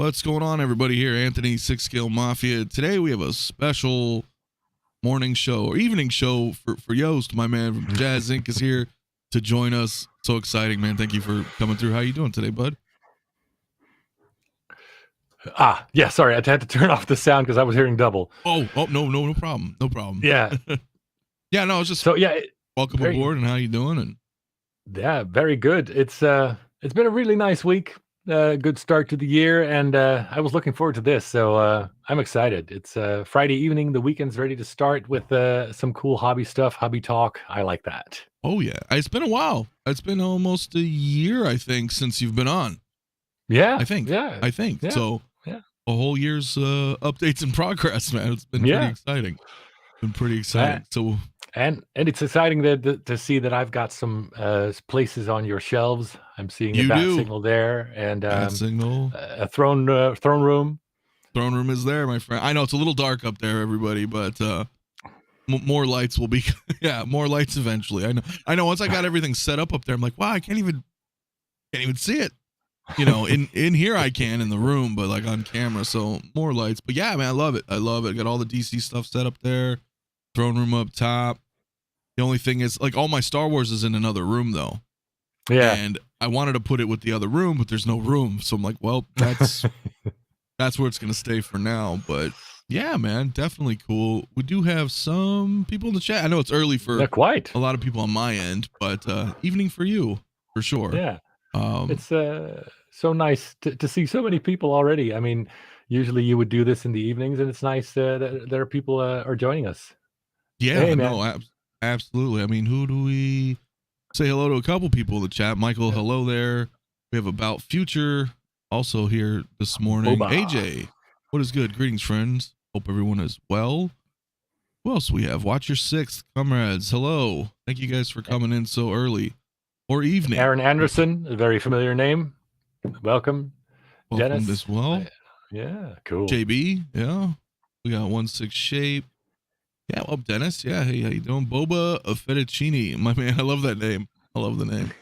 What's going on, everybody? Here, Anthony, 𝗕𝗘𝗖𝗢𝗠𝗕 Mafia. Today we have a special morning show or evening show for Joost, my man from Jazzinc is here to join us. So exciting, man. Thank you for coming through. How you doing today, bud? Yeah, sorry. I had to turn off the sound because I was hearing double. Oh, no problem. No problem. Yeah. Yeah, no, it's just so yeah. Welcome aboard, and how you doing? And yeah, very good. It's been a really nice week. Good start to the year, and I was looking forward to this, so I'm excited. It's Friday evening, the weekend's ready to start with some cool hobby stuff, hobby talk. I like that. Oh yeah, it's been a while. It's been almost a year, I think, since you've been on. Yeah, I think. Yeah. So. Yeah. A whole year's updates and progress, man. It's been pretty exciting. Been pretty exciting. So. And it's exciting to see that I've got some places on your shelves. I'm seeing a bat signal there, and bat signal, a throne room. Throne room is there, my friend. I know it's a little dark up there, everybody, but more lights will be. Yeah, more lights eventually. I know. Once I got everything set up there, I'm like, wow, I can't even see it. You know, in here I can in the room, but like on camera, so more lights. But yeah, man, I love it. Got all the DC stuff set up there. Throne room up top. The only thing is, like, all my Star Wars is in another room, though. Yeah. And I wanted to put it with the other room, but there's no room. So I'm like, well, that's where it's going to stay for now. But yeah, man, definitely cool. We do have some people in the chat. I know it's early for a lot of people on my end, but evening for you, for sure. Yeah. It's so nice to see so many people already. I mean, usually you would do this in the evenings, and it's nice that there are people are joining us. Yeah, hey, no, absolutely. I mean, who do we say hello to? A couple people in the chat. Michael, hello there. We have About Future also here this morning. Oba. AJ, what is good? Greetings, friends. Hope everyone is well. Who else we have? Watch Your Sixth, comrades. Hello. Thank you guys for coming in so early or evening. Aaron Anderson, a very familiar name. Welcome Dennis as well. Yeah, cool. JB, yeah. We got 1/6 shape. Yeah, well, Dennis. Yeah, hey, how you doing? Boba Fettuccine, my man. I love that name. I love the name.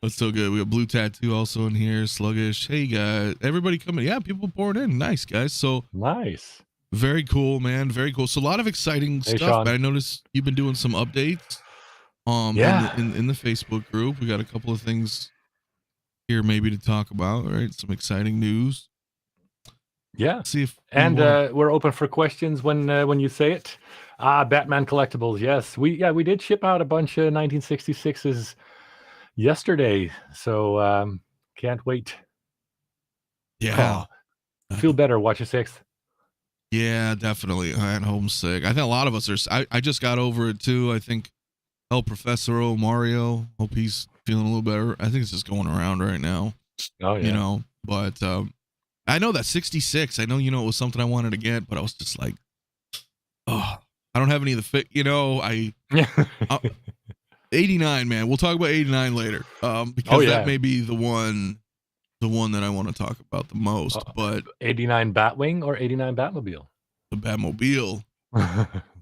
That's so good. We got Blue Tattoo also in here. Sluggish. Hey, guys. Everybody coming. Yeah, people pouring in. Nice, guys. So nice. Very cool, man. Very cool. So a lot of exciting stuff. Sean. I noticed you've been doing some updates. In the Facebook group. We got a couple of things here maybe to talk about. Right, some exciting news. Yeah. See if we're open for questions when you say it. Batman collectibles. Yes, we did ship out a bunch of 1966s yesterday, so can't wait. Yeah. Feel better. Watch Your Sixth. Yeah, definitely. I'm homesick. I think a lot of us are. I just got over it too. I think 𝗕𝗘𝗖𝗢𝗠𝗘 Mario. Hope he's feeling a little better. I think it's just going around right now. Oh yeah. You know, but I know that 66. I know, it was something I wanted to get, but I was just like, oh, I don't have any of the fit. 89, man. We'll talk about 89 later. Because that may be the one that I want to talk about the most. But 89 Batwing or 89 Batmobile? The Batmobile.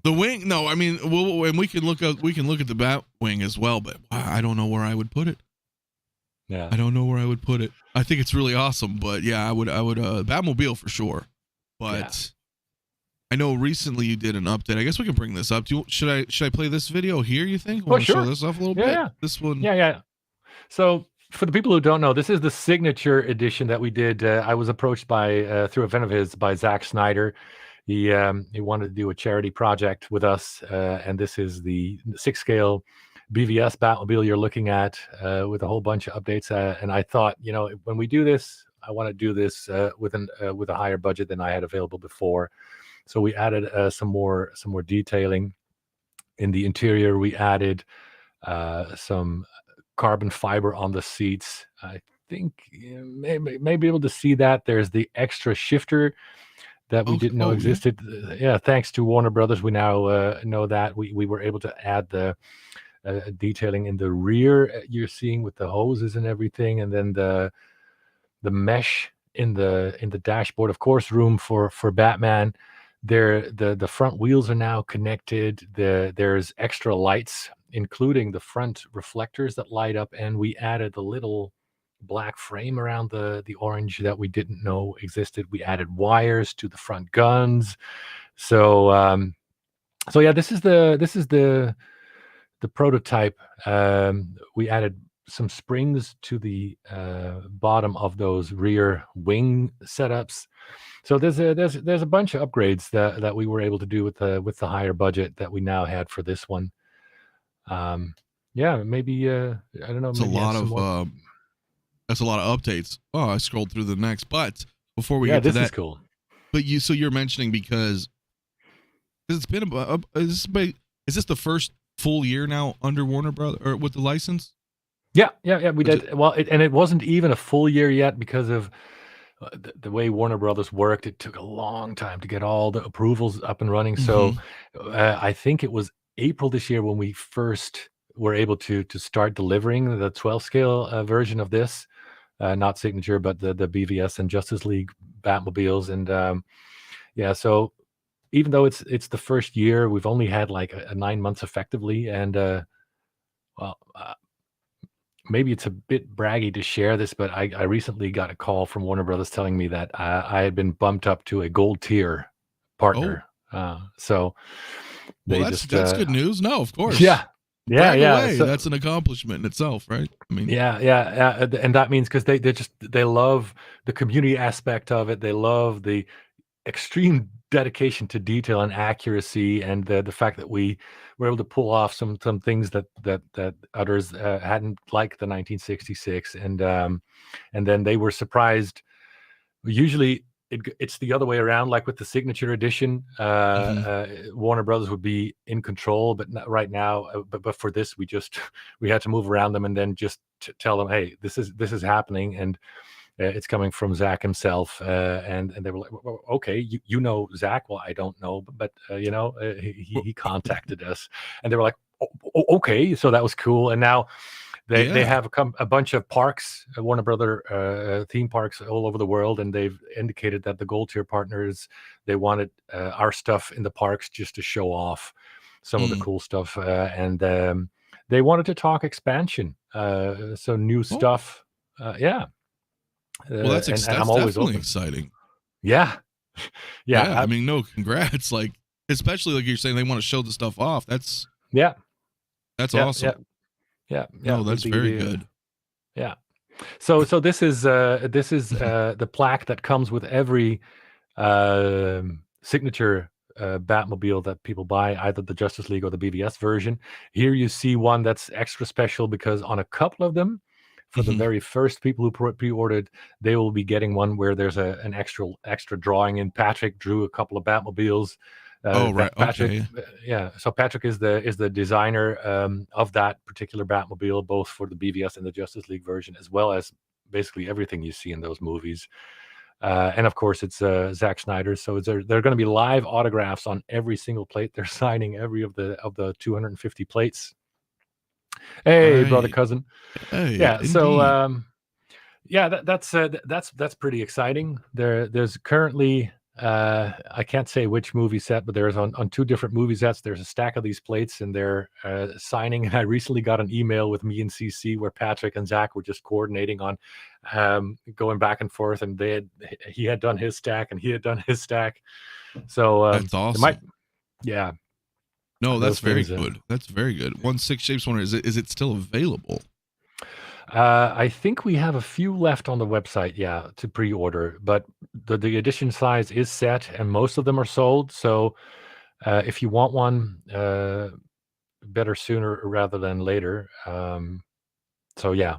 The wing. No, I mean, and we can look at the Batwing as well, but I don't know where I would put it. Yeah, I don't know where I would put it. I think it's really awesome, but yeah, I would Batmobile for sure. But I know recently you did an update. I guess we can bring this up. Should I play this video here? You think? Oh, sure. Show this off a little bit. Yeah. This one. Yeah. So for the people who don't know, this is the signature edition that we did. I was approached through a friend of his by Snyder. He wanted to do a charity project with us, and this is the 6-scale BVS Batmobile you're looking at with a whole bunch of updates. And I thought, when we do this, I want to do this with a higher budget than I had available before. So we added some more detailing in the interior. We added some carbon fiber on the seats. I think you may be able to see that. There's the extra shifter that we didn't know existed. Yeah, thanks to Warner Brothers, we now know that we were able to add the detailing in the rear you're seeing with the hoses and everything, and then the mesh in the dashboard. Of course, room for Batman. The front wheels are now connected. There's extra lights, including the front reflectors that light up, and we added the little black frame around the orange that we didn't know existed. We added wires to the front guns. So so yeah, this is the prototype. We added some springs to the bottom of those rear wing setups. So there's a bunch of upgrades that we were able to do with the higher budget that we now had for this one. Yeah, maybe I don't know. It's a Maybe lot add some more. of that's a lot of updates. Oh, I scrolled through the next, but before we Yeah, get to this is that, cool. but you're mentioning because it's been about is this the first full year now under Warner Brothers or with the license? Yeah. We did well, and it wasn't even a full year yet because of the way Warner Brothers worked. It took a long time to get all the approvals up and running. So I think it was April this year when we first were able to start delivering the 12 scale version of this, not Signature, but the BVS and Justice League Batmobiles. And yeah, so even though it's the first year, we've only had like a 9 months effectively. And well, maybe it's a bit braggy to share this, but I recently got a call from Warner Brothers telling me that I had been bumped up to a gold tier partner. So they well, that's good news. No, of course. Yeah. Brag away. So, that's an accomplishment in itself, right? I mean, yeah, and that means because they love the community aspect of it. They love the extreme dedication to detail and accuracy, and the fact that we were able to pull off some things that others hadn't, like the 1966, and then they were surprised. Usually it's the other way around, like with the Signature edition. Warner Brothers would be in control, but not right now. But for this, we had to move around them and then just tell them, hey, this is happening, and it's coming from Zach himself. And they were like, well, okay, you know Zach? Well, I don't know, but he contacted us, and they were like, oh, okay, so that was cool. And now they have a bunch of parks, Warner Brother theme parks all over the world, and they've indicated that the gold tier partners, they wanted our stuff in the parks just to show off some of the cool stuff, and they wanted to talk expansion, so new stuff. Yeah. Well, that's I'm always definitely exciting. Yeah. I mean, no, congrats. Like, especially like you're saying, they want to show the stuff off. That's awesome. Yeah. No, that's very good. Yeah. So this is the plaque that comes with every Signature Batmobile that people buy, either the Justice League or the BVS version. Here you see one that's extra special because on a couple of them, for the very first people who pre-ordered, they will be getting one where there's an extra drawing in. Patrick drew a couple of Batmobiles. Right. Patrick, okay. Yeah. So Patrick is the designer of that particular Batmobile, both for the BVS and the Justice League version, as well as basically everything you see in those movies. And of course, it's Zack Snyder. So there are going to be live autographs on every single plate. They're signing every of the 250 plates. Hey, right. Brother cousin. Hey, yeah. Indeed. So that's pretty exciting. There's currently I can't say which movie set, but there's on two different movie sets. There's a stack of these plates, and they're signing. And I recently got an email with me and CC where Patrick and Zach were just coordinating on going back and forth, and he had done his stack and he had done his stack. So that's awesome. Yeah. No, that's very good. That's very good. 1/6 Shapes Wonder. Is it still available? I think we have a few left on the website, to pre-order, but the edition size is set and most of them are sold. So if you want one, better sooner rather than later. So yeah.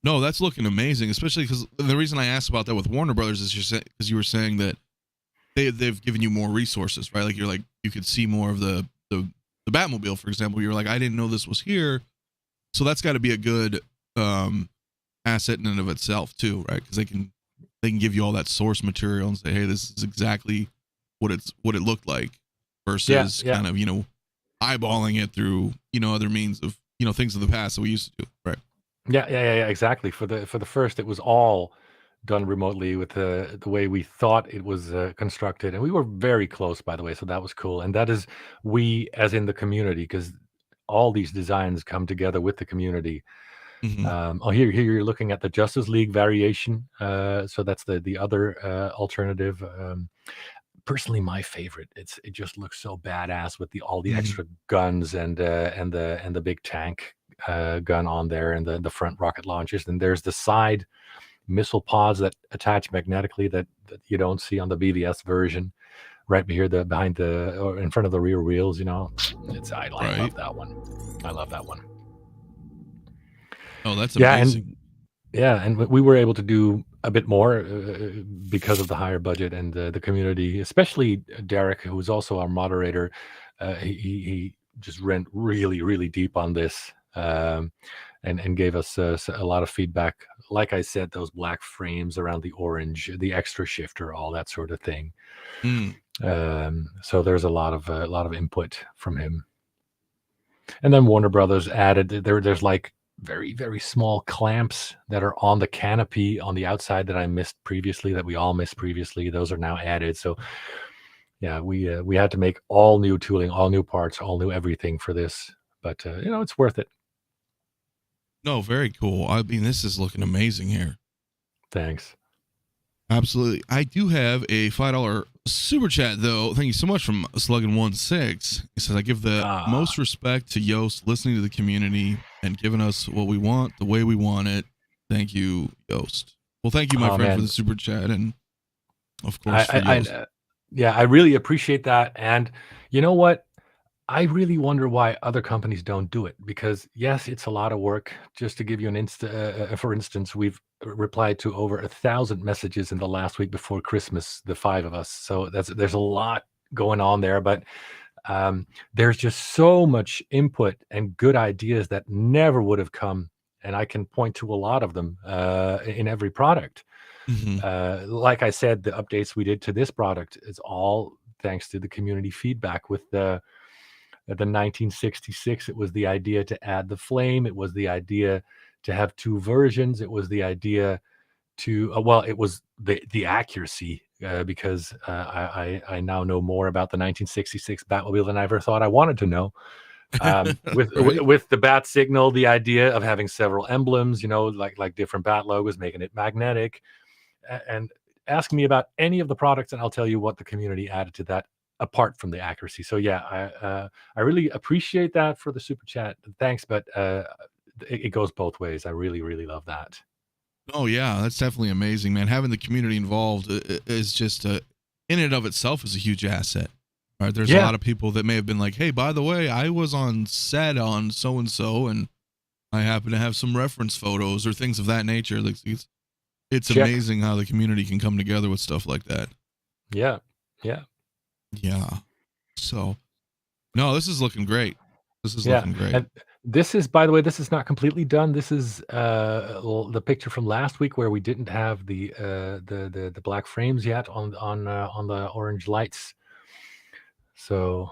No, that's looking amazing, especially because the reason I asked about that with Warner Brothers is because you were saying that they've given you more resources, right? Like you could see more of the Batmobile, for example. You're like, I didn't know this was here. So that's got to be a good asset in and of itself too, right? Because they can give you all that source material and say, hey, this is exactly what it looked like, versus kind of eyeballing it through other means of things of the past that we used to do, right? Yeah, exactly. For the first, it was all done remotely with the way we thought it was constructed, and we were very close, by the way. So that was cool, and that is we as in the community, because all these designs come together with the community. Here you're looking at the Justice League variation. So that's the other alternative. Personally, my favorite. It just looks so badass with all the extra guns and the big tank gun on there, and the front rocket launchers. And there's the side missile pods that attach magnetically that you don't see on the BVS version. Right here, or in front of the rear wheels. I love that one. I love that one. Oh, that's amazing. And we were able to do a bit more because of the higher budget and the community, especially Derek, who was also our moderator. He just went really, really deep on this and gave us a lot of feedback. Like I said, those black frames around the orange, the extra shifter, all that sort of thing. So there's a lot of input from him. And then Warner Brothers added there's like very, very small clamps that are on the canopy on the outside that we all missed previously. Those are now added. So yeah, we had to make all new tooling, all new parts, all new everything for this, but it's worth it. No, very cool. I mean, this is looking amazing here. Thanks. Absolutely. I do have a $5 super chat, though. Thank you so much from Sluggin16. He says, I give the most respect to Joost listening to the community and giving us what we want the way we want it. Thank you, Joost. Well, thank you, my friend, for the super chat. And of course, I really appreciate that. And you know what? I really wonder why other companies don't do it, because yes, it's a lot of work. Just to give you for instance, we've replied to over 1,000 messages in the last week before Christmas, the 5 of us. So there's a lot going on there, but there's just so much input and good ideas that never would have come. And I can point to a lot of them in every product. Like I said, the updates we did to this product is all thanks to the community feedback. With the 1966, it was the idea to add the flame. It was the idea to have 2 versions. It was the idea to it was the accuracy, because I now know more about the 1966 Batmobile than I ever thought I wanted to know. With the bat signal, the idea of having several emblems, like different bat logos, making it magnetic. And ask me about any of the products and I'll tell you what the community added to that, apart from the accuracy. So yeah, I really appreciate that for the super chat. Thanks, but it goes both ways. I really, really love that. Oh yeah, that's definitely amazing, man. Having the community involved is just in and of itself is a huge asset. Right? There's a lot of people that may have been like, hey, by the way, I was on set on so and so, and I happen to have some reference photos or things of that nature. Like, it's amazing how the community can come together with stuff like that. Yeah. So, no, this is looking great. Looking great. And this is, by the way, this is not completely done. This is the picture from last week where we didn't have the black frames yet on the orange lights. So,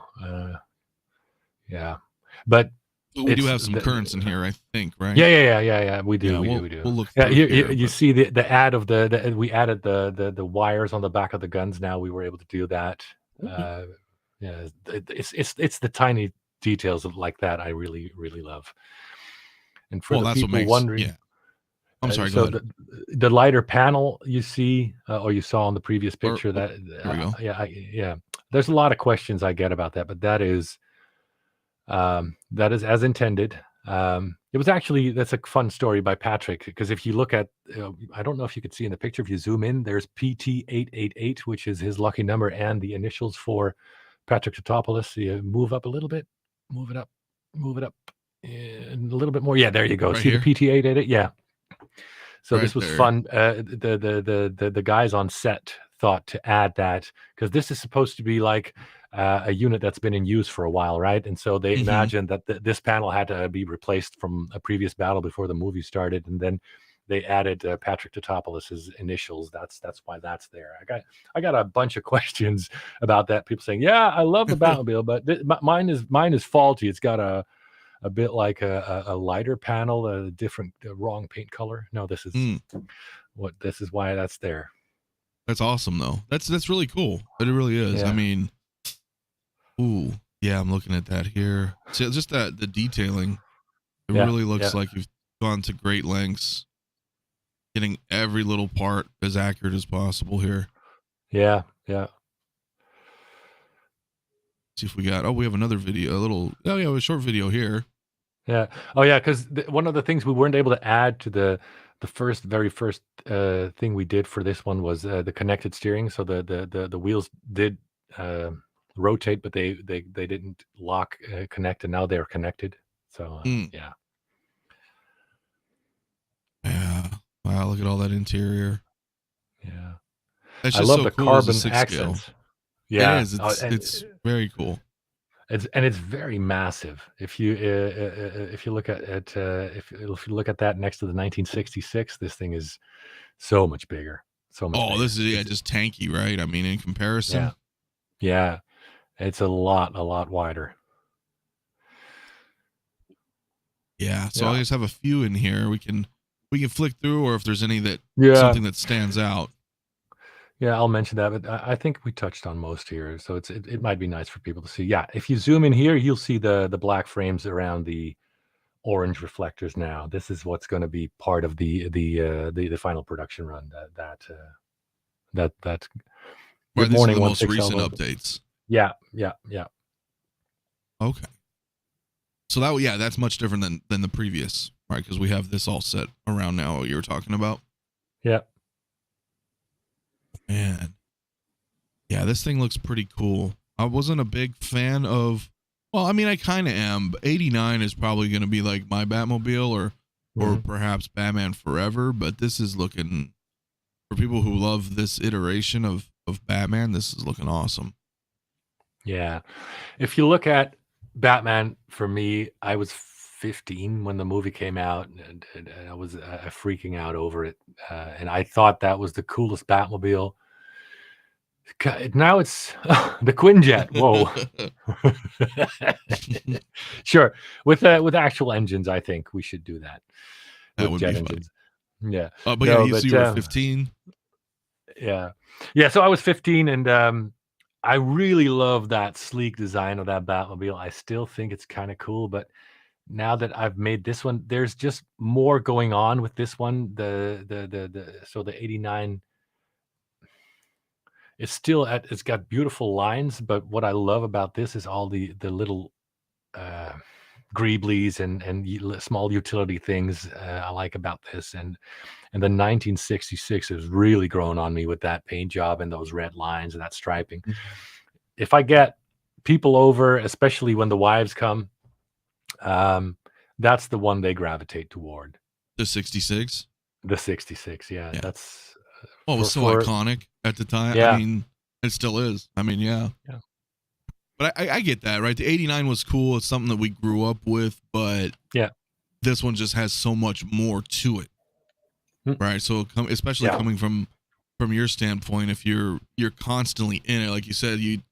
but we do have some currents in here, I think, right? Yeah. We do. Yeah, we do. We'll look. You see the ad of we added the wires on the back of the guns. Now we were able to do that. It's the tiny details like that I really, really love. And for the people wondering, I'm sorry. So the lighter panel you see, or you saw on the previous picture, there we go. There's a lot of questions I get about that, but that is as intended. It was actually, that's a fun story by Patrick, because if you look at, I don't know if you could see in the picture, if you zoom in, there's PT888, which is his lucky number and the initials for Patrick 𝗕𝗘𝗖𝗢𝗠. You move up a little bit, move it up, and a little bit more. Yeah, there you go. Right see here? The PT888? Yeah. So Right this was there. fun. The guys on set thought to add that, because this is supposed to be like a unit that's been in use for a while, right? And so they imagined that this panel had to be replaced from a previous battle before the movie started, and then they added Patrick 𝗕𝗘𝗖𝗢𝗠's initials. That's why that's there. I got a bunch of questions about that. People saying, "Yeah, I love the Batmobile, but mine is faulty. It's got a bit like a lighter panel, a different wrong paint color." No, this is this is why that's there. That's awesome, though. That's really cool. It really is. Yeah. I mean, ooh, yeah, I'm looking at that here. See, just the detailing. It really looks like you've gone to great lengths, getting every little part as accurate as possible here. Yeah. See if we got. Oh, we have another video. A short video here. Yeah. Oh, yeah. Because one of the things we weren't able to add to the very first thing we did for this one was the connected steering. So the wheels did rotate, but they didn't lock connect, and now they're connected. So yeah. Yeah. Wow. Look at all that interior. Yeah. That's I just love so the cool as a carbon 6 accents. scale. Yeah. It is. It's very cool. It's very massive. If you look at if you look at that next to the 1966, this thing is so much bigger. So much. Oh, this is just tanky, right? I mean, in comparison. Yeah. It's a lot wider. Yeah. So I just have a few in here. We can flick through, or if there's any that something that stands out. Yeah, I'll mention that, but I think we touched on most here, so it might be nice for people to see. Yeah, if you zoom in here, you'll see the black frames around the orange reflectors. Now, this is what's going to be part of the final production run. That Good morning. The most recent updates. Yeah. Okay. So that's much different than the previous, right? Because we have this all set around now. What you were talking about. Yeah. Man, yeah, this thing looks pretty cool. I wasn't a big fan of. Well, I mean, I kind of am. But 89 is probably going to be like my Batmobile, or perhaps Batman Forever. But this is looking, for people who love this iteration of Batman, this is looking awesome. Yeah, if you look at Batman, for me, I was 15 when the movie came out, and I was freaking out over it, and I thought that was the coolest Batmobile. Now it's the Quinjet. Whoa. Sure, with actual engines, I think we should do that. That would jet be engines. Fun. Yeah. But yeah, you were 15. Yeah. So I was 15, and I really love that sleek design of that Batmobile. I still think it's kind of cool, but now that I've made this one, there's just more going on with this one. So the 89, it's got beautiful lines, but what I love about this is all the little greeblies and small utility things I like about this, and the 1966 has really grown on me with that paint job and those red lines and that striping. If I get people over, especially when the wives come, that's the one they gravitate toward. The 66. The 66, yeah. That's it was so iconic at the time. Yeah. I mean, it still is. I mean, yeah. But I get that, right? The 89 was cool. It's something that we grew up with, but this one just has so much more to it, right? So especially coming from your standpoint, if you're constantly in it, like you said, you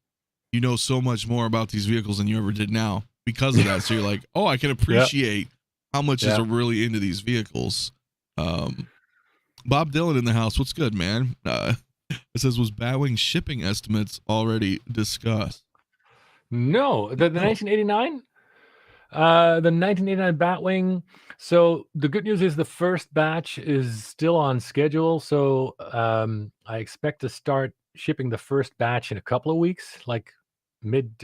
know so much more about these vehicles than you ever did now because of that. So you're like, oh, I can appreciate how much is really into these vehicles. Bob Dylan in the house. What's good, man? It says, was Batwing shipping estimates already discussed? No, the 1989, the 1989 Batwing. So the good news is the first batch is still on schedule. So I expect to start shipping the first batch in a couple of weeks, like mid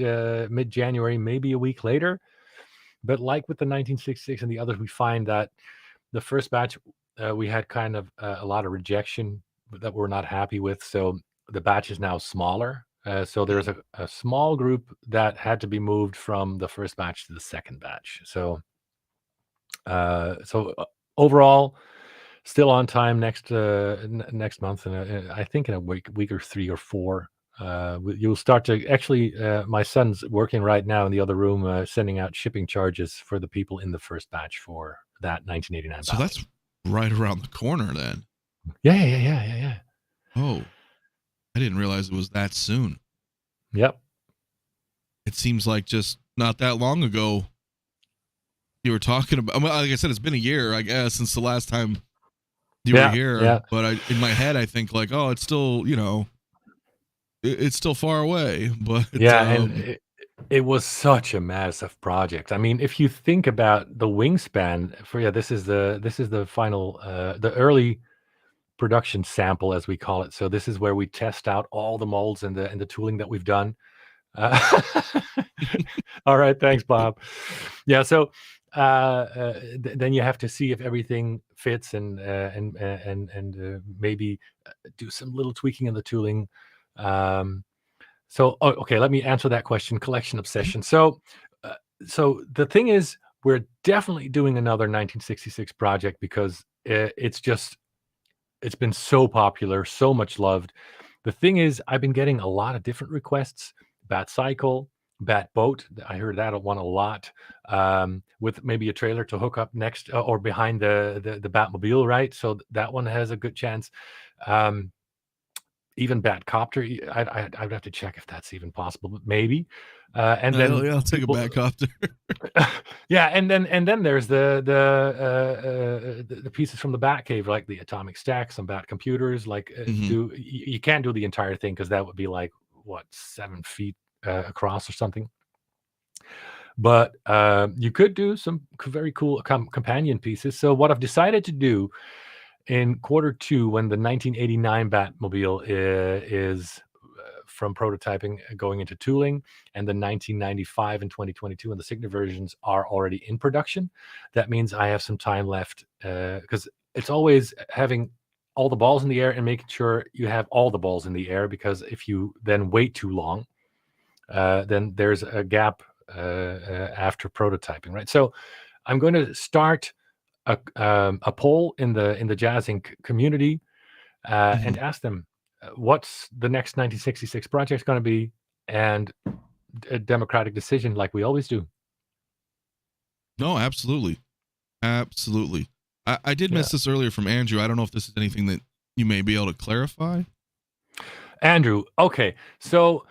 January, maybe a week later. But like with the 1966 and the others, we find that the first batch we had kind of a lot of rejection that we're not happy with. So the batch is now smaller. So there's a small group that had to be moved from the first batch to the second batch. So overall, still on time next month, and I think in a week or 3 or 4, you'll start to actually. My son's working right now in the other room, sending out shipping charges for the people in the first batch for that 1989. So that's right around the corner, then. Yeah. Oh. I didn't realize it was that soon. Yep. It seems like just not that long ago you were talking about, like I said, it's been a year, I guess, since the last time you were here. Yeah. But in my head, I think like, oh, it's still, it's still far away. But It was such a massive project. I mean, if you think about the wingspan for this is the final the early production sample, as we call it. So this is where we test out all the molds and the tooling that we've done. All right, thanks, Bob. Yeah, so then you have to see if everything fits and maybe do some little tweaking in the tooling. Okay, let me answer that question. Collection obsession. So the thing is, we're definitely doing another 1966 project because it's been so popular, so much loved. The thing is, I've been getting a lot of different requests. Bat Cycle, Bat Boat. I heard that one a lot. With maybe a trailer to hook up next or behind the Batmobile, right? So that one has a good chance. Even Batcopter, I'd have to check if that's even possible, but maybe. And then I'll take a Batcopter. Yeah, and then there's the pieces from the Batcave, like the atomic stack, some Bat computers. Like you can't do the entire thing because that would be like what 7 feet across or something. But you could do some very cool companion pieces. So what I've decided to do in Q2, when the 1989 Batmobile is from prototyping going into tooling, and the 1995 and 2022 and the Signature versions are already in production, that means I have some time left because it's always having all the balls in the air and making sure you have all the balls in the air, because if you then wait too long, then there's a gap after prototyping, right? So I'm going to start a poll in the Jazzinc community and ask them what's the next 1966 project going to be, and a democratic decision like we always do. No, absolutely. Absolutely. I did miss this earlier from Andrew. I don't know if this is anything that you may be able to clarify. Andrew, okay. So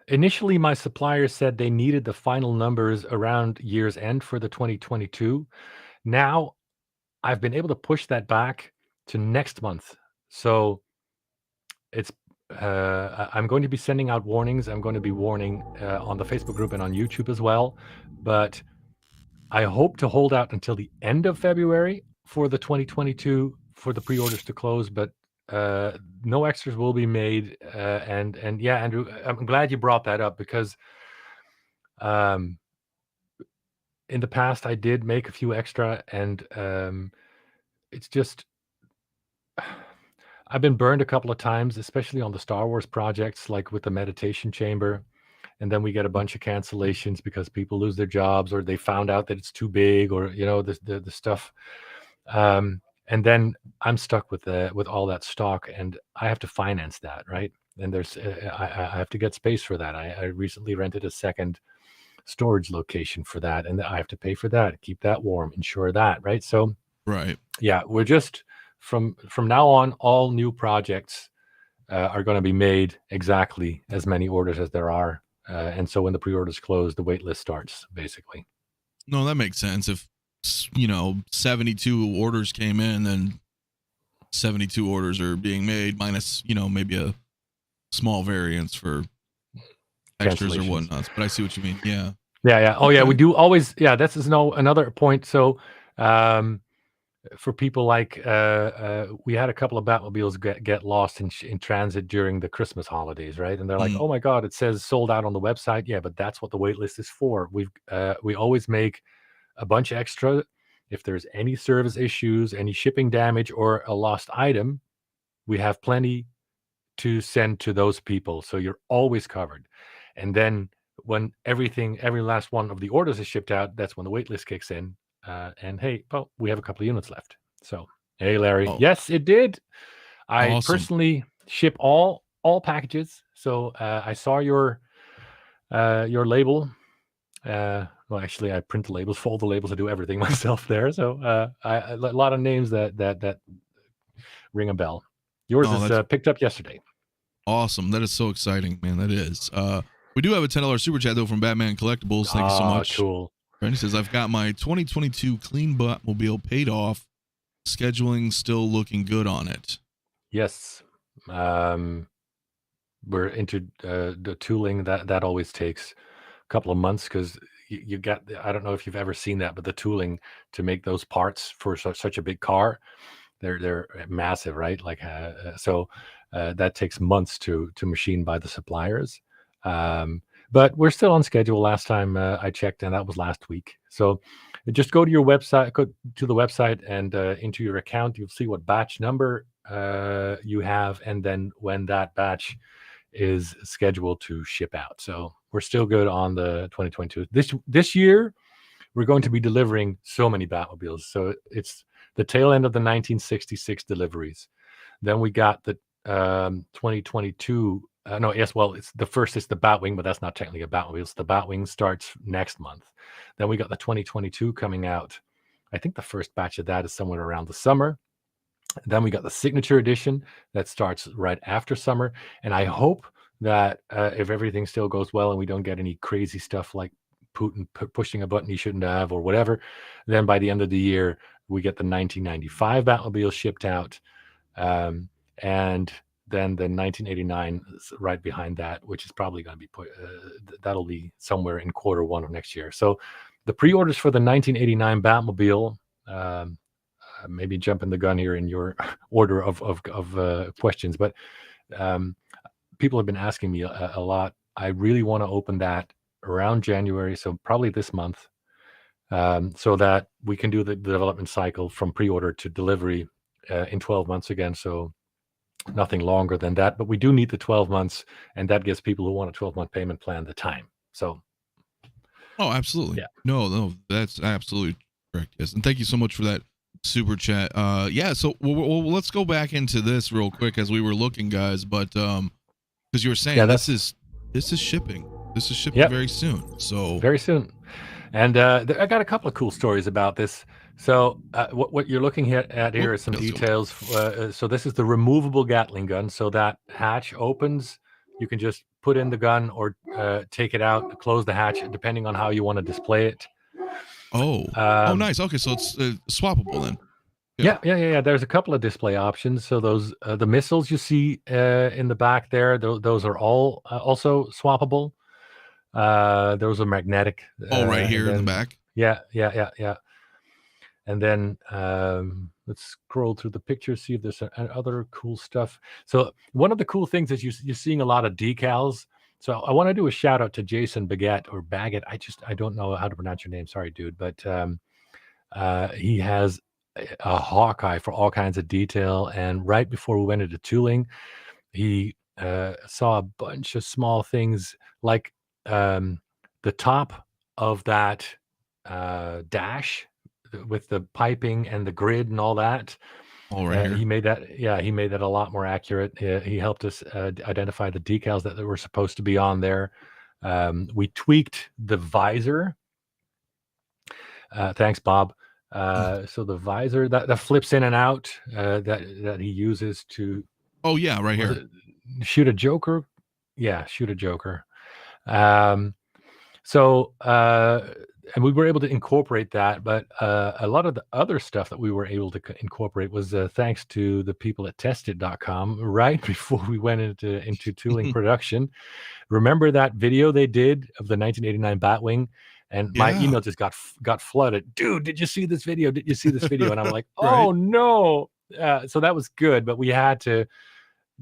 initially my supplier said they needed the final numbers around year's end for the 2022. Now I've been able to push that back to next month. So it's I'm going to be sending out warnings. I'm going to be warning on the Facebook group and on YouTube as well. But I hope to hold out until the end of February for the 2022 for the pre-orders to close. But no extras will be made. And yeah, Andrew, I'm glad you brought that up, because in the past I did make a few extra, and it's just I've been burned a couple of times, especially on the Star Wars projects, like with the meditation chamber. And then we get a bunch of cancellations because people lose their jobs, or they found out that it's too big, or the stuff. And then I'm stuck with all that stock, and I have to finance that, right? And there's I have to get space for that. I recently rented a second storage location for that, and I have to pay for that, keep that warm, insure that, right? So right, yeah, we're just from now on, all new projects are going to be made exactly as many orders as there are. And so when the pre-orders close, the wait list starts, basically. No, that makes sense. If 72 orders came in, then 72 orders are being made, minus maybe a small variance for extras or whatnot. But I see what you mean. Yeah. Oh yeah, we do always. Yeah, that's another point. So for people like we had a couple of Batmobiles get lost in transit during the Christmas holidays, right? And they're like, oh my God, it says sold out on the website. Yeah, but that's what the wait list is for. We always make a bunch extra. If there's any service issues, any shipping damage, or a lost item, we have plenty to send to those people. So you're always covered. And then when every last one of the orders is shipped out, that's when the wait list kicks in. And hey, well, we have a couple of units left. So, hey, Larry. Oh. Yes, it did. I personally ship all packages. So I saw your label. Well, actually, I print the labels, fold the labels, I do everything myself there. So a lot of names that ring a bell. Yours is picked up yesterday. Awesome. That is so exciting, man. That is. We do have a $10 super chat though from Batman Collectibles. Thank you so much. Cool. He says, I've got my 2022 clean Batmobile paid off. Scheduling still looking good on it. Yes. we're into the tooling. That always takes a couple of months because you got. I don't know if you've ever seen that, but the tooling to make those parts for such a big car, they're massive, right? Like so that takes months to machine by the suppliers. But we're still on schedule. Last time I checked, and that was last week. So just go to your website, go to the website, and into your account, you'll see what batch number you have, and then when that batch is scheduled to ship out. So we're still good on the 2022. This year, we're going to be delivering so many Batmobiles. So it's the tail end of the 1966 deliveries. Then we got the 2022. No, yes, well, it's the Batwing, but that's not technically a Batmobile. It's the Batwing starts next month. Then we got the 2022 coming out. I think the first batch of that is somewhere around the summer. Then we got the signature edition that starts right after summer. And I hope that if everything still goes well and we don't get any crazy stuff like Putin pushing a button he shouldn't have or whatever, then by the end of the year, we get the 1995 Batmobile shipped out. And then the 1989 is right behind that, which is probably going to be that'll be somewhere in Q1 of next year. So the pre-orders for the 1989 Batmobile, maybe jumping the gun here in your order of questions, but people have been asking me a lot. I really want to open that around January, so probably this month, so that we can do the development cycle from pre-order to delivery in 12 months again. So nothing longer than that, but we do need the 12 months, and that gives people who want a 12-month payment plan the time. So absolutely. Yeah. No, that's absolutely correct. Yes, and thank you so much for that super chat. Yeah, so let's go back into this real quick as we were looking, guys, but because you were saying this is shipping very soon. So very soon. And I got a couple of cool stories about this. So what you're looking at here are some details. So this is the removable Gatling gun. So that hatch opens. You can just put in the gun or take it out, close the hatch, depending on how you want to display it. Nice. Okay, so it's swappable then. Yeah. There's a couple of display options. So those the missiles you see in the back there, those are all also swappable. Those are magnetic. Right here in the back. Yeah. And then let's scroll through the pictures, see if there's other cool stuff. So one of the cool things is you're seeing a lot of decals. So I want to do a shout out to Jason Baguette or Baggett. I don't know how to pronounce your name. Sorry, dude. But he has a hawk eye for all kinds of detail. And right before we went into tooling, he saw a bunch of small things like the top of that dash with the piping and the grid and all that. He made that. Yeah, he made that a lot more accurate. He helped us identify the decals that were supposed to be on there. We tweaked the visor. Thanks, Bob. So the visor that flips in and out that he uses to. Oh yeah, right here. Shoot a Joker. Yeah, shoot a Joker. And we were able to incorporate that, but a lot of the other stuff that we were able to incorporate was thanks to the people at testit.com right before we went into tooling production. Remember that video they did of the 1989 Batwing? And my email just got flooded. Dude, did you see this video? Did you see this video? And I'm like, oh no. So that was good, but we had to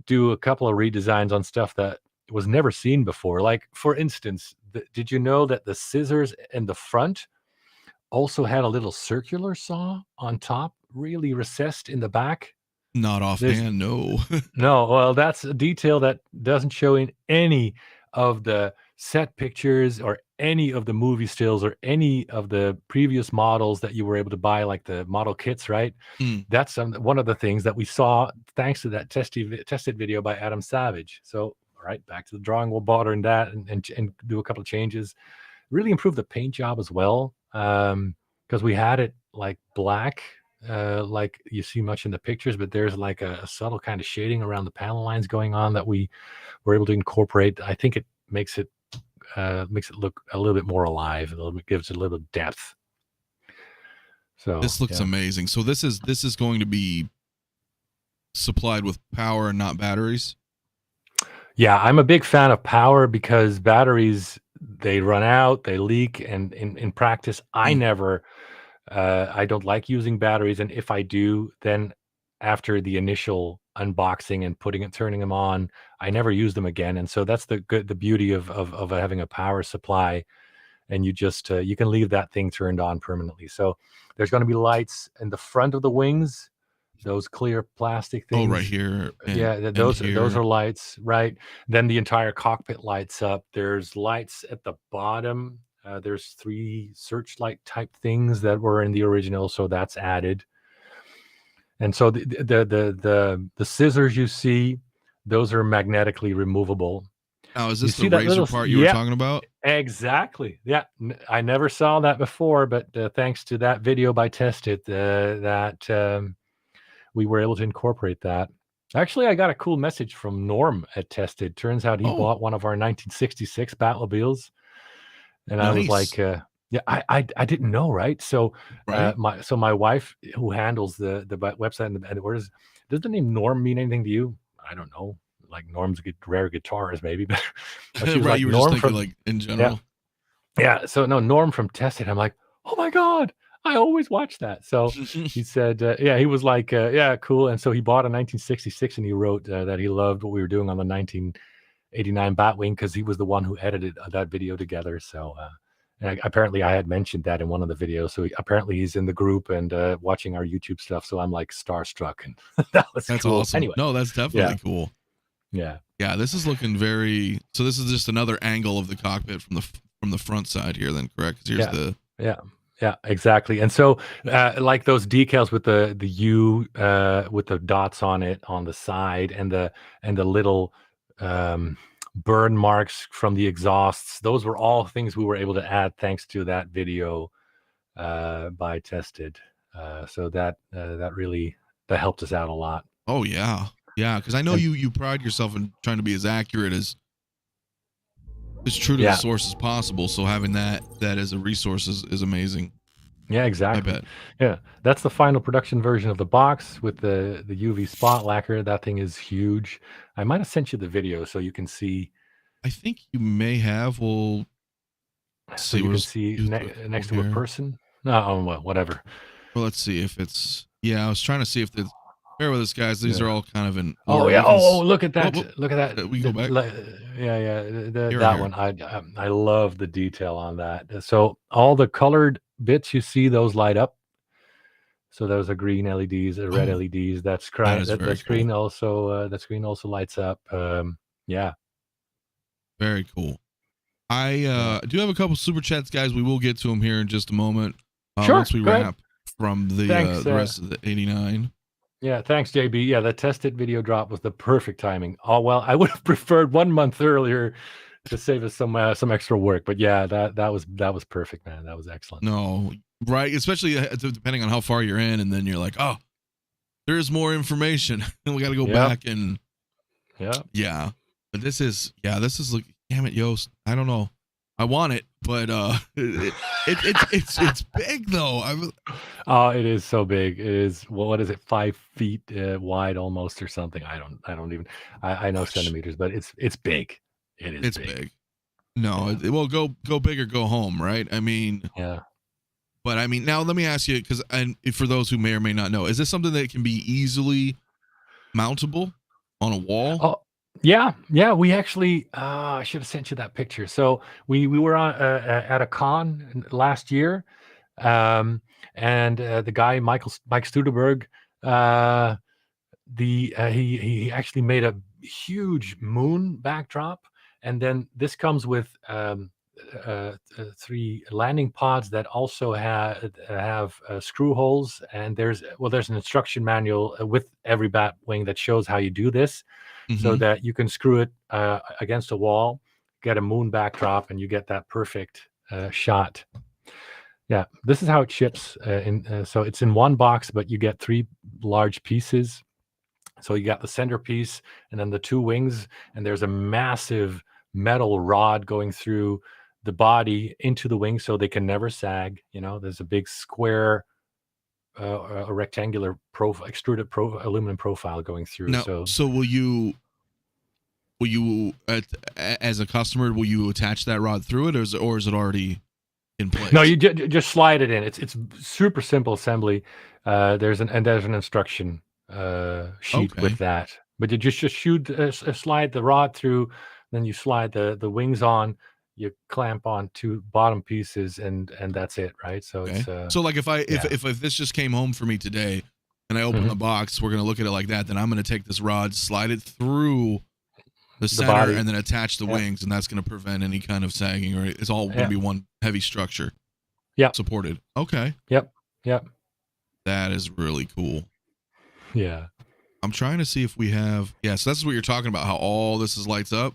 do a couple of redesigns on stuff that was never seen before. Like, for instance, did you know that the scissors in the front also had a little circular saw on top, really recessed in the back? Not offhand, no. No, well, that's a detail that doesn't show in any of the set pictures or any of the movie stills or any of the previous models that you were able to buy, like the model kits, right? That's one of the things that we saw thanks to that tested video by Adam Savage. So, all right, back to the drawing board and that, and do a couple of changes. Really improve the paint job as well, because we had it like black, like you see much in the pictures, but there's like a subtle kind of shading around the panel lines going on that we were able to incorporate. I think it makes it look a little bit more alive. Gives it a little depth. So this looks amazing. So this is going to be supplied with power and not batteries. Yeah, I'm a big fan of power because batteries, they run out, they leak, and in practice, Mm. I don't like using batteries, and if I do, then after the initial unboxing and turning them on, I never use them again. And so that's the beauty of having a power supply, and you can leave that thing turned on permanently. So there's going to be lights in the front of the wings, those clear plastic Oh, right things. here Yeah, and those here. are lights, right? Then the entire cockpit lights up. There's lights at the bottom. There's 3 searchlight type things that were in the original, so that's added. And so the scissors you see, those are magnetically removable. Now, is You this the see that razor little part you were yeah, talking about? exactly. Yeah, I never saw that before, but thanks to that video by Tested, that we were able to incorporate that. Actually, I got a cool message from Norm at Tested. Turns out he Oh, bought one of our 1966 Batmobiles, and I was like, nice. "Yeah, I didn't know, right?" So, Right? my wife, who handles the website and the orders, does the name Norm mean anything to you? I don't know. Like Norm's rare guitars, maybe, but she was Right. like You were just Norm thinking from like in yeah. general. Yeah, so no, Norm from Tested. I'm like, "Oh my god, I always watch that." So he said, yeah, he was like, "Yeah, cool." And so he bought a 1966, and he wrote that he loved what we were doing on the 1989 Batwing because he was the one who edited that video together. So and apparently I had mentioned that in one of the videos. So apparently he's in the group and watching our YouTube stuff. So I'm like starstruck, and that was That's cool. awesome. Anyway, No, that's yeah, definitely cool. yeah. Yeah, this is looking very. So this is just another angle of the cockpit from the front side here, then, correct? 'Cause here's Yeah, the. yeah, yeah, exactly. And so, like those decals with the U with the dots on it on the side, and the little burn marks from the exhausts. Those were all things we were able to add thanks to that video by Tested. So that really that helped us out a lot. Oh yeah, yeah. Because I know And you pride yourself in trying to be as accurate as true to the yeah, source as possible. So having that as a resource is amazing. yeah, I exactly. bet. Yeah, that's the final production version of the box with the UV spot lacquer. That thing is huge. I might have sent you the video so you can see I think you may have. Well, let's so see. you can Where's see use the next to a here? person. No, oh, well, whatever. Well, let's see if it's. Yeah, I was trying to see if the. Bear with us, guys. These Yeah. are all kind of in Oh order. yeah. You can. Oh, look at Whoop, whoop. that. Look at that. We can go back. Yeah, yeah. Here, right That here. one. I love the detail on that. So all the colored bits you see, those light up. So those are green LEDs, red Oh, LEDs. that is That very cool. screen also lights up. Yeah, Very cool. I yeah. do have a couple super chats, guys. We will get to them here in just a moment. Sure. Once we Go ahead. wrap from Thanks. the rest of the 89. Yeah, thanks, JB. Yeah, the tested video drop was the perfect timing. Oh well, I would have preferred 1 month earlier to save us some extra work, but yeah, that was perfect, man. That was excellent. No, right. Especially depending on how far you're in, and then you're like, oh, there's more information, and we got to go Yep. back and Yeah. yeah. But this is like, damn it, Joost. I don't know. I want it, but it's big though. Oh, it is so big. It is what is it, 5 feet wide almost or something? I don't even I know Gosh, centimeters, but it's big. It is it's big. big. No, Yeah. well, go big or go home, right? I mean, Yeah. but I mean, now let me ask you, because and for those who may or may not know, is this something that can be easily mountable on a wall? Oh, yeah, yeah. We actually, I should have sent you that picture. So we were on at a con last year, and the guy Mike Studeberg, uh, he actually made a huge moon backdrop, and then this comes with 3 landing pods that also have screw holes, and there's an instruction manual with every Batwing that shows how you do this so Mm-hmm. that you can screw it against a wall, get a moon backdrop, and you get that perfect shot. Yeah, this is how it ships. So it's in one box, but you get 3 large pieces. So you got the centerpiece and then the 2 wings, and there's a massive metal rod going through the body into the wings so they can never sag. There's a big square, a rectangular extruded aluminum profile going through. Now, So so will you? will you as a customer will you attach that rod through it, or is it already in place? No, you just slide it in. It's super simple assembly. There's an instruction sheet with that, but you just slide the rod through, then you slide the wings on, you clamp on 2 bottom pieces, and that's it, right? So it's so like if this just came home for me today and I open the box, we're gonna look at it like that, then I'm gonna take this rod, slide it through the center, body, and then attach the wings, and that's gonna prevent any kind of sagging, or it's all gonna be one heavy structure. Yeah, supported. Okay. Yep. That is really cool. Yeah. I'm trying to see if we have. Yeah, so that's what you're talking about. How all this is lights up.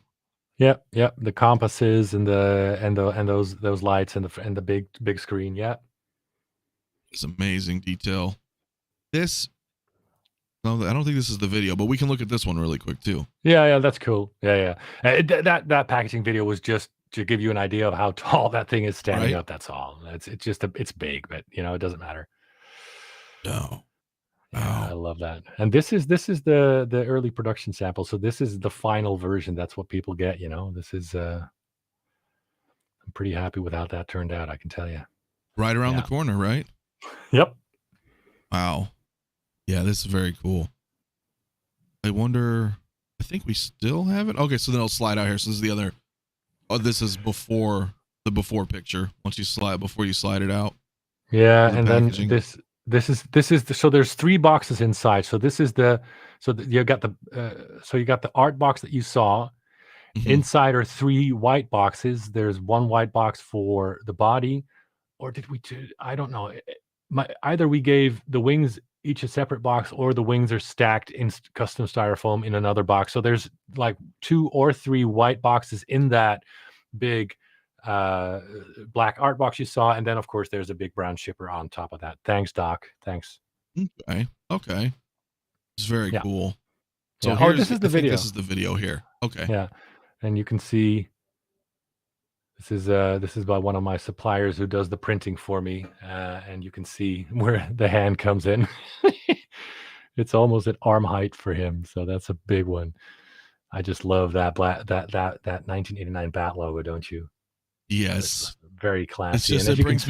Yep. The compasses and those lights and the big screen. Yeah. It's amazing detail. This. No, I don't think this is the video, but we can look at this one really quick too. Yeah, that's cool. Yeah. That packaging video was just to give you an idea of how tall that thing is standing up. That's all. It's big, but it doesn't matter. No. Yeah, I love that. And this is the early production sample. So this is the final version. That's what people get. This is. I'm pretty happy with how that turned out. I can tell you. Right around the corner, right? Yep. Wow. Yeah, this is very cool. I wonder. I think we still have it. Okay, so then I'll slide out here. So this is the other. Oh, this is before the before picture. Once you slide before you slide it out. Yeah, and packaging. Then this is so there's 3 boxes inside. So this is you got the art box that you saw. Inside are 3 white boxes. There's 1 white box for the body, or did we? I don't know. Either we gave the wings each a separate box, or the wings are stacked in custom styrofoam in another box. So there's like 2 or 3 white boxes in that big black art box you saw, and then of course there's a big brown shipper on top of that. Thanks, Doc. Thanks. Okay. It's very cool. So this is the video. This is the video here. Okay. Yeah, and you can see this is by one of my suppliers who does the printing for me, and you can see where the hand comes in. It's almost at arm height for him, so that's a big one. I just love that 1989 Bat logo, don't you? Yes, very classy. It's just it brings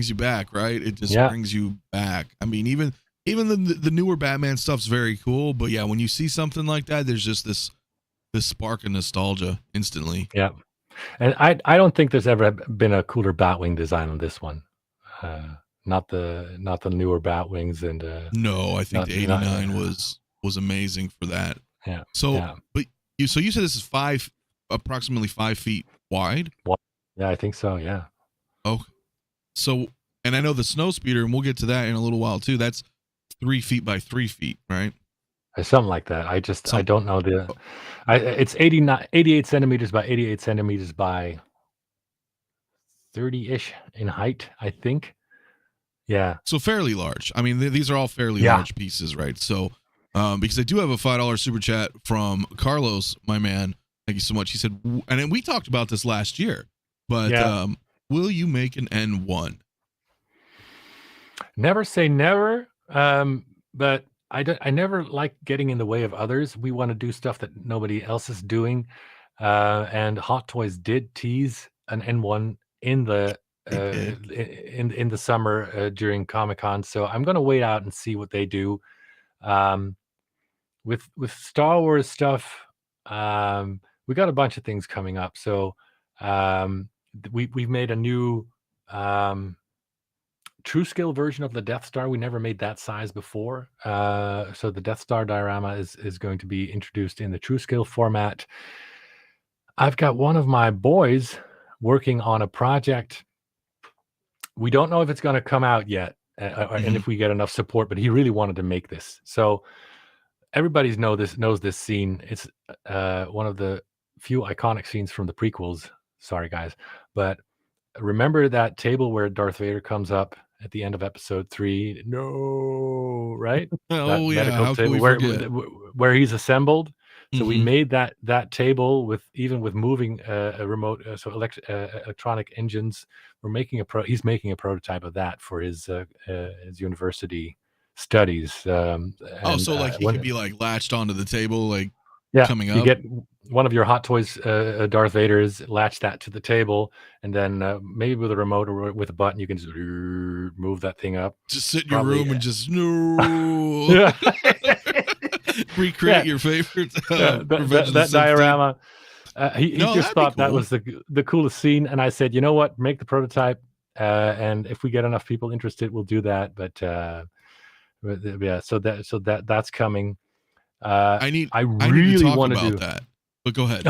you back, right? It just brings you back. I mean, even the newer Batman stuff's very cool, but yeah, when you see something like that, there's just this spark of nostalgia instantly. Yeah. And I don't think there's ever been a cooler Batwing design on this one. Not the newer Batwings, and no, I think the 89 was amazing for that. Yeah. So, but you said this is approximately 5 feet wide. Yeah, I think so. Yeah. Oh, so, and I know the Snowspeeder, and we'll get to that in a little while too. That's 3 feet by 3 feet, right? Something like that. I don't know it's 88 centimeters by 88 centimeters by 30-ish in height, I think. Yeah. So fairly large. I mean, these are all fairly large pieces, right? So, because I do have a $5 super chat from Carlos, my man. Thank you so much. He said, and then we talked about this last year, but will you make an N1? Never say never. But I never like getting in the way of others. We want to do stuff that nobody else is doing. And Hot Toys did tease an N1 in the in the summer during Comic-Con. So I'm going to wait out and see what they do. With Star Wars stuff, we got a bunch of things coming up. So we've made a new TRU-scale version of the Death Star. We never made that size before. So the Death Star diorama is going to be introduced in the TRU-scale format. I've got one of my boys working on a project. We don't know if it's going to come out yet, and if we get enough support, but he really wanted to make this. So everybody knows this scene. It's one of the few iconic scenes from the prequels. Sorry, guys. But remember that table where Darth Vader comes up at the end of episode 3? No, right? Oh, yeah. How can we forget? Where he's assembled. So we made that table with moving a remote, electronic engines. He's making a prototype of that for his university studies. So like he could be like latched onto the table, like. Yeah, coming you up. get one of your Hot Toys Darth Vaders, latch that to the table, and then maybe with a remote or with a button, you can just move that thing up. Just sit in Probably, your room and just no. Yeah. Recreate Yeah. your favorite that diorama. He No, just that'd be thought that cool. was the coolest scene, and I said, you know what, make the prototype, and if we get enough people interested, we'll do that. But yeah, so that's coming. I need to really talk want to about do that. But go ahead.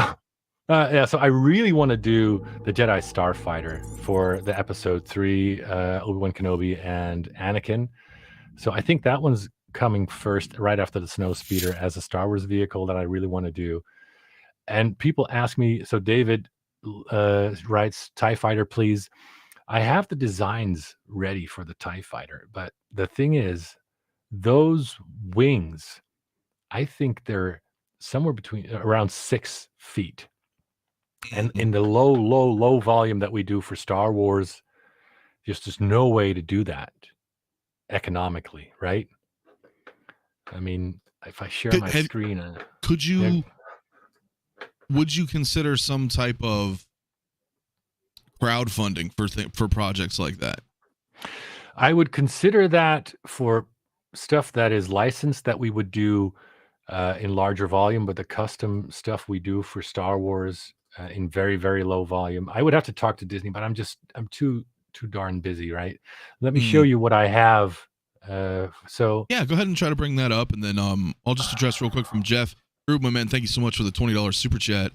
yeah, so I really want to do the Jedi Starfighter for the Episode 3, Obi-Wan Kenobi and Anakin. So I think that one's coming first, right after the Snowspeeder, as a Star Wars vehicle that I really want to do. And people ask me, so David writes, TIE Fighter, please. I have the designs ready for the TIE Fighter, but the thing is, those wings, I think they're somewhere between around 6 feet. And in the low volume that we do for Star Wars, there's no way to do that economically, right? I mean, if I share my screen, could you? Would you consider some type of crowdfunding for projects like that? I would consider that for stuff that is licensed that we would do in larger volume, but the custom stuff we do for Star Wars in very, very low volume, I would have to talk to Disney, but I'm too darn busy, right? Let me show you what I have. So yeah, go ahead and try to bring that up, and then I'll just address real quick from Jeff. My man, thank you so much for the $20 super chat.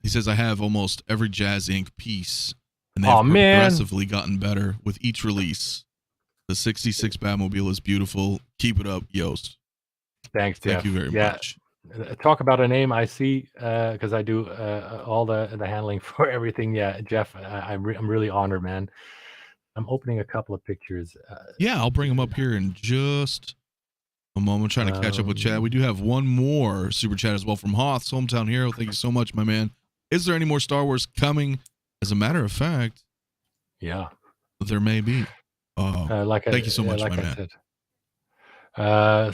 He says, I have almost every Jazzinc piece, and they've progressively gotten better with each release. The 66 Batmobile is beautiful. Keep it up, Joost. Thanks, Jeff. Thank you very much. Talk about a name I see, because I do all the handling for everything. Yeah, Jeff, I'm really honored, man. I'm opening a couple of pictures. Yeah, I'll bring them up here in just a moment, trying to catch up with chat. We do have one more super chat as well from Hoth's Hometown Hero. Thank you so much, my man. Is there any more Star Wars coming? As a matter of fact, yeah, there may be. Thank you so much, my man. Said.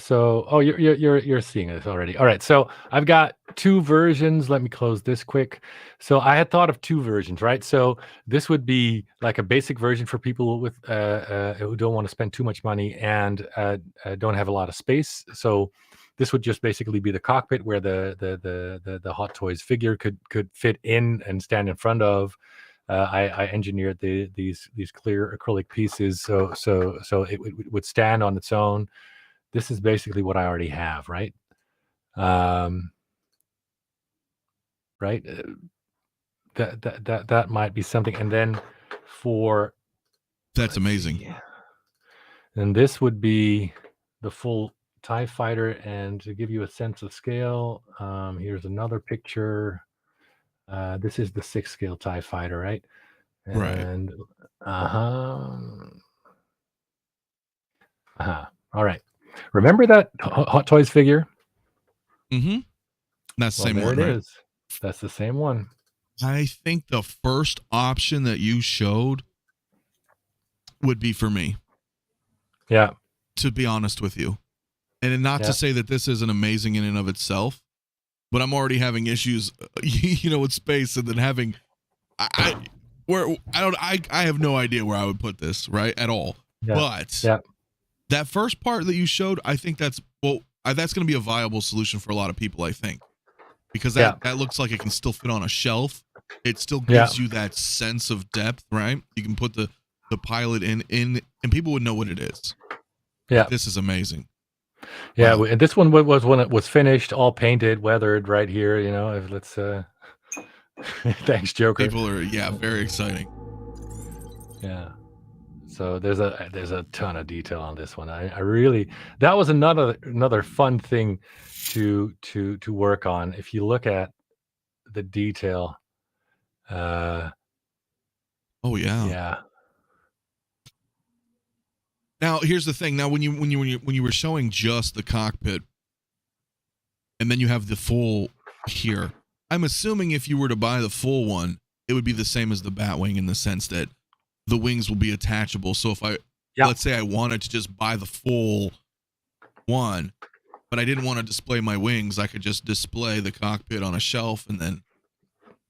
So you're seeing this already. All right, so I've got 2 versions. Let me close this quick. So I had thought of 2 versions, right? So this would be like a basic version for people with who don't want to spend too much money and don't have a lot of space. So this would just basically be the cockpit where the Hot Toys figure could fit in and stand in front of. I engineered these clear acrylic pieces so it would stand on its own. This is basically what I already have, right? Right. That might be something. And then that's amazing. And this would be the full TIE Fighter. And to give you a sense of scale, here's another picture. This is the 6 scale TIE Fighter, right? And all right. Remember that Hot Toys figure? Mm-hmm. That's the same one, there right? it is. That's the same one. I think the first option that you showed would be for me. Yeah. To be honest with you. And not to say that this isn't amazing in and of itself, but I'm already having issues, with space, and then having, I have no idea where I would put this, right, at all. Yeah. But that first part that you showed, I think that's going to be a viable solution for a lot of people, I think, because that looks like it can still fit on a shelf. It still gives you that sense of depth, right? You can put the pilot in, and people would know what it is. Yeah, this is amazing. Yeah, wow. And this one was when it was finished, all painted, weathered, right here. If let's. Thanks, Joker. People are very exciting. Yeah. So there's a ton of detail on this one. I really, that was another fun thing to work on. If you look at the detail. Oh yeah. Yeah. Now here's the thing. Now when you were showing just the cockpit, and then you have the full here, I'm assuming if you were to buy the full one, it would be the same as the Batwing in the sense that the wings will be attachable. So if let's say I wanted to just buy the full one, but I didn't want to display my wings. I could just display the cockpit on a shelf, and then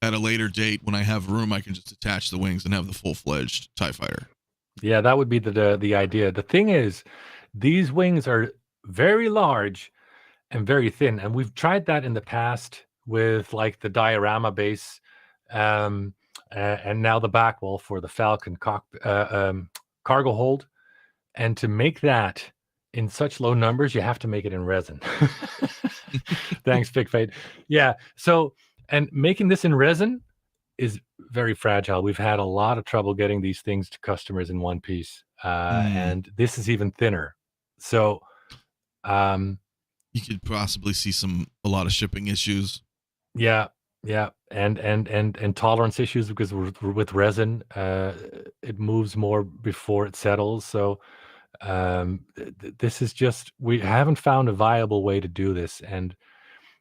at a later date, when I have room, I can just attach the wings and have the full-fledged TIE fighter. Yeah, that would be the idea. The thing is, these wings are very large and very thin, and we've tried that in the past with like the diorama base, and now the back wall for the Falcon cargo hold. And to make that in such low numbers, you have to make it in resin. Thanks, 𝗕𝗘𝗖𝗢𝗠𝗘. Yeah. So, and making this in resin is very fragile. We've had a lot of trouble getting these things to customers in one piece, and this is even thinner. So, you could possibly see a lot of shipping issues. Yeah, and tolerance issues, because with resin, it moves more before it settles. So, this is just, we haven't found a viable way to do this, and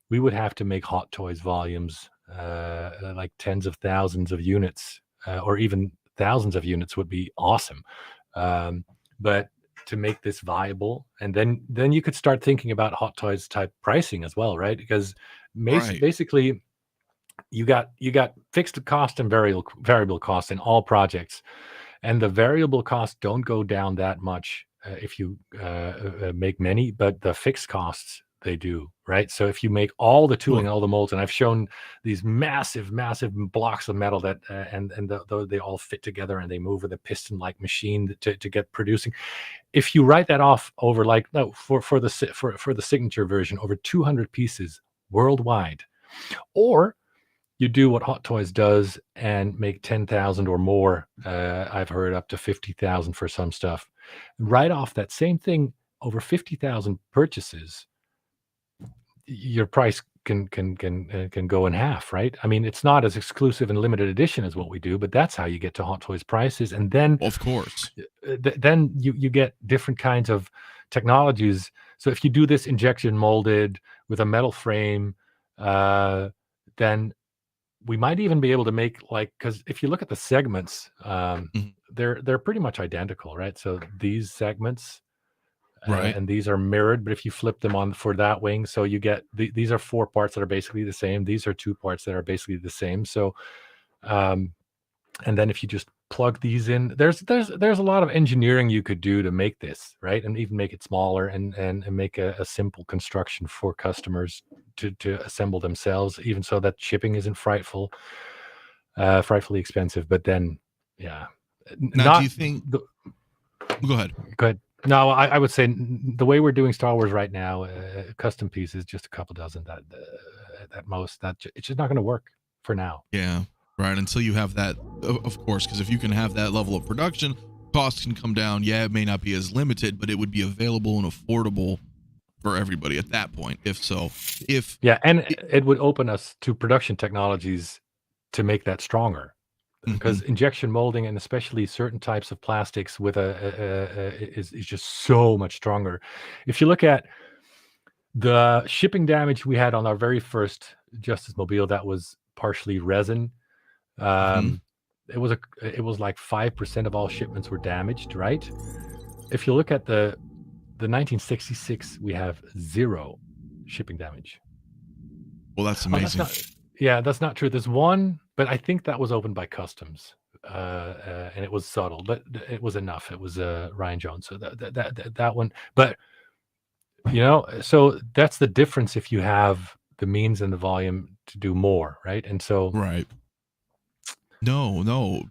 we would have to make Hot Toys volumes, like tens of thousands of units, or even thousands of units would be awesome. But to make this viable, and then you could start thinking about Hot Toys type pricing as well, right? Because basically you got fixed cost and variable cost in all projects, and the variable costs don't go down that much if you make many, but the fixed costs, they do, right? So if you make all the tooling, all the molds, and I've shown these massive blocks of metal that they all fit together and they move with a piston-like machine to get producing. If you write that off over for the signature version, over 200 pieces worldwide, or you do what Hot Toys does and make 10,000 or more. I've heard up to 50,000 for some stuff. Right off that same thing, over 50,000 purchases, your price can go in half, right? I mean, it's not as exclusive and limited edition as what we do, but that's how you get to Hot Toys prices. And then, of course, then you get different kinds of technologies. So if you do this injection molded with a metal frame, then we might even be able to make, like, because if you look at the segments, they're pretty much identical, right? So these segments, and these are mirrored, but if you flip them on for that wing, so you get these are 4 parts that are basically the same. These are 2 parts that are basically the same. So, and then if you just plug these in, there's a lot of engineering you could do to make this, right? And even make it smaller and make a simple construction for customers to assemble themselves, even so that shipping isn't frightfully expensive. But then, yeah. Now, do you think? Go ahead. Go ahead. No, I would say the way we're doing Star Wars right now, custom pieces, just a couple dozen at most. It's just not going to work for now. Yeah, right. Until you have that, of course, because if you can have that level of production, costs can come down. Yeah, it may not be as limited, but it would be available and affordable for everybody at that point. And it would open us to production technologies to make that stronger. Because injection molding, and especially certain types of plastics with is just so much stronger. If you look at the shipping damage we had on our very first Justice Mobile, that was partially resin. It was like 5% of all shipments were damaged, right? If you look at the 1966, we have 0 shipping damage. Well, that's amazing. That's not true. There's one, but I think that was opened by customs, and it was subtle, but it was enough. It was Ryan Jones, so that one. But so that's the difference if you have the means and the volume to do more, right? And so, right. No.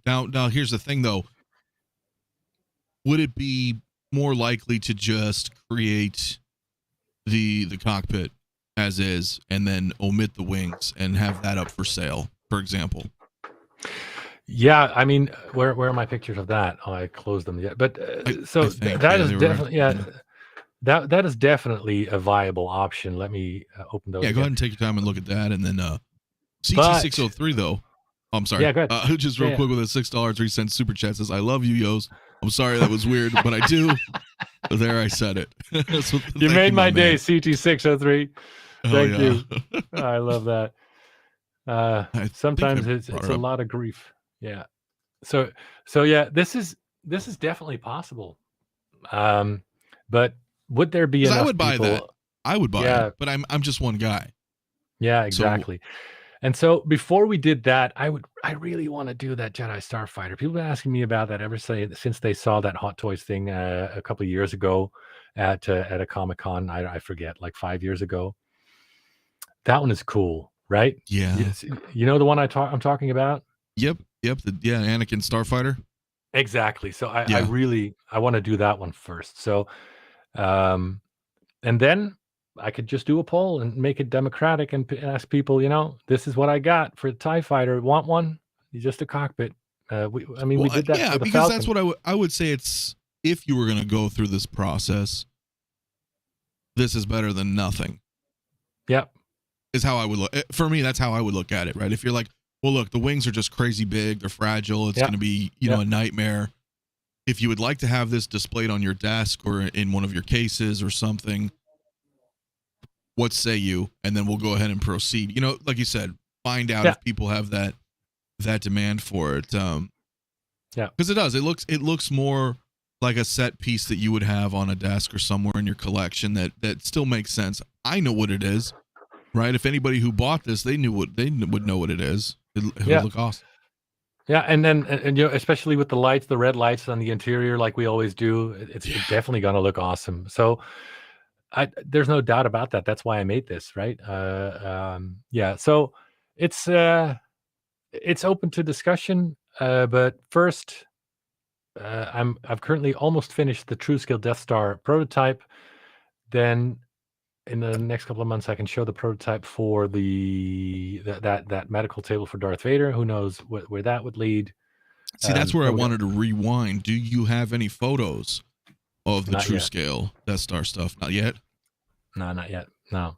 Now here's the thing, though. Would it be more likely to just create the cockpit as is and then omit the wings and have that up for sale, for example? Yeah, I mean, where are my pictures of that? Oh, I closed them yet. But that is definitely a viable option. Let me open those. Yeah, go ahead and take your time and look at that. And then CT603 though. Oh, I'm sorry. Yeah, go ahead. Just real quick with a $6.03 super chat says, "I love you, Yost. I'm sorry that was weird, but I do." There, I said it. You made my day, CT603. Thank you. I love that. Sometimes it's a lot of grief. Yeah. So yeah, this is definitely possible. But would there be enough? I would buy that. I would buy Yeah. it, but I'm just one guy. Yeah, So exactly. And so before we did that, I really want to do that Jedi Starfighter. People have been asking me about that since they saw that Hot Toys thing a couple of years ago at a Comic-Con. I forget, like 5 years ago. That one is cool, right? yeah. Yes, you know the one I'm talking about? Yep. Anakin Starfighter. Exactly. So I Yeah. really want to do that one first. So and then I could just do a poll and make it democratic and ask people, this is what I got for the TIE fighter. Want one? Just a cockpit. We did that yeah, for the because Falcon. that's what I would say. It's if you were going to go through this process, this is better than nothing. Yep. Is how I would look. For me, that's how I would look at it, right? If you're like, well, look, the wings are just crazy big, they're fragile, it's going to be, a nightmare. If you would like to have this displayed on your desk or in one of your cases or something, what say you? And then we'll go ahead and proceed. Like you said, find out if people have that demand for it. Because it does. It looks more like a set piece that you would have on a desk or somewhere in your collection that still makes sense. I know what it is, right? If anybody who bought this, they would know what it is. It would look awesome. Yeah, and then especially with the lights, the red lights on the interior, like we always do, it's definitely going to look awesome. So there's no doubt about that. That's why I made this, right? So it's open to discussion. But first, I've currently almost finished the TRU-scale Death Star prototype. Then in the next couple of months, I can show the prototype for that medical table for Darth Vader. Who knows where that would lead? See, that's where I wanted to rewind. Do you have any photos of the TRU-scale Death Star stuff? Not yet. No, not yet. No.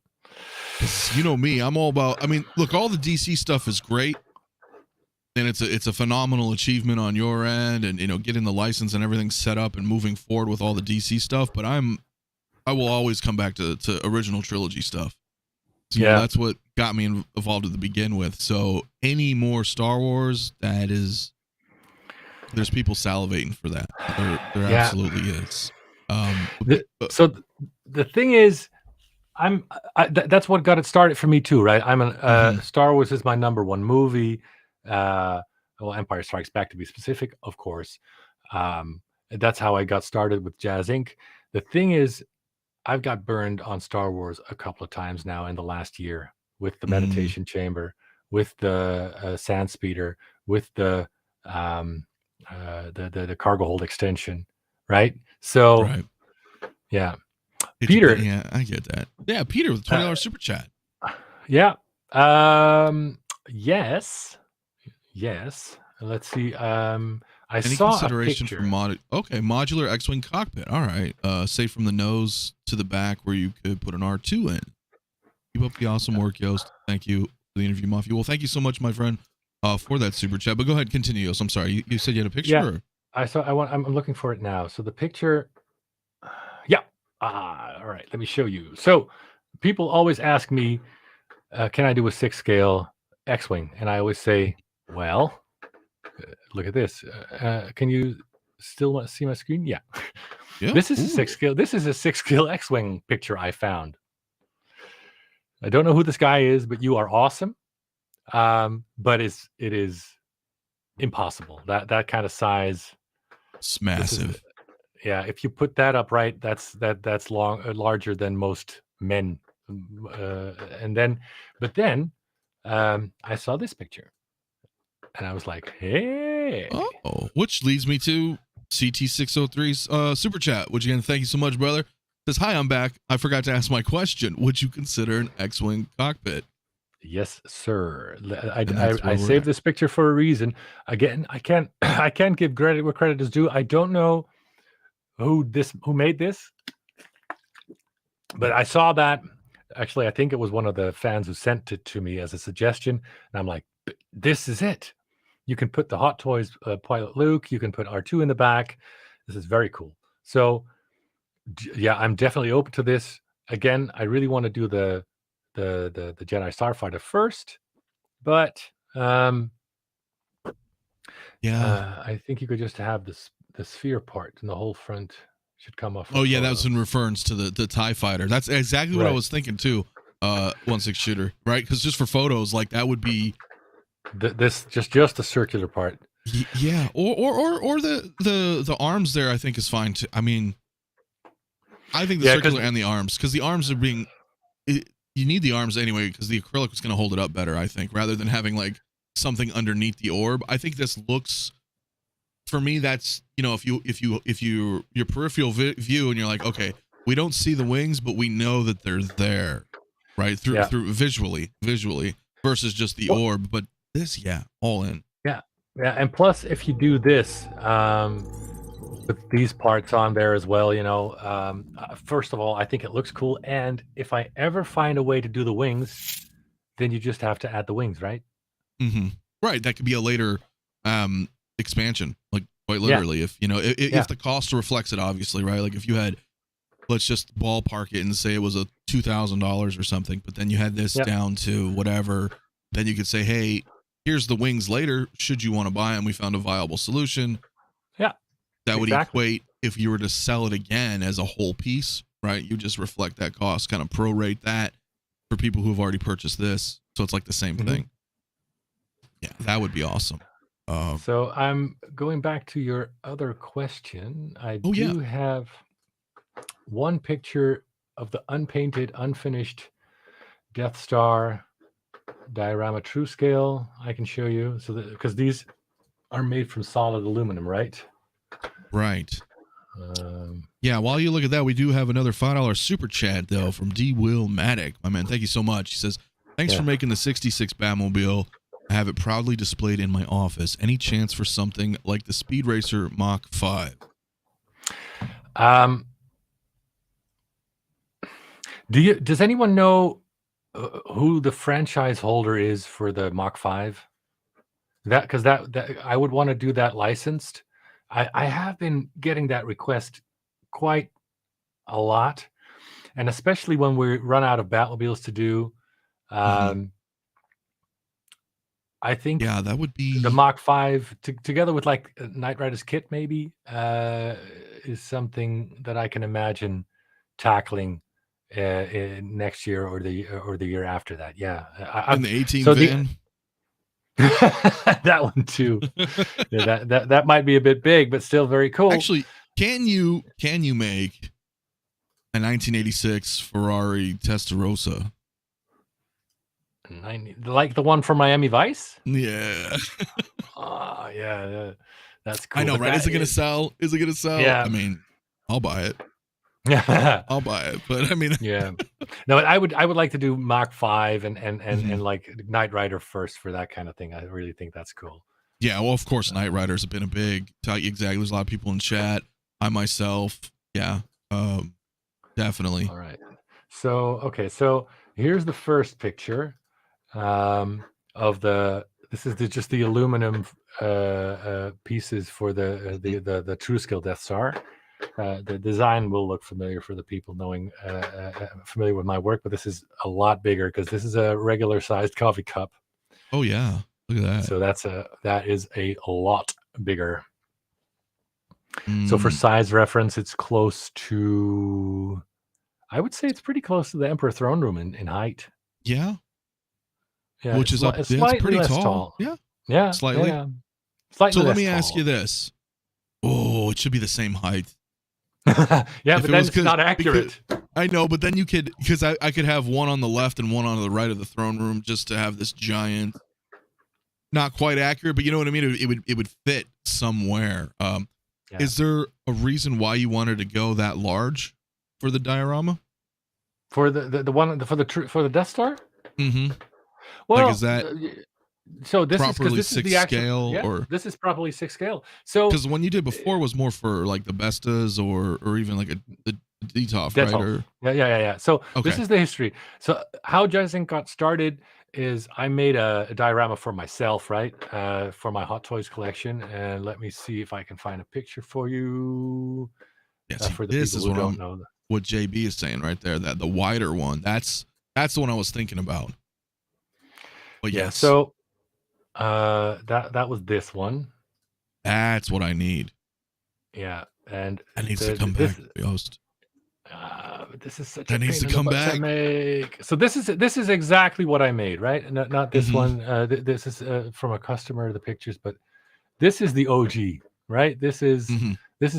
You know me, I'm all about. I mean, look, all the DC stuff is great, and it's a phenomenal achievement on your end, and getting the license and everything set up and moving forward with all the DC stuff. But I will always come back to original trilogy stuff. So, that's what got me involved to begin with. So any more Star Wars, there's people salivating for that. There absolutely is. So the thing is, that's what got it started for me too, right? Star Wars is my number one movie. Empire Strikes Back to be specific, of course. That's how I got started with Jazzinc. The thing is, I've got burned on Star Wars a couple of times now in the last year with the meditation chamber, with the Soundspeeder, with the cargo hold extension, right? So, yeah. Peter. I get that. Yeah, Peter with $20 super chat. Yeah. Yes. Let's see. I saw consideration a picture. for modular X-wing cockpit. All right. Say from the nose to the back where you could put an R2 in. Keep up the awesome work, Joost. Thank you for the interview, Mafia. Well, thank you so much, my friend, for that super chat. But go ahead, continue, Joost. I'm sorry. You said you had a picture? Yeah. I'm looking for it now. So the picture. Yeah. All right. Let me show you. So people always ask me, can I do a 6-scale X-wing? And I always say, well, look at this. Can you still see my screen? Yeah. This is a 6-scale. This is a 6-scale X-wing picture I found. I don't know who this guy is, but you are awesome. But it is impossible. That kind of size. It's massive. If you put that up right, that's larger than most men. But then I saw this picture. And I was like, hey. Oh, which leads me to CT603's super chat, which again, thank you so much, brother. Says, hi, I'm back. I forgot to ask my question. Would you consider an X-wing cockpit? Yes, sir. I saved this picture for a reason. Again, I can't give credit where credit is due. I don't know who made this, but I saw that. Actually, I think it was one of the fans who sent it to me as a suggestion, and I'm like, this is it. You can put the Hot Toys pilot Luke. You can put R2 in the back. This is very cool. So, yeah, I'm definitely open to this. Again, I really want to do the Jedi Starfighter first, but I think you could just have the sphere part and the whole front. should come off. Oh yeah, that was in reference to the TIE fighter. That's exactly what I was thinking too. 1/6 shooter, right? Because just for photos, like that would be this just the circular part. Yeah, or the arms there. I think is fine too. I mean, I think the circular and the arms, because the arms are being. You need the arms anyway because the acrylic was going to hold it up better. I think rather than having like something underneath the orb. I think this looks. For me, that's if your peripheral view and you're like, okay, we don't see the wings, but we know that they're there, right? Through visually versus just the orb. But this, all in. Yeah, and plus, if you do this with these parts on there as well, first of all, I think it looks cool. And if I ever find a way to do the wings, then you just have to add the wings, right? Mm-hmm. Right. That could be a later expansion, like quite literally. If if the cost reflects it, obviously, right? Like if you had, let's just ballpark it and say it was a $2,000 or something, but then you had this down to whatever, then you could say, hey, here's the wings later. Should you want to buy them? We found a viable solution. Yeah, that would equate if you were to sell it again as a whole piece, right? You just reflect that cost, kind of prorate that for people who have already purchased this, so it's like the same thing. Yeah, that would be awesome. So I'm going back to your other question. I do have one picture of the unpainted, unfinished Death Star diorama TRU-scale. I can show you, so that because these are made from solid aluminum, right? Right. Yeah. While you look at that, we do have another $5 super chat though from 𝗕𝗕𝗖𝗢𝗠𝗘. My man, thank you so much. He says, "Thanks for making the '66 Batmobile. I have it proudly displayed in my office. Any chance for something like the Speed Racer Mach 5? Does anyone know who the franchise holder is for the Mach 5? Because that I would want to do that licensed. I have been getting that request quite a lot, and especially when we run out of Batmobiles to do. I think that would be the Mach 5 together with like Knight Rider's kit maybe is something that I can imagine tackling next year or the year after that. In the 18 van. That one too. that might be a bit big, but still very cool. Actually, can you make a 1986 Ferrari Testarossa? Like the one from Miami Vice? Yeah. That's cool. I know, right? Is it gonna sell? Yeah. I mean, I'll buy it. Yeah, I'll buy it. But I mean, no, I would like to do Mach 5 and like Knight Rider first for that kind of thing. I really think that's cool. Yeah, well, of course, Knight Riders have been a big. Exactly. There's a lot of people in chat. I myself, definitely. All right. So here's the first picture of this is just the aluminum pieces for the TRU-scale Death Star. The design will look familiar for the people knowing familiar with my work, but this is a lot bigger because this is a regular sized coffee cup. Oh yeah, look at that. So that is a lot bigger. So for size reference, it's close to, I would say it's pretty close to the Emperor Throne Room in height. Yeah, which is slightly pretty less tall. Yeah, slightly. Yeah. Slightly. So let me ask you this. Oh, it should be the same height. But then it's not accurate. I know, but then you could, because I could have one on the left and one on the right of the throne room just to have this giant, not quite accurate, but you know what I mean? It would fit somewhere. Is there a reason why you wanted to go that large for the diorama? For the one for the Death Star? Mm-hmm. Well, like, is that so this properly is six the actual scale, or this is properly 6 scale. So because the one you did before was more for like the Bestas or even like the DTOF, right? Or, yeah. So this is the history. So how Jazzinc got started is I made a diorama for myself, right? For my Hot Toys collection, and let me see if I can find a picture for you. Yeah, for the people who don't know what JB is saying right there. That the wider one. That's the one I was thinking about. But yes. So that was this one. That's what I need. Yeah. And That needs to come back, Joost. This is such That a pain needs to in the come butt back. to make. So this is exactly what I made, right? Not this one. This is from a customer, the pictures, but this is the OG, right? This is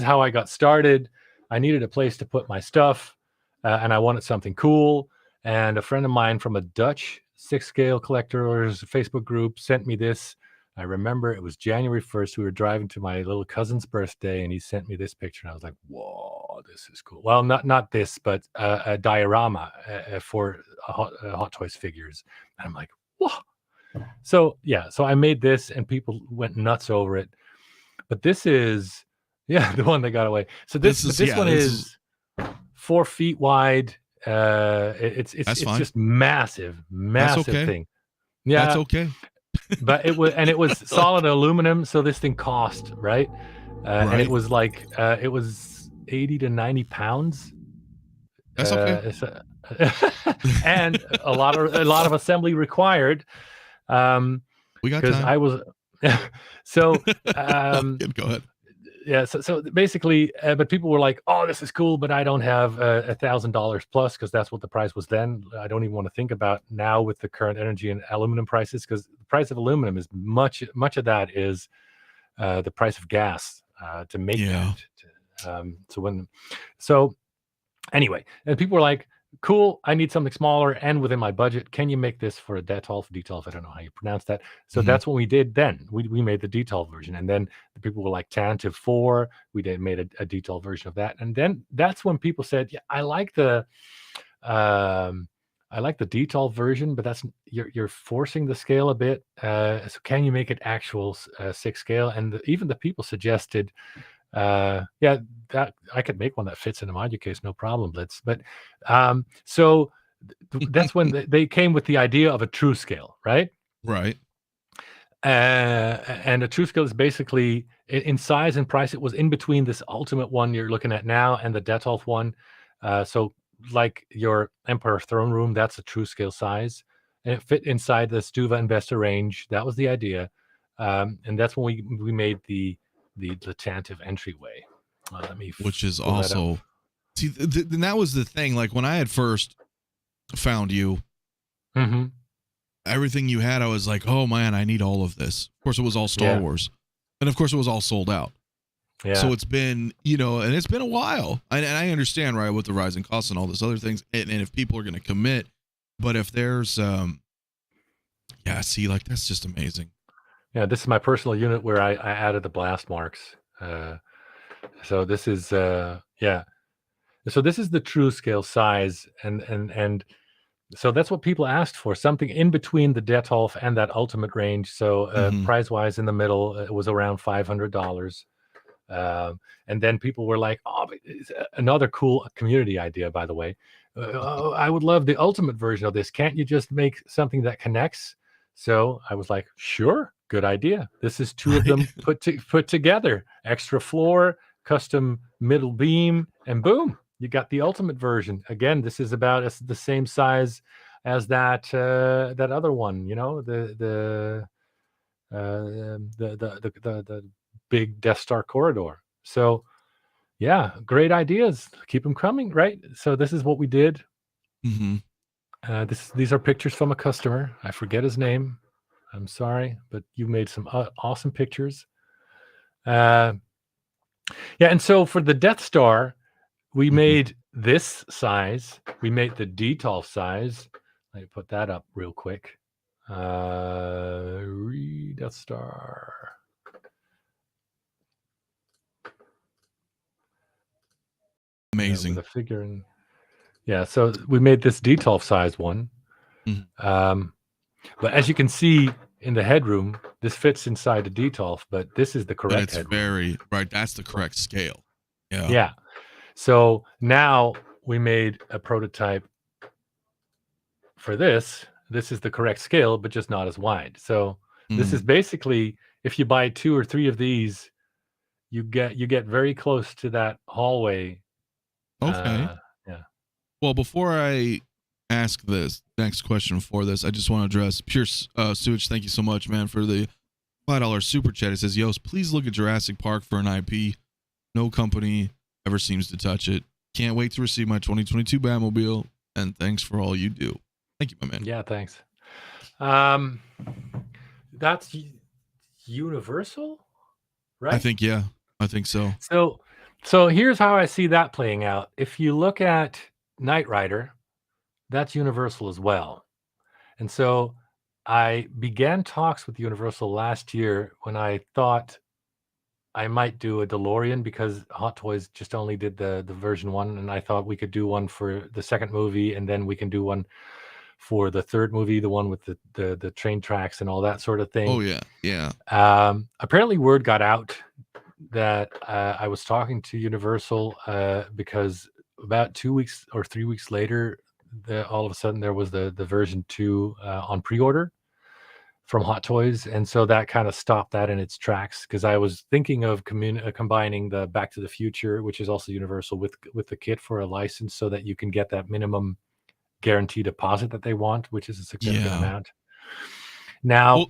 how I got started. I needed a place to put my stuff, and I wanted something cool. And a friend of mine from a Dutch 6-scale collectors Facebook group sent me this. I remember it was January 1st. We were driving to my little cousin's birthday, and he sent me this picture. And I was like, whoa, this is cool. Well, not this, but a diorama for Hot Toys figures. And I'm like, whoa. So, yeah, so I made this, and people went nuts over it. But this is, the one that got away. So this one is 4 feet wide. It's just massive thing. Yeah, that's okay. But it was solid aluminum, so this thing cost, right? And it was like it was 80 to 90 pounds. That's okay. And a lot of assembly required. We got time. I was so go ahead. Yeah, so basically, but people were like, "Oh, this is cool," but I don't have $1,000 plus, because that's what the price was then. I don't even want to think about now with the current energy and aluminum prices, because the price of aluminum is much of that is the price of gas to make that. So anyway, and people were like, "Cool, I need something smaller and within my budget. Can you make this for a 𝗕𝗘𝗢𝗕𝗘𝗏? I don't know how you pronounce that." So that's what we did then. We made the 𝗕𝗘𝗏 version, and then the people were like 𝗕𝗘𝗢𝗕𝗏. We made a 𝗕𝗘𝗏 version of that, and then that's when people said, "Yeah, I like the 𝗕𝗘𝗏 version, but that's you're forcing the scale a bit. So can you make it actual 6 scale?" And even the people suggested, that I could make one that fits in a module case, no problem, Blitz. But so that's when they came with the idea of a TRU-scale, right? Right. And a TRU-scale is basically in size and price. It was in between this ultimate one you're looking at now and the 𝗕𝗘𝗏 one. So like your Emperor throne room, that's a TRU-scale size, and it fit inside the Stuva and Vesta range. That was the idea, and that's when we made the 𝗕𝗘𝗏 entryway. Which is also, see, and that was the thing. Like when I had first found you, everything you had, I was like, oh man, I need all of this. Of course, it was all Star Wars, and of course, it was all sold out. Yeah. So it's been, and it's been a while. And I understand, right, with the rising costs and all those other things, and if people are going to commit, but if there's, see, like that's just amazing. Yeah, this is my personal unit where I added the blast marks. So this is So this is the TRU-scale size, and so that's what people asked for, something in between the 𝗕𝗏𝗏 and that ultimate range. So price wise in the middle, it was around $500. And then people were like, "Oh, another cool community idea, by the way. I would love the ultimate version of this. Can't you just make something that connects?" So I was like, "Sure, good idea. This is 2 of them put together. Extra floor, custom middle beam, and boom, you got the ultimate version." Again, this is about the same size as that other one. The big Death Star corridor. So yeah, great ideas. Keep them coming, right? So this is what we did. These are pictures from a customer. I forget his name. I'm sorry, but you made some awesome pictures. And so for the Death Star, we made this size. We made the 𝗕𝗘𝗏 size. Let me put that up real quick. Death Star. Amazing. With a figure in. Yeah, so we made this 𝗕𝗘𝗏 size one. But as you can see in the headroom, this fits inside the 𝗕𝗏𝗏, but this is the correct headroom. That's the correct scale. Yeah. Yeah. So now we made a prototype for this. This is the correct scale, but just not as wide. So this is basically, if you buy 2 or 3 of these, you get very close to that hallway. Okay. Yeah. Well, before I ask this next question for this, I just want to address Pure Sewage. Thank you so much, man, for the $5 super chat. It says, "Joost, please look at Jurassic Park for an IP. No company ever seems to touch it. Can't wait to receive my 2022 Batmobile, and thanks for all you do. Thank you, my man. Yeah, thanks. That's Universal, right? I think so. So here's how I see that playing out. If you look at Knight Rider, that's Universal as well. And so I began talks with Universal last year when I thought I might do a DeLorean, because Hot Toys just only did the version 1, and I thought we could do one for the second movie, and then we can do one for the third movie, the one with the train tracks and all that sort of thing. Oh yeah. Apparently word got out that I was talking to Universal because about 2 weeks or 3 weeks later, all of a sudden there was the version 2 on pre-order from Hot Toys, and so that kind of stopped that in its tracks, because I was thinking of combining the Back to the Future, which is also Universal, with the kit for a license, so that you can get that minimum guaranteed deposit that they want, which is a significant amount. Now,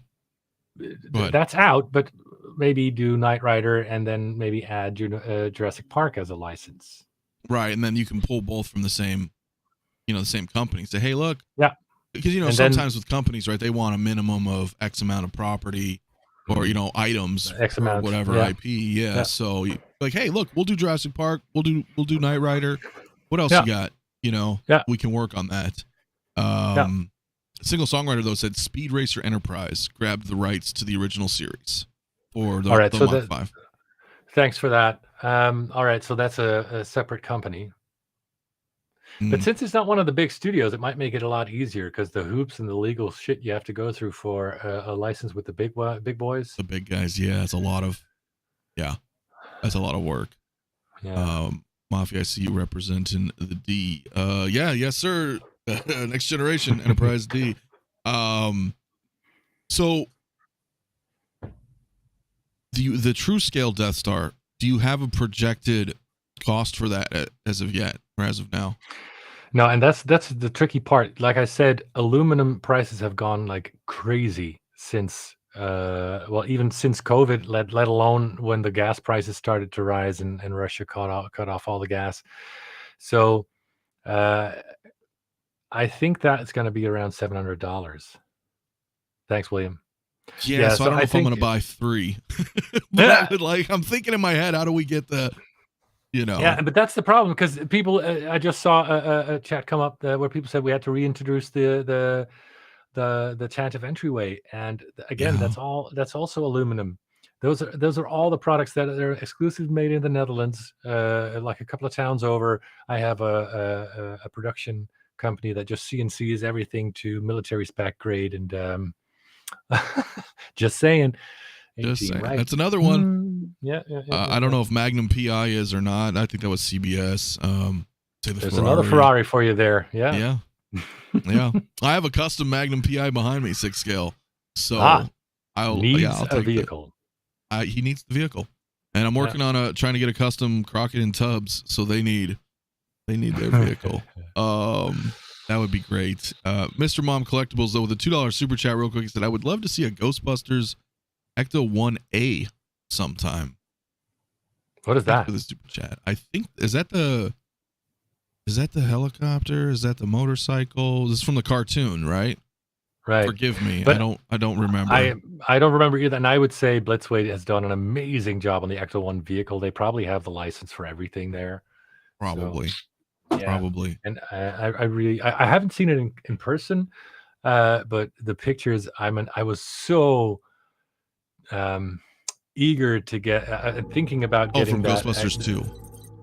that's out, but maybe do Knight Rider and then maybe add Jurassic Park as a license. Right, and then you can pull both from the same, the same company. Say, hey, look, yeah, because sometimes with companies, right, they want a minimum of X amount of property, or items, X amount, whatever IP. Yeah. So like, hey, look, we'll do Jurassic Park, we'll do Knight Rider. What else you got? We can work on that. Single songwriter though said Speed Racer Enterprise grabbed the rights to the original series for the Mach 5. Thanks for that. All right, so that's a separate company. But since it's not one of the big studios, it might make it a lot easier, because the hoops and the legal shit you have to go through for a license with the big boys. The big guys, yeah, that's a lot of work. Yeah. Mafia, I see you representing the D. Yes, sir. Next Generation Enterprise D. So the TRU-scale Death Star, do you have a projected cost for that as of yet, or as of now? No, and that's the tricky part. Like I said, aluminum prices have gone like crazy since even since COVID, let alone when the gas prices started to rise and Russia cut off all the gas. So I think that it's going to be around $700. Thanks, William. Yeah, so I don't know if I'm going to buy 3. But I'm thinking in my head, how do we get the, Yeah, but that's the problem, because people, I just saw a chat come up where people said we had to reintroduce the chant of entryway, and again, that's also aluminum. Those are all the products that are exclusively made in the Netherlands. Like a couple of towns over, I have a production company that just CNCs everything to military spec grade, and just saying. Right. That's another one. Yeah. I don't know if Magnum PI is or not. I think that was CBS. There's another Ferrari for you there. Yeah. I have a custom Magnum PI behind me, 6 scale. So I'll take a vehicle. He needs the vehicle, and I'm working on trying to get a custom Crockett and Tubbs. So they need their vehicle. That would be great. Mr. Mom Collectibles though, with a $2 super chat real quick, he said, I would love to see a Ghostbusters ecto-1A sometime. What is that? For the super chat, I think is that the helicopter? Is that the motorcycle? This is from the cartoon, right? Right. Forgive me, but I don't remember. I don't remember either, and I would say Blitzway has done an amazing job on the Ecto-1 vehicle. They probably have the license for everything there. Probably. So, probably. And I haven't seen it in person, but the pictures, I was so eager to get thinking about getting from that Ghostbusters 2.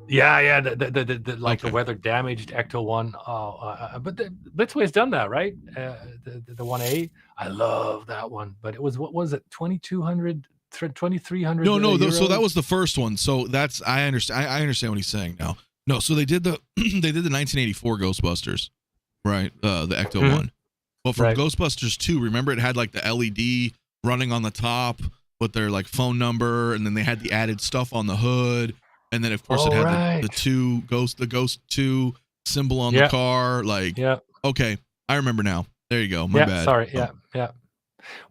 Yeah, the weather damaged Ecto-1. But the Blitzway's done that, right? The 1A. I love that one, but it was, what was it, 2,200, 2,300? No. So that was the first one. So that's, I understand what he's saying now. No, so they did the 1984 Ghostbusters, right? The Ecto-1. But from Ghostbusters 2, remember it had like the LED running on the top with their like phone number, and then they had the added stuff on the hood. And then, of course, it had the Ghost 2 symbol on the car. Like, okay, I remember now. There you go. My bad. Sorry. Yeah.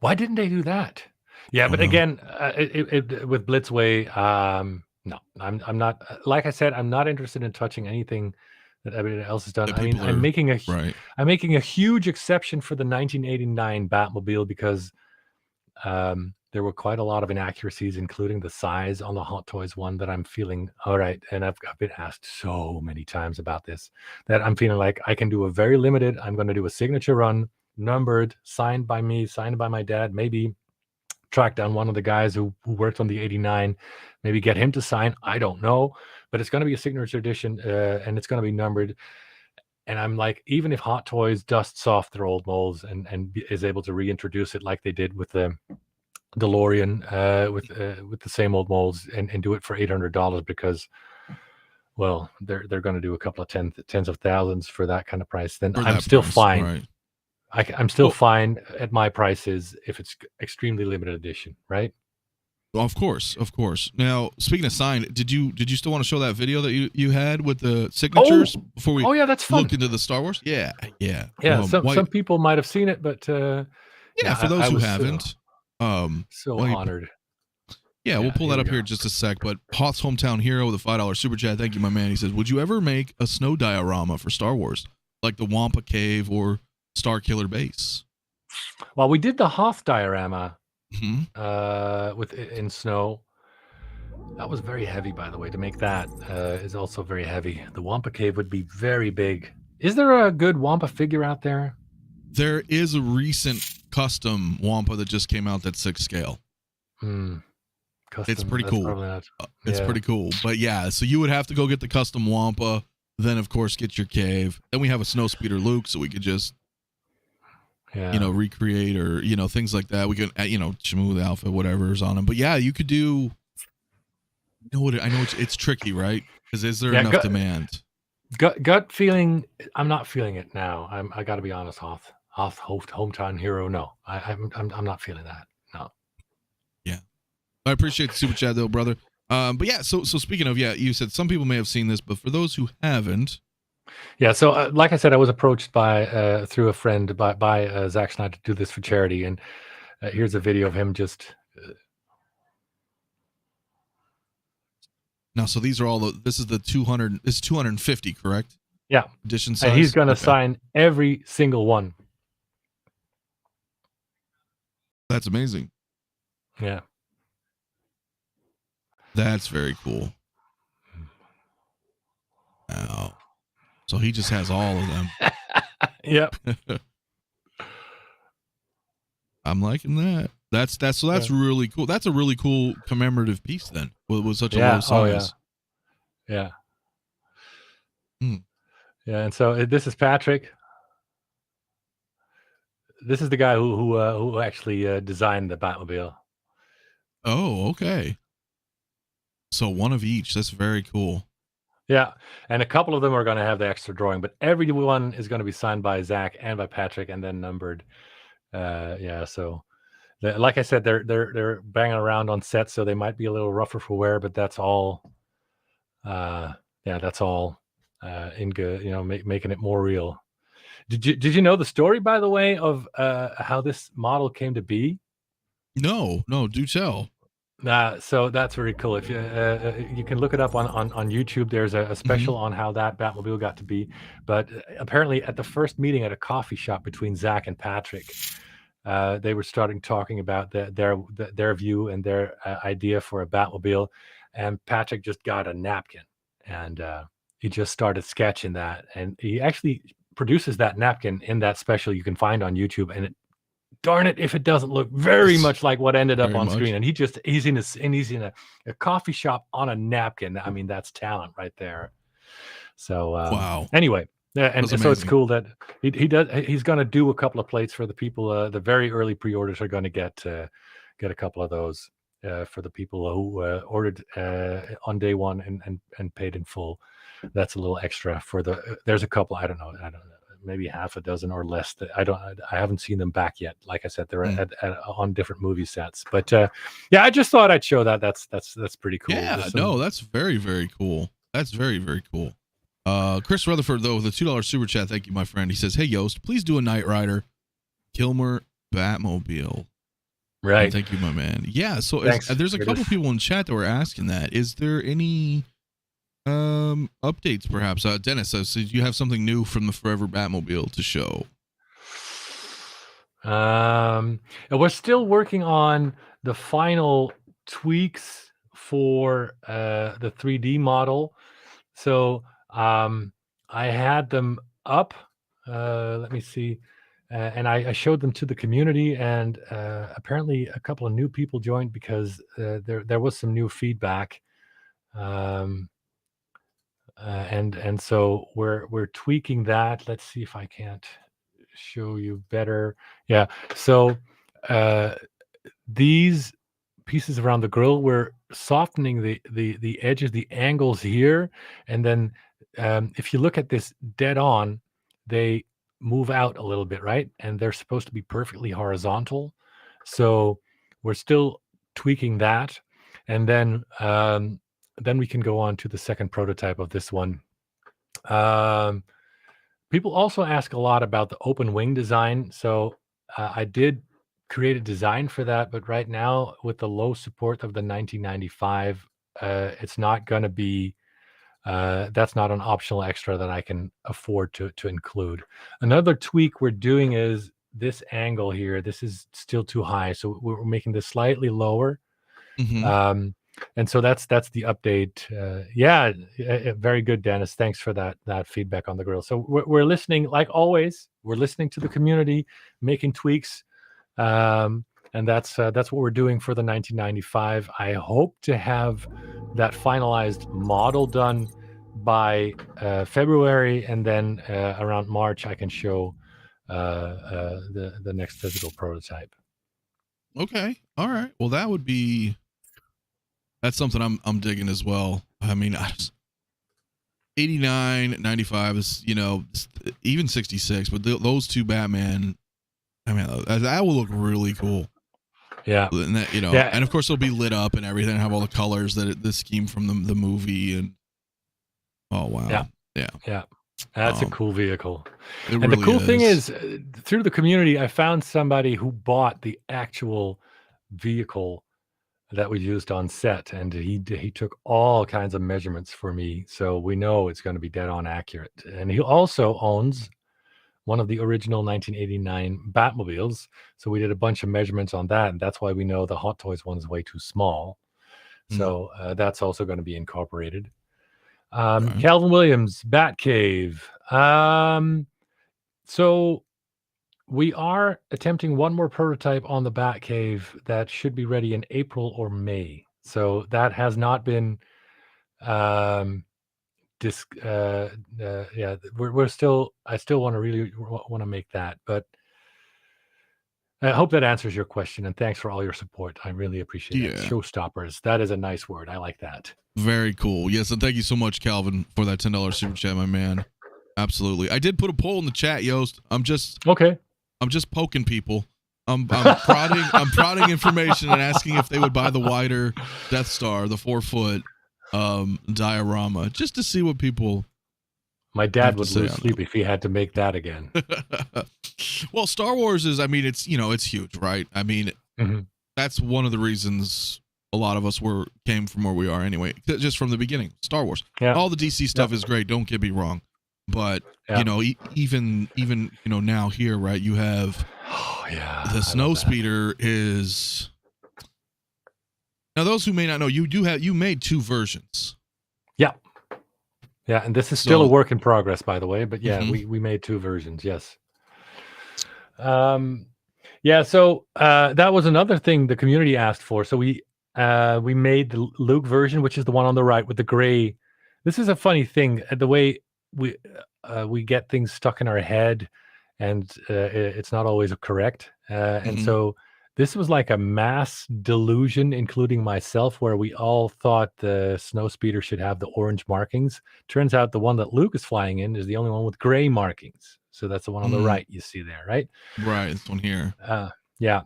Why didn't they do that? Yeah, but again, with Blitzway, No, I'm not. Like I said, I'm not interested in touching anything that everybody else has done. That I mean, people are- right. I'm making a huge exception for the 1989 Batmobile because there were quite a lot of inaccuracies, including the size on the Hot Toys one that I'm feeling, all right, and I've been asked so many times about this, that I'm feeling like I can do a very limited, I'm going to do a signature run, numbered, signed by me, signed by my dad, maybe track down one of the guys who worked on the 89, maybe get him to sign, I don't know, but it's going to be a signature edition, and it's going to be numbered. And I'm like, even if Hot Toys dusts off their old molds and is able to reintroduce it like they did with the DeLorean, with the same old molds, and do it for $800, because, well, they're going to do a couple of tens of thousands for that kind of price, then I'm still fine. Right. I'm still fine at my prices if it's extremely limited edition, right? Well, of course. Now, speaking of sign, did you still want to show that video that you had with the signatures before we? Oh yeah, that's fun. Looked into the Star Wars. Yeah. Some people might have seen it, but for those who haven't, so honored. Yeah, we'll pull that up here in just a sec. But Hoth's Hometown Hero with a $5 super chat. Thank you, my man. He says, "Would you ever make a snow diorama for Star Wars, like the Wampa Cave or Star Killer Base?" Well, we did the Hoth diorama. Mm-hmm. In snow. That was very heavy, by the way. To make that is also very heavy. The Wampa Cave would be very big. Is there a good Wampa figure out there? There is a recent custom Wampa that just came out that's 6 scale. Custom, it's pretty cool. It's pretty cool. But yeah, so you would have to go get the custom Wampa, then of course get your cave. Then we have a Snowspeeder Luke, so we could just recreate, or things like that. We could smooth outfit, whatever's on him. But yeah, you could do. I know it's tricky, right? Because is there enough demand? Gut feeling, I'm not feeling it now. I got to be honest, Hoth Hometown Hero. No, I'm not feeling that. No. Yeah, I appreciate the super chat though, brother. But yeah, so speaking of, you said some people may have seen this, but for those who haven't. Yeah, so like I said, I was approached by through a friend by Zack Snyder to do this for charity, and here's a video of him just. Now, so these are all this is the 200. It's 250, correct? Yeah. Edition size. And he's going to sign every single one. That's amazing. Yeah. That's very cool. Wow. So he just has all of them. Yep. I'm liking that. That's really cool. That's a really cool commemorative piece then. With such a low size. Yeah. Yeah, and so this is Patrick. This is the guy who actually designed the Batmobile. Oh, okay. So one of each. That's very cool. Yeah, and a couple of them are going to have the extra drawing, but everyone is going to be signed by Zach and by Patrick, and then numbered. So like I said, they're banging around on set, so they might be a little rougher for wear, but that's all. That's all in good. Making it more real. Did you know the story, by the way, of how this model came to be? No, do tell. So that's very cool. If you can look it up on YouTube, there's a special on how that Batmobile got to be. But apparently, at the first meeting at a coffee shop between Zach and Patrick, they were talking about their view and their idea for a Batmobile, and Patrick just got a napkin and he just started sketching that, and he actually produces that napkin in that special you can find on YouTube, and darn it if it doesn't look very much like what ended up on screen. And he's in a coffee shop on a napkin. I mean, that's talent right there. So wow. Anyway, and so it's cool that he's going to do a couple of plates for the people. The very early pre-orders are going to get a couple of those for the people who ordered on day one and paid in full. That's a little extra for there's a couple. I don't know. Maybe half a dozen or less that I haven't seen them back yet. Like I said, they're on different movie sets, but I just thought I'd show that. That's pretty cool. Yeah, that's very, very cool. That's very, very cool. Chris Rutherford though, with a $2 super chat. Thank you, my friend. He says, "Hey Joost, please do a Knight Rider Kilmer Batmobile Right. Thank you, my man. Yeah. So Thanks, there's a couple Curtis. people in chat that were asking that. Is there any updates perhaps? Dennis says, so you have something new from the Forever Batmobile to show? And we're still working on the final tweaks for the 3D model. So I had them up. Let me see. And I showed them to the community, and apparently a couple of new people joined because there was some new feedback. And so we're tweaking that. Let's see if I can't show you better. Yeah. So these pieces around the grill, we're softening the edges, the angles here, and then if you look at this dead on, they move out a little bit, right? And they're supposed to be perfectly horizontal. So we're still tweaking that, and then we can go on to the second prototype of this one. People also ask a lot about the open wing design. So I did create a design for that, but right now with the low support of the 1995, it's not going to be, that's not an optional extra that I can afford to include. Another tweak we're doing is this angle here. This is still too high. So we're making this slightly lower. Mm-hmm. And so that's the update. Very good, Dennis. Thanks for that feedback on the grill. So we're listening, like always. We're listening to the community, making tweaks, and that's what we're doing for the 1995. I hope to have that finalized model done by February, and then around March I can show the next physical prototype. Okay. All right. Well, that's something I'm digging as well. I mean, 89, 95 is, even 66, but those two Batman, I mean, that will look really cool. Yeah. And that, and of course it'll be lit up and everything, have all the colors the scheme from the movie, and oh wow. Yeah. That's a cool vehicle. And really the cool thing is, through the community, I found somebody who bought the actual vehicle that we used on set, and he took all kinds of measurements for me, so we know it's going to be dead on accurate. And he also owns one of the original 1989 Batmobiles, so we did a bunch of measurements on that, and that's why we know the Hot Toys one is way too small. So that's also going to be incorporated. Calvin Williams, Batcave. So we are attempting one more prototype on the Batcave that should be ready in April or May. So that has not been we're still, I still want to make that, but I hope that answers your question, and thanks for all your support. I really appreciate it. Showstoppers, that is a nice word. I like that. Very cool. Yes, and thank you so much, Calvin, for that $10 super chat, my man. Absolutely. I did put a poll in the chat, Joost. I'm just poking people. I'm prodding information and asking if they would buy the wider Death Star, the 4-foot diorama, just to see what people. My dad would lose sleep if he had to make that again. Well, Star Wars is, I mean, it's huge, right? I mean, that's one of the reasons a lot of us came from where we are anyway, just from the beginning. Star Wars. Yeah. All the DC stuff is great, don't get me wrong. But even now here, right? You have the Snowspeeder is. Now, those who may not know, you made 2 versions. Yeah, and this is still a work in progress, by the way. But we made 2 versions. Yes. So that was another thing the community asked for. So we made the Luke version, which is the one on the right with the gray. This is a funny thing, the way we get things stuck in our head, and it's not always correct. And so this was like a mass delusion, including myself, where we all thought the Snowspeeder should have the orange markings. Turns out the one that Luke is flying in is the only one with gray markings. So that's the one on the right you see there, right? Right, this one here. Yeah.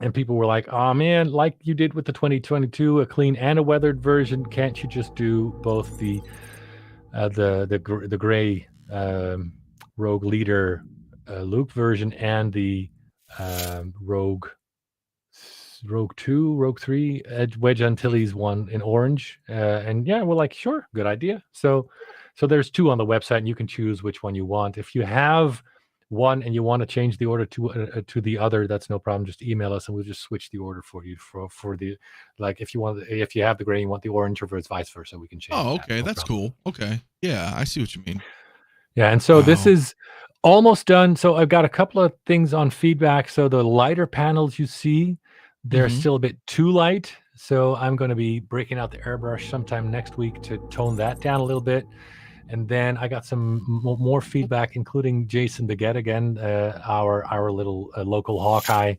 And people were like, "Oh man, like you did with the 2022, a clean and a weathered version. Can't you just do both the gray Rogue Leader Luke version and the Rogue Rogue 2, Rogue 3, 𝗦𝗔𝗩𝗘𝗖𝗎's one in orange. And yeah, we're like, sure, good idea. So there's 2 on the website, and you can choose which one you want. If you have one and you want to change the order to the other, that's no problem. Just email us and we'll just switch the order for you for the, like, if you have the gray, you want the orange, or vice versa, we can change. Oh, okay, that's cool. Okay, yeah, I see what you mean. Yeah, and so this is almost done. So I've got a couple of things on feedback. So the lighter panels you see, they're still a bit too light. So I'm going to be breaking out the airbrush sometime next week to tone that down a little bit. And then I got some more feedback, including Jason Baguette again, our little local Hawkeye,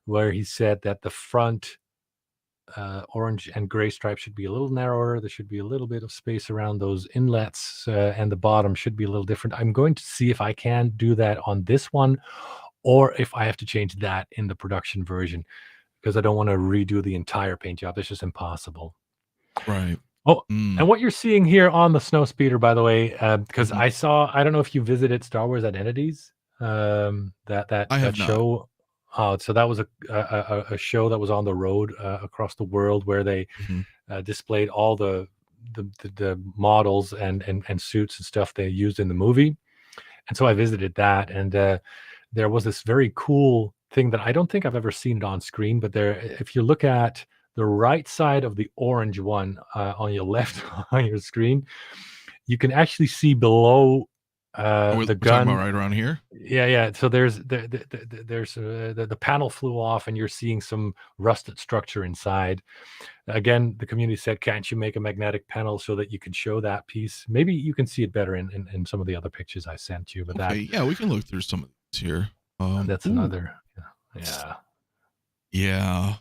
where he said that the front orange and gray stripe should be a little narrower. There should be a little bit of space around those inlets, and the bottom should be a little different. I'm going to see if I can do that on this one, or if I have to change that in the production version, because I don't want to redo the entire paint job. It's just impossible. Right. Oh, and what you're seeing here on the Snowspeeder, by the way, because I don't know if you visited Star Wars Identities, that show. So that was a show that was on the road across the world, where they displayed all the models and suits and stuff they used in the movie. And so I visited that, and there was this very cool thing that I don't think I've ever seen it on screen, but if you look at the right side of the orange one on your left on your screen, you can actually see below the gun right around here. Yeah. So there's the panel flew off, and you're seeing some rusted structure inside. Again, the community said, can't you make a magnetic panel so that you can show that piece? Maybe you can see it better in some of the other pictures I sent you. But yeah, we can look through some of these here. That's another. Yeah.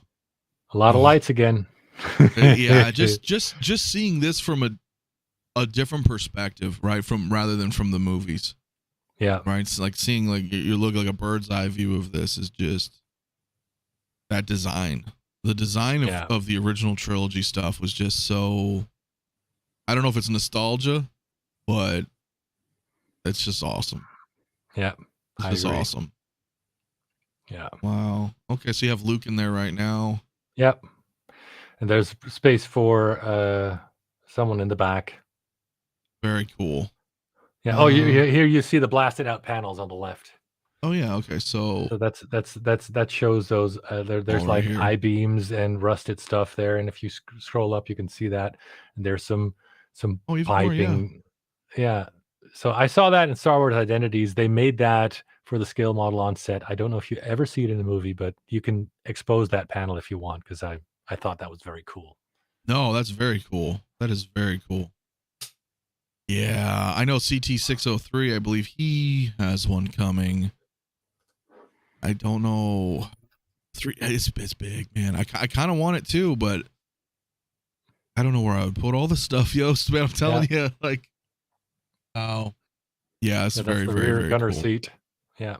A lot of lights again. Yeah, just seeing this from a different perspective, right? Rather than from the movies. Yeah. Right. It's like seeing, like, you look like a bird's eye view of this is just that design. The design of the original trilogy stuff was just so, I don't know if it's nostalgia, but it's just awesome. Yeah. It's just awesome. Yeah. Wow. Okay, so you have Luke in there right now. Yep. And there's space for someone in the back. Very cool. Yeah. Oh, here you see the blasted out panels on the left. Oh yeah. Okay. So that shows those. There's like right I-beams and rusted stuff there, and if you scroll up, you can see that. And there's some piping. Yeah. So I saw that in Star Wars Identities. They made that for the scale model on set. I don't know if you ever see it in the movie, but you can expose that panel if you want, because I thought that was very cool. No, that's very cool. That is very cool. Yeah, I know CT603, I believe he has one coming. I don't know. It's big, man. I kind of want it too, but I don't know where I would put all the stuff, Joost, man. I'm telling you, like, oh, yeah, it's very, very, very gunner cool. Seat. Yeah.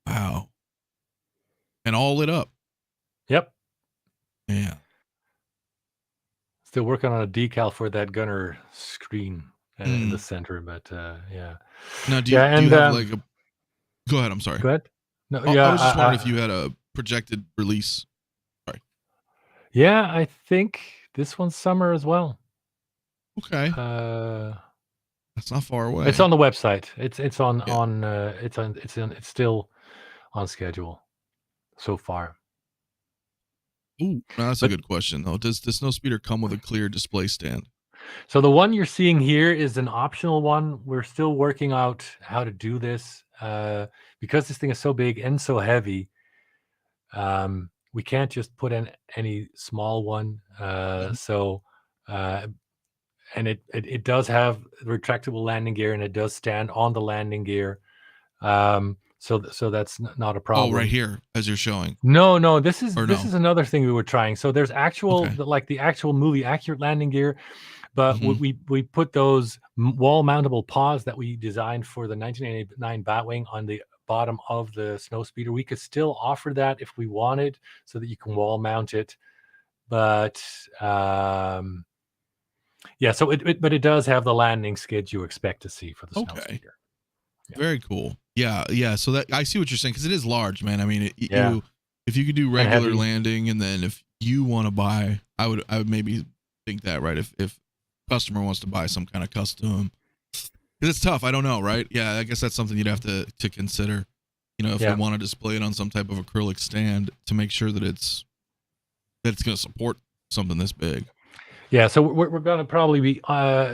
Wow. And all lit up. Yep. Yeah. Still working on a decal for that gunner screen in the center, but yeah. Now, do you have like a? Go ahead. I'm sorry. Go ahead. No, I was just wondering if you had a projected release. Sorry. Yeah, I think this one's summer as well. Okay. That's not far away. It's on the website. It's still on schedule so far. Ooh, that's a good question though. Does the Snowspeeder come with a clear display stand? So the one you're seeing here is an optional one. We're still working out how to do this because this thing is so big and so heavy. We can't just put in any small one. And it does have retractable landing gear, and it does stand on the landing gear. So that's not a problem. Oh, right here, as you're showing. No, this is another thing we were trying. So there's the actual movie accurate landing gear, but we put those wall mountable paws that we designed for the 1989 Batwing on the bottom of the Snowspeeder. We could still offer that if we wanted, so that you can wall mount it. But yeah, so it does have the landing skids you expect to see for the Snowspeeder. Yeah. Very cool. Yeah. So that I see what you're saying, because it is large, man. I mean, if you could do regular landing, and then if you want to buy, I would maybe think that, right? If customer wants to buy some kind of custom, because it's tough. I don't know, right? Yeah, I guess that's something you'd have to consider. You know, if they want to display it on some type of acrylic stand, to make sure that it's going to support something this big. Yeah, so we're going to probably be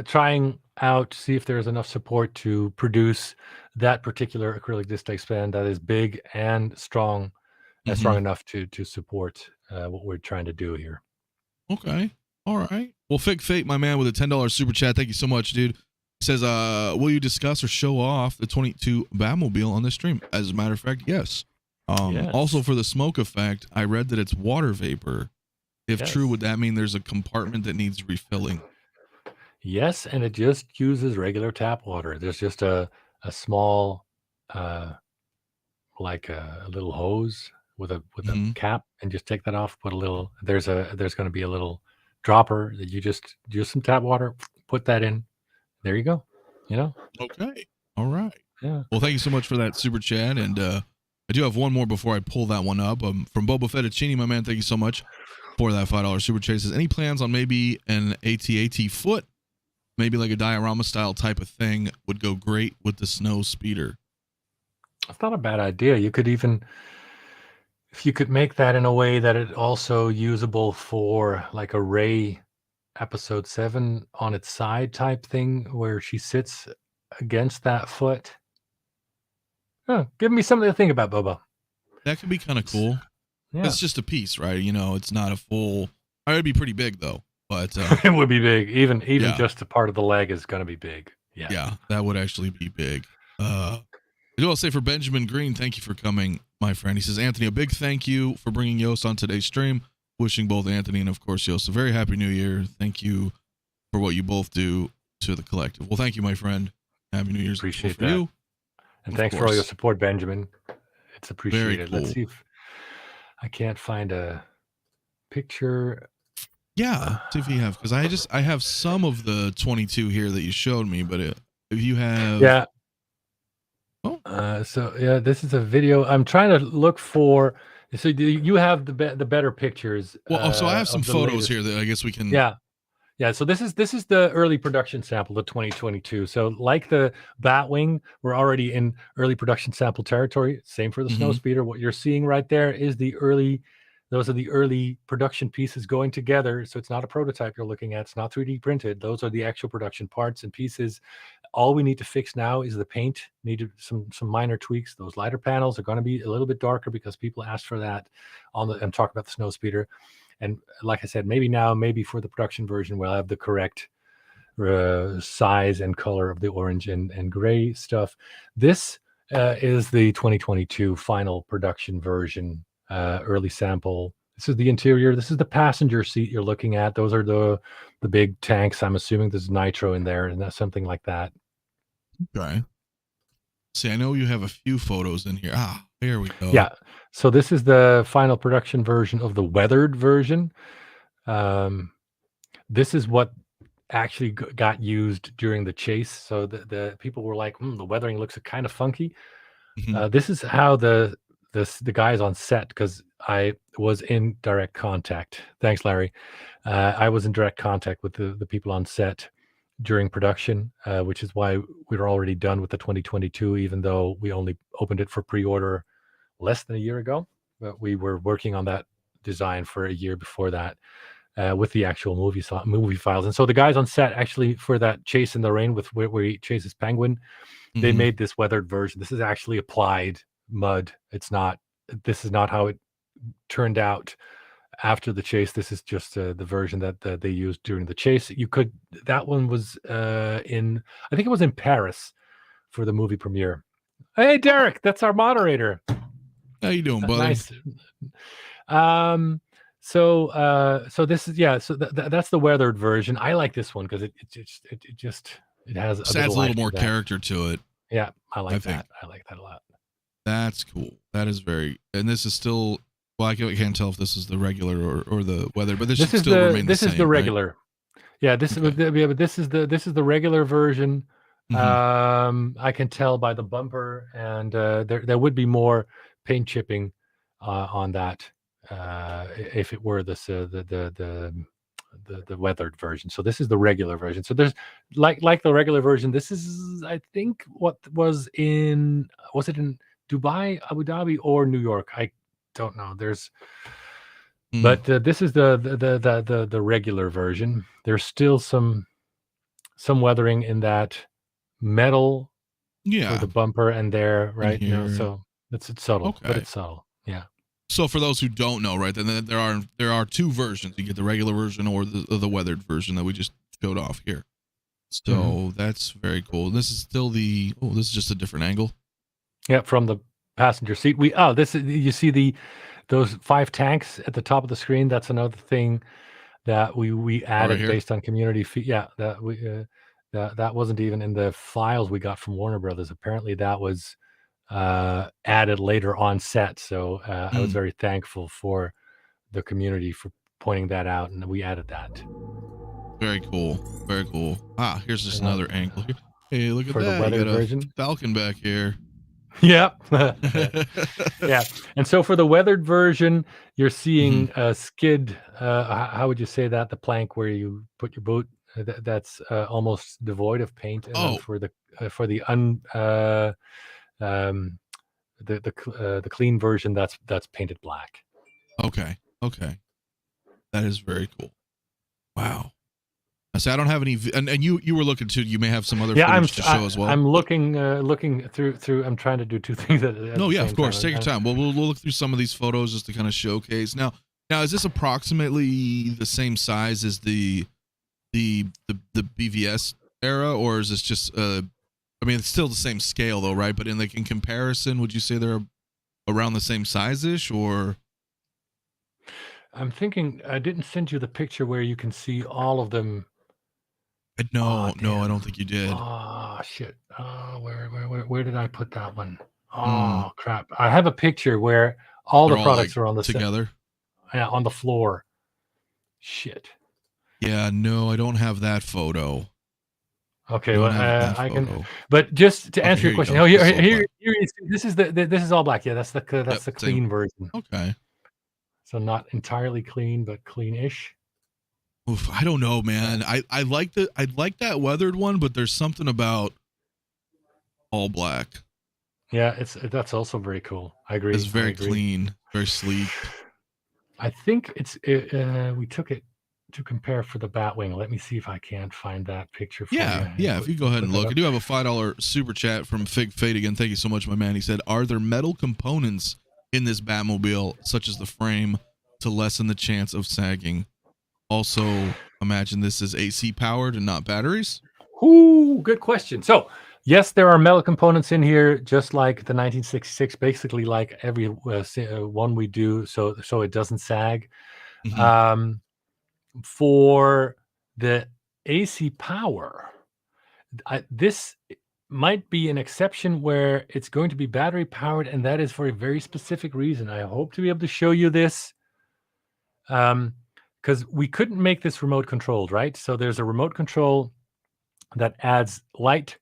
trying out to see if there's enough support to produce that particular acrylic disc stand that is big and strong, strong enough to support what we're trying to do here. Okay, all right. Well, 𝗕𝗘𝗖𝗢𝗠𝗘, my man, with a $10 super chat. Thank you so much, dude. He says, will you discuss or show off the 22 Batmobile on this stream? As a matter of fact, yes. Yes. Also, for the smoke effect, I read that it's water vapor. If true, would that mean there's a compartment that needs refilling? Yes, and it just uses regular tap water. There's just a small, like a little hose with a cap, and just take that off. Put a little. There's going to be a little dropper that you just use some tap water. Put that in. There you go. You know. Okay. All right. Yeah. Well, thank you so much for that super chat, and I do have one more before I pull that one up. From 𝗕𝗘𝗖𝗢𝗠𝗘, my man. Thank you so much for that $5 super chat. Says, any plans on maybe an AT-AT foot? Maybe like a diorama style type of thing would go great with the Snowspeeder. It's not a bad idea. You could even, if you could make that in a way that it also usable for like a Rey episode 7 on its side type thing where she sits against that foot. Oh, give me something to think about, Bobo. That could be kind of cool. Yeah. It's just a piece, right? You know, it's not a full. It'd be pretty big though. But it would be big. Even just a part of the leg is going to be big. Yeah. Yeah, that would actually be big. I do want to say for Benjamin Green, thank you for coming, my friend. He says, Anthony, a big thank you for bringing Joost on today's stream. Wishing both Anthony and, of course, Joost a very happy new year. Thank you for what you both do to the collective. Well, thank you, my friend. Happy New Year's. Appreciate that. You. And thanks for all your support, Benjamin. It's appreciated. Cool. Let's see if I can't find a picture. Yeah, see if you have, because I have some of the 22 here that you showed me, but if you have, this is a video. I'm trying to look for. So you have the better pictures. Well, so I have some photos here that I guess we can. Yeah. So this is the early production sample, the 2022. So like the Batwing, we're already in early production sample territory. Same for the Snowspeeder. What you're seeing right there is those are the early production pieces going together. So it's not a prototype you're looking at. It's not 3D printed. Those are the actual production parts and pieces. All we need to fix now is the paint. Needed some minor tweaks. Those lighter panels are going to be a little bit darker because people asked for that I'm talking about the Snowspeeder. And like I said, maybe for the production version, we'll have the correct size and color of the orange and gray stuff. This is the 2022 final production version. Early sample. This is the interior. This is the passenger seat you're looking at. Those are the big tanks. I'm assuming there's nitro in there and that's something like that. Okay. See, I know you have a few photos in here. Here we go. Yeah. So this is the final production version of the weathered version. This is what actually got used during the chase. So the people were like, the weathering looks kind of funky. This is how the guys on set, because I was in direct contact. Thanks, Larry. I was in direct contact with the people on set during production, which is why we were already done with the 2022, even though we only opened it for pre-order less than a year ago. But we were working on that design for a year before that with the actual movie files. And so the guys on set actually for that chase in the rain where he chases Penguin, they made this weathered version. This is actually applied mud. This is not how it turned out after the chase. This is just the version that they used during the chase. That one was I think it was in Paris for the movie premiere. Hey, Derek, that's our moderator. How you doing, buddy? Nice. So this is that's the weathered version. I like this one because it has adds a little more character to it. Yeah, I like that a lot. That's cool. That is and this is still, well, I can't tell if this is the regular or the weather, but this should still remain the same. This is the regular. Right? Yeah, this is the regular version. I can tell by the bumper, and there would be more paint chipping on that if it were this the weathered version. So this is the regular version. So there's like the regular version. This is, I think, what was it in Dubai, Abu Dhabi, or New York? I don't know. There's, but this is the regular version. There's still some weathering in that metal for the bumper and there, right? You know, so it's subtle, but it's subtle. Yeah. So for those who don't know, right, then there are two versions. You get the regular version or the weathered version that we just showed off here. So that's very cool. This is still this is just a different angle. Yeah, from the passenger seat. This is, you see those 5 tanks at the top of the screen. That's another thing that we added based on community feed. Yeah, that wasn't even in the files we got from Warner Brothers. Apparently that was added later on set. So I was very thankful for the community for pointing that out, and we added that. Very cool. Very cool. Here's just another angle here. Hey, look at for that. The weathered version. Falcon back here. Yeah. Yeah. And so for the weathered version, you're seeing a skid. How would you say that? The plank where you put your boot, that's almost devoid of paint. And for the clean version, that's painted black. Okay. That is very cool. Wow. So I don't have any, and you were looking to, you may have some other footage to show as well. I'm looking through. I'm trying to do two things at no, yeah, of course. Take your time. Well, we'll look through some of these photos just to kind of showcase. Now, is this approximately the same size as the BVS era, or is this just I mean, it's still the same scale though, right? But in comparison, would you say they're around the same size-ish, or? I'm thinking I didn't send you the picture where you can see all of them. No, I don't think you did. Oh shit! Where did I put that one? Oh crap! I have a picture where all the products are on the together. Yeah, on the floor. Shit. Yeah, no, I don't have that photo. Okay, well, I can. But just to answer your question, here this is all black. Yeah, that's the clean version. Okay. So not entirely clean, but clean-ish. Oof, I don't know, man. I like that weathered one, but there's something about all black. Yeah, that's also very cool. I agree. It's very clean, very sleek. I think we took it to compare for the Batwing. Let me see if I can't find that picture for you. Yeah. If you go ahead and look, I do have a $5 super chat from 𝗕𝗘𝗖𝗢𝗍 again. Thank you so much, my man. He said, "Are there metal components in this Batmobile, such as the frame, to lessen the chance of sagging? Also, imagine this is AC powered and not batteries." Ooh, good question. So, yes, there are metal components in here, just like the 1966, basically like every one we do, so it doesn't sag. For the AC power, this might be an exception where it's going to be battery powered, and that is for a very specific reason. I hope to be able to show you this. Because we couldn't make this remote controlled, right? So there's a remote control that adds light,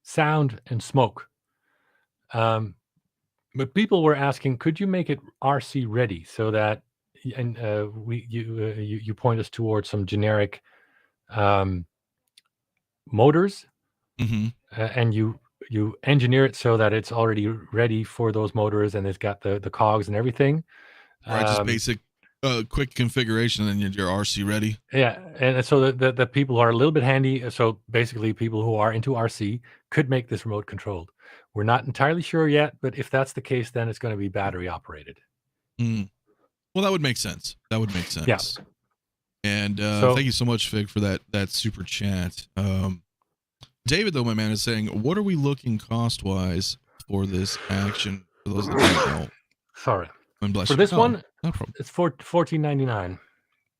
sound, and smoke. But people were asking, could you make it RC ready so that, and you point us towards some generic motors, and you engineer it so that it's already ready for those motors, and it's got the cogs and everything. Right, just basic. Quick configuration, and you're RC ready. Yeah, and so the people who are a little bit handy, so basically people who are into RC could make this remote controlled. We're not entirely sure yet, but if that's the case, then it's going to be battery operated. Well, that would make sense. Yeah. And thank you so much, Fig, for that super chat. David, though, my man, is saying, what are we looking cost-wise for this action? For those that don't know. Sorry. For this one, no problem. It's $14.99.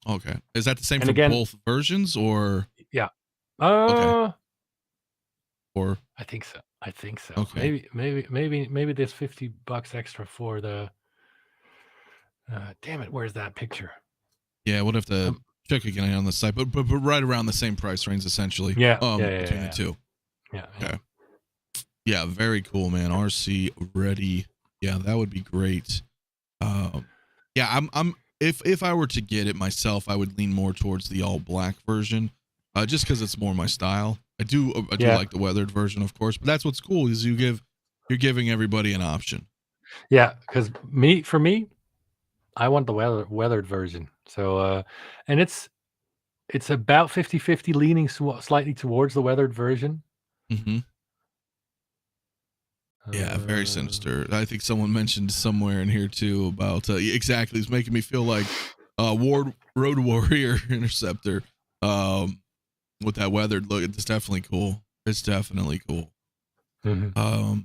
Okay, is that the same for both versions, or? Yeah. Okay. Or I think so. Okay. Maybe there's $50 extra for the. Damn it! Where's that picture? Yeah, we'll have to check again on the site, but right around the same price range, essentially. Yeah. Between the two. Yeah. Okay. Yeah, very cool, man. RC ready. Yeah, that would be great. Yeah, I'm if I were to get it myself, I would lean more towards the all black version, just because it's more my style. I do like the weathered version, of course, but that's what's cool is you're giving everybody an option. Yeah, because for me, I want the weathered version. So, and it's about 50-50 leaning slightly towards the weathered version. Mm-hmm. Yeah, very sinister. I think someone mentioned somewhere in here too about exactly. It's making me feel like Road Warrior Interceptor with that weathered look. It's definitely cool. It's definitely cool. Mm-hmm.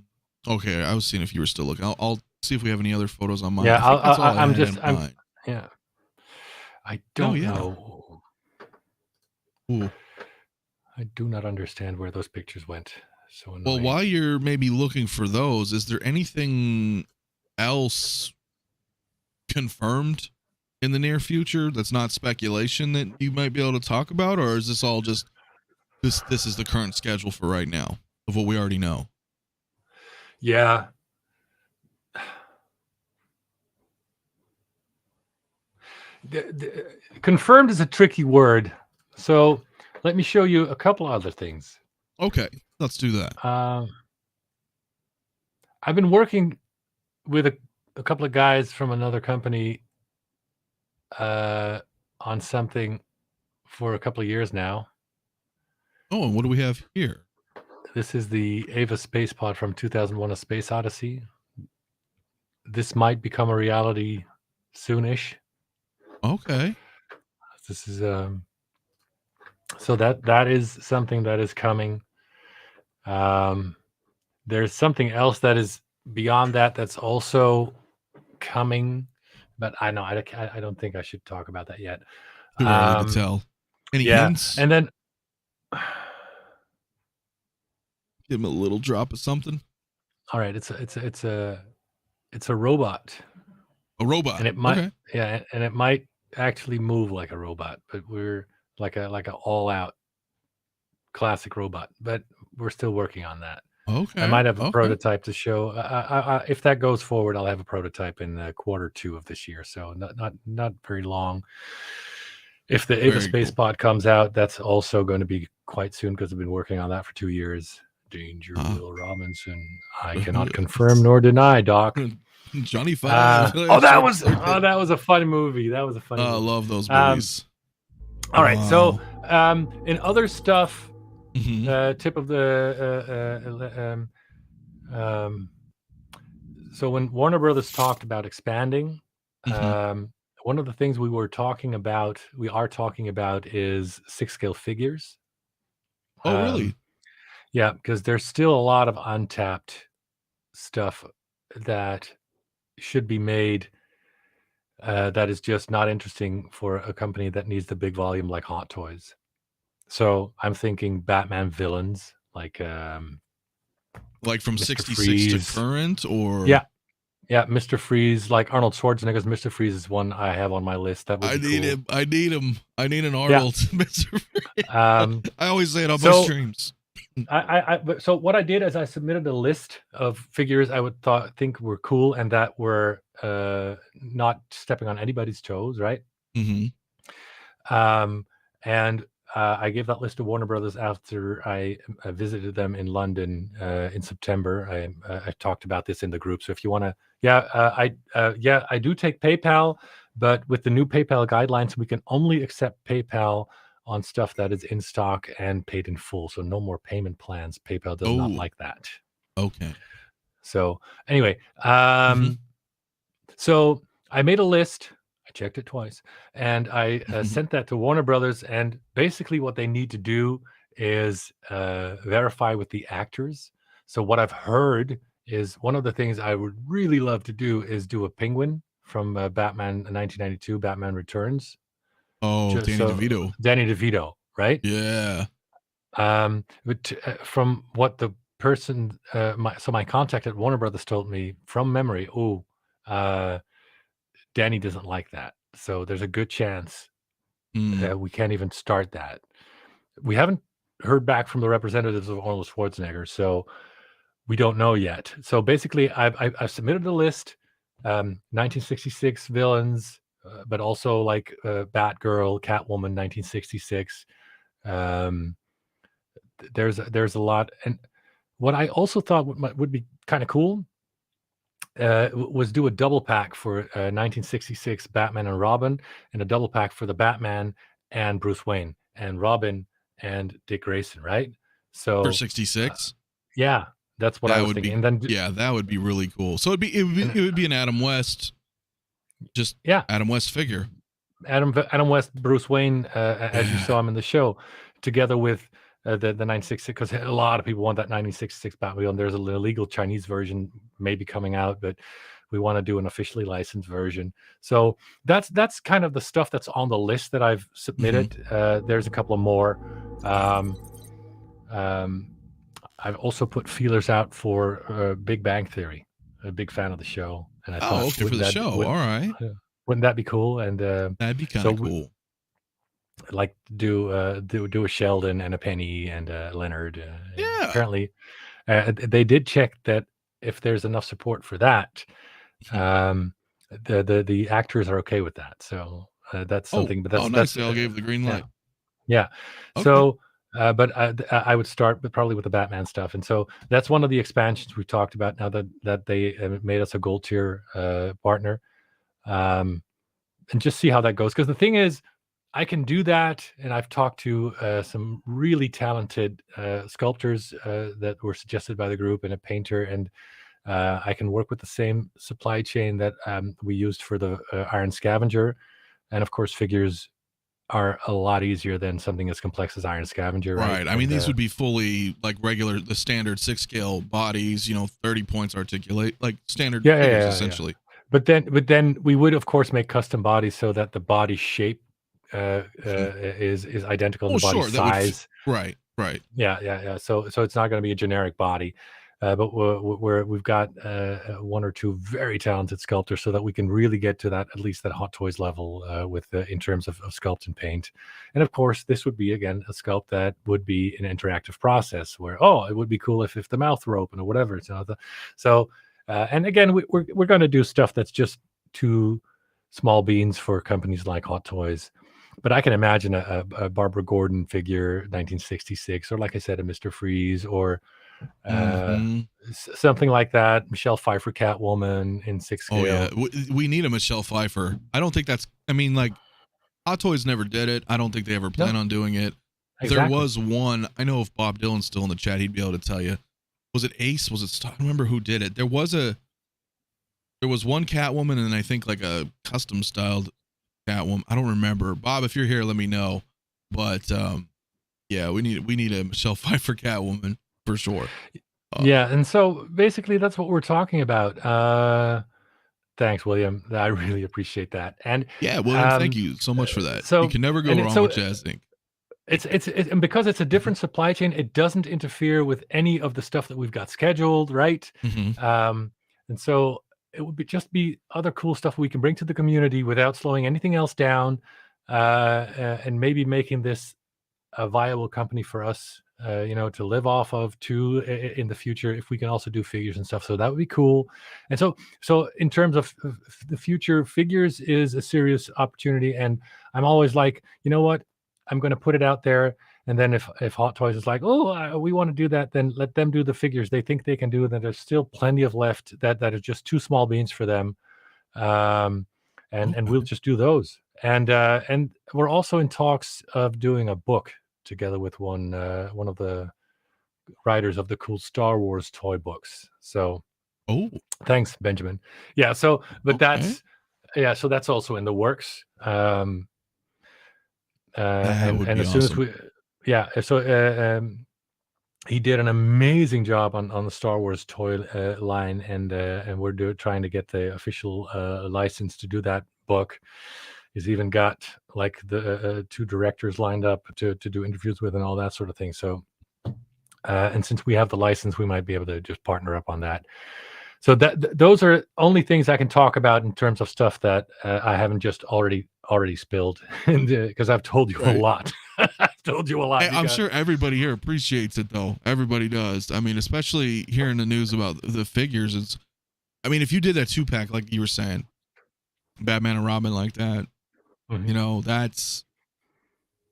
Okay, I was seeing if you were still looking. I'll see if we have any other photos on mine. Yeah, I don't know. Ooh. I do not understand where those pictures went. So annoying. Well, while you're maybe looking for those, is there anything else confirmed in the near future that's not speculation that you might be able to talk about, or is this all just this is the current schedule for right now of what we already know? Yeah. Confirmed is a tricky word. So let me show you a couple other things. Okay, let's do that. I've been working with a couple of guys from another company on something for a couple of years now. Oh, and what do we have here? This is the Eva space pod from 2001: A Space Odyssey. This might become a reality soonish. Okay. This is so that is something that is coming. There's something else that is beyond that that's also coming, but I don't think I should talk about that yet. Too early to tell. Any hints? And then give him a little drop of something. All right, it's a robot. A robot, and it might and it might actually move like a robot, but we're like a all out classic robot, but we're still working on that. Okay, I might have a prototype to show. If that goes forward, I'll have a prototype in Q2 of this year, so not very long. If the Eva space pod comes out, that's also going to be quite soon because I've been working on that for 2 years. Danger, Will Robinson. I cannot confirm nor deny, Doc. Johnny Five. That was a fun movie. That was a fun movie. I love those movies. All right, so in other stuff, tip of the so when Warner Brothers talked about expanding, one of the things we are talking about is 6-scale figures. Oh, really? Yeah, because there's still a lot of untapped stuff that should be made that is just not interesting for a company that needs the big volume like Hot Toys. So I'm thinking Batman villains like from Mr. 66 Freeze. To current, or yeah, Mr. Freeze, like Arnold Schwarzenegger's Mr. Freeze is one I have on my list. That would I need him. I need him. I need an Arnold. Mr. Freeze. I always say it on my streams. So what I did is I submitted a list of figures I would think were cool and that were not stepping on anybody's toes, right? And I gave that list to Warner Brothers after I visited them in London in September. I talked about this in the group. So if you want to, I do take PayPal, but with the new PayPal guidelines, we can only accept PayPal on stuff that is in stock and paid in full. So no more payment plans. PayPal does not like that. Okay. So anyway, so I made a list. I checked it twice, and I sent that to Warner Brothers. And basically what they need to do is verify with the actors. So what I've heard is one of the things I would really love to do is do a penguin from Batman 1992, Batman Returns. Oh, Danny DeVito, right? Yeah. But from what the person, my contact at Warner Brothers told me from memory, Danny doesn't like that. So there's a good chance that we can't even start that. We haven't heard back from the representatives of Arnold Schwarzenegger, so we don't know yet. So basically, I've submitted a list. 1966 villains, but also like Batgirl, Catwoman, 1966. There's a lot, and what I also thought would be kind of cool was do a double pack for 1966 Batman and Robin, and a double pack for the Batman and Bruce Wayne, and Robin and Dick Grayson, right? So For 66. yeah, that's what I was thinking. And then that would be really cool. So it would be an Adam West, just Adam West figure. Adam West, Bruce Wayne, as you saw him in the show, together with the 966, because a lot of people want that 1966 Batmobile, and there's an illegal Chinese version maybe coming out, but we want to do an officially licensed version. So that's kind of the stuff that's on the list that I've submitted. There's a couple of more. I've also put feelers out for Big Bang Theory. A big fan of the show, and I thought, okay, for the show. All right, wouldn't that be cool? And that'd be kind of cool. Like do a Sheldon and a Penny and Leonard. Apparently, they did check that if there's enough support for that, the actors are okay with that. So that's something. But that's nice. They all gave the green light. Yeah. Okay. So. But I would start probably with the Batman stuff, and so that's one of the expansions we talked about. Now that they made us a gold tier partner, and just see how that goes. Because the thing is, I can do that, and I've talked to some really talented sculptors that were suggested by the group, and a painter, and I can work with the same supply chain that we used for the Iron Scavenger, and of course figures are a lot easier than something as complex as Iron Scavenger, right? I mean, these would be fully like regular, the standard 6-scale bodies, 30 points articulate, like standard figures, essentially. But then we would of course make custom bodies so that the body shape is identical in the body size. Right. Yeah. So it's not going to be a generic body. But we've got one or two very talented sculptors, so that we can really get to that, at least that Hot Toys level in terms of sculpt and paint. And of course, this would be again a sculpt that would be an interactive process where it would be cool if the mouth were open or whatever. And again, we're going to do stuff that's just too small beans for companies like Hot Toys. But I can imagine a Barbara Gordon figure, 1966, or like I said, a Mr. Freeze, or something like that. Michelle Pfeiffer Catwoman in 6-scale. We need a Michelle Pfeiffer. I don't think that's, like Hot Toys never did it. I don't think they ever plan on doing it. Exactly. There was one, I know if Bob Dylan's still in the chat, he'd be able to tell you. Was it Ace? Was it, I don't remember who did it. There was one Catwoman, and I think like a custom styled Catwoman. I don't remember. Bob, if you're here, let me know. But we need a Michelle Pfeiffer Catwoman. For sure. And so basically that's what we're talking about. Thanks, William. I really appreciate that. And William, thank you so much for that. So you can never go wrong with Jazzinc. It's and because it's a different supply chain, it doesn't interfere with any of the stuff that we've got scheduled, right? And so it would just be other cool stuff we can bring to the community without slowing anything else down, and maybe making this a viable company for us. To live off of too in the future, if we can also do figures and stuff. So that would be cool. And so in terms of the future, figures is a serious opportunity. And I'm always like, you know what? I'm going to put it out there. And then if Hot Toys is like, we want to do that, then let them do the figures they think they can do. Then there's still plenty of left that are just too small beans for them. And we'll just do those. And we're also in talks of doing a book together with one of the writers of the cool Star Wars toy books. So thanks, Benjamin. So that's also in the works. And as soon as he did an amazing job on the Star Wars toy line, and we're trying to get the official license to do that book. He's even got like the 2 directors lined up to do interviews with and all that sort of thing. So, and since we have the license, we might be able to just partner up on that. So those are only things I can talk about in terms of stuff that I haven't just already spilled, because I've told you a lot. I've told you a lot. I'm sure everybody here appreciates it, though. Everybody does. I mean, especially hearing the news about the figures. I mean, if you did that 2-pack like you were saying, Batman and Robin like that, Mhm. you know, that's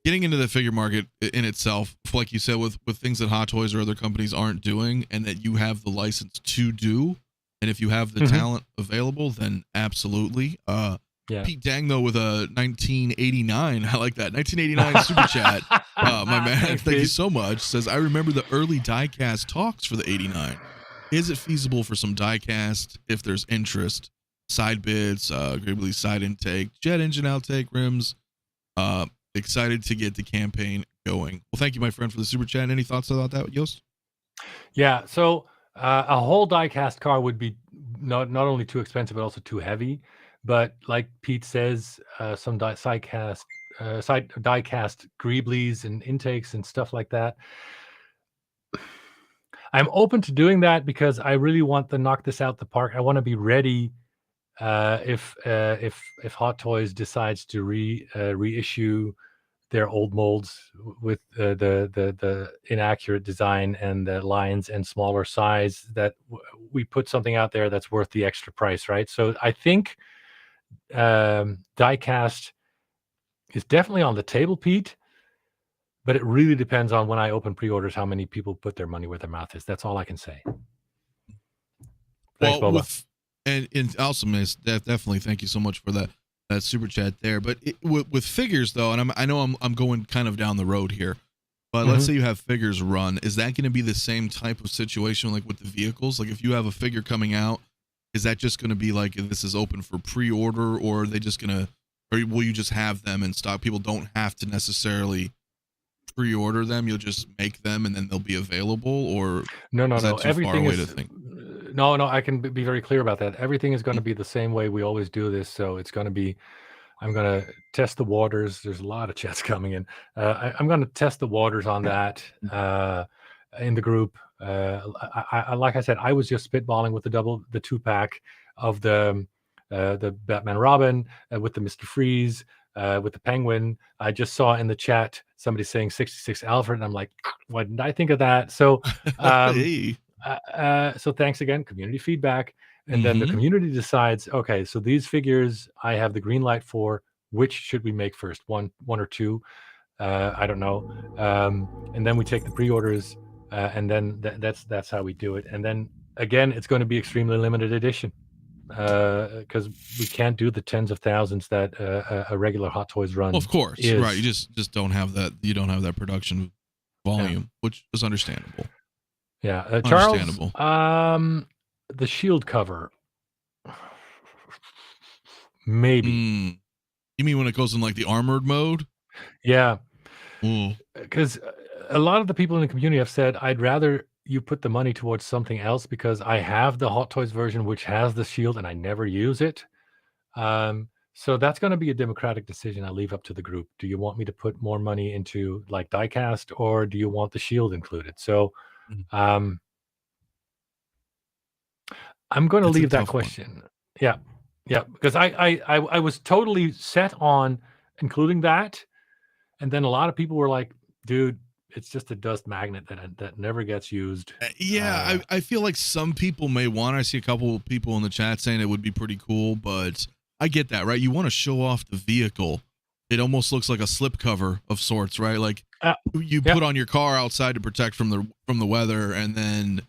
getting into the figure market in itself, like you said, with things that Hot Toys or other companies aren't doing, and that you have the license to do, and if you have the Mhm. talent available, then absolutely. Yeah. Pete Dang though with a 1989, I like that 1989 super chat. My man, Thanks, thank you Pete. so much. Says I remember the early diecast talks for the 89. Is it feasible for some diecast if there's interest? Side bids, Gribbly side intake, jet engine outtake rims. Excited to get the campaign going. Well, thank you, my friend, for the super chat. Any thoughts about that, Joost? Yeah. So a whole diecast car would be not only too expensive, but also too heavy. But like Pete says, some diecast greeblies and intakes and stuff like that. I'm open to doing that because I really want to knock this out the park. I want to be ready if Hot Toys decides to reissue their old molds with the inaccurate design and the lines and smaller size, that we put something out there that's worth the extra price, right? So I think diecast is definitely on the table, Pete, but it really depends on when I open pre-orders how many people put their money where their mouth is. That's all I can say. Thanks, Well, Boba. and awesomeness, definitely. Thank you so much for that super chat there. But with figures though, and I know I'm going kind of down the road here, but let's say you have figures run. Is that going to be the same type of situation like with the vehicles? Like if you have a figure coming out, is that just going to be like this is open for pre-order, or are they just gonna, or will you just have them in stock? People don't have to necessarily pre-order them. You'll just make them and then they'll be available, or No. is that too Everything far away is to think? no. I can be very clear about that. Everything is going to be the same way we always do this. So it's going to be, I'm going to test the waters. There's a lot of chats coming in. I'm going to test the waters on that in the group. I like I said, I was just spitballing with the 2-pack of the Batman Robin with the Mr. Freeze. With the Penguin, I just saw in the chat somebody saying 66 Alfred, and I'm like, why didn't I think of that? So, Hey. so thanks again, community feedback, and then the community decides. Okay, so these figures I have the green light for. Which should we make first? One or two? I don't know. And then we take the pre-orders, and then that's how we do it. And then again, it's going to be extremely limited edition. Because we can't do the tens of thousands that a regular Hot Toys run. Well, of course, is. right? You just don't have that. You don't have that production volume, which is understandable. Yeah, Charles. The shield cover, maybe. You mean when it goes in like the armored mode? Yeah, because a lot of the people in the community have said, I'd rather you put the money towards something else because I have the Hot Toys version which has the shield and I never use it. So that's going to be a democratic decision I leave up to the group. Do you want me to put more money into like diecast, or do you want the shield included? So I'm going to leave that question. Yeah, because I was totally set on including that, and then a lot of people were like, dude, it's just a dust magnet that never gets used. Yeah, I feel like some people may want. I see a couple of people in the chat saying it would be pretty cool, but I get that, right? You want to show off the vehicle. It almost looks like a slip cover of sorts, right? Like you put on your car outside to protect from the weather, and then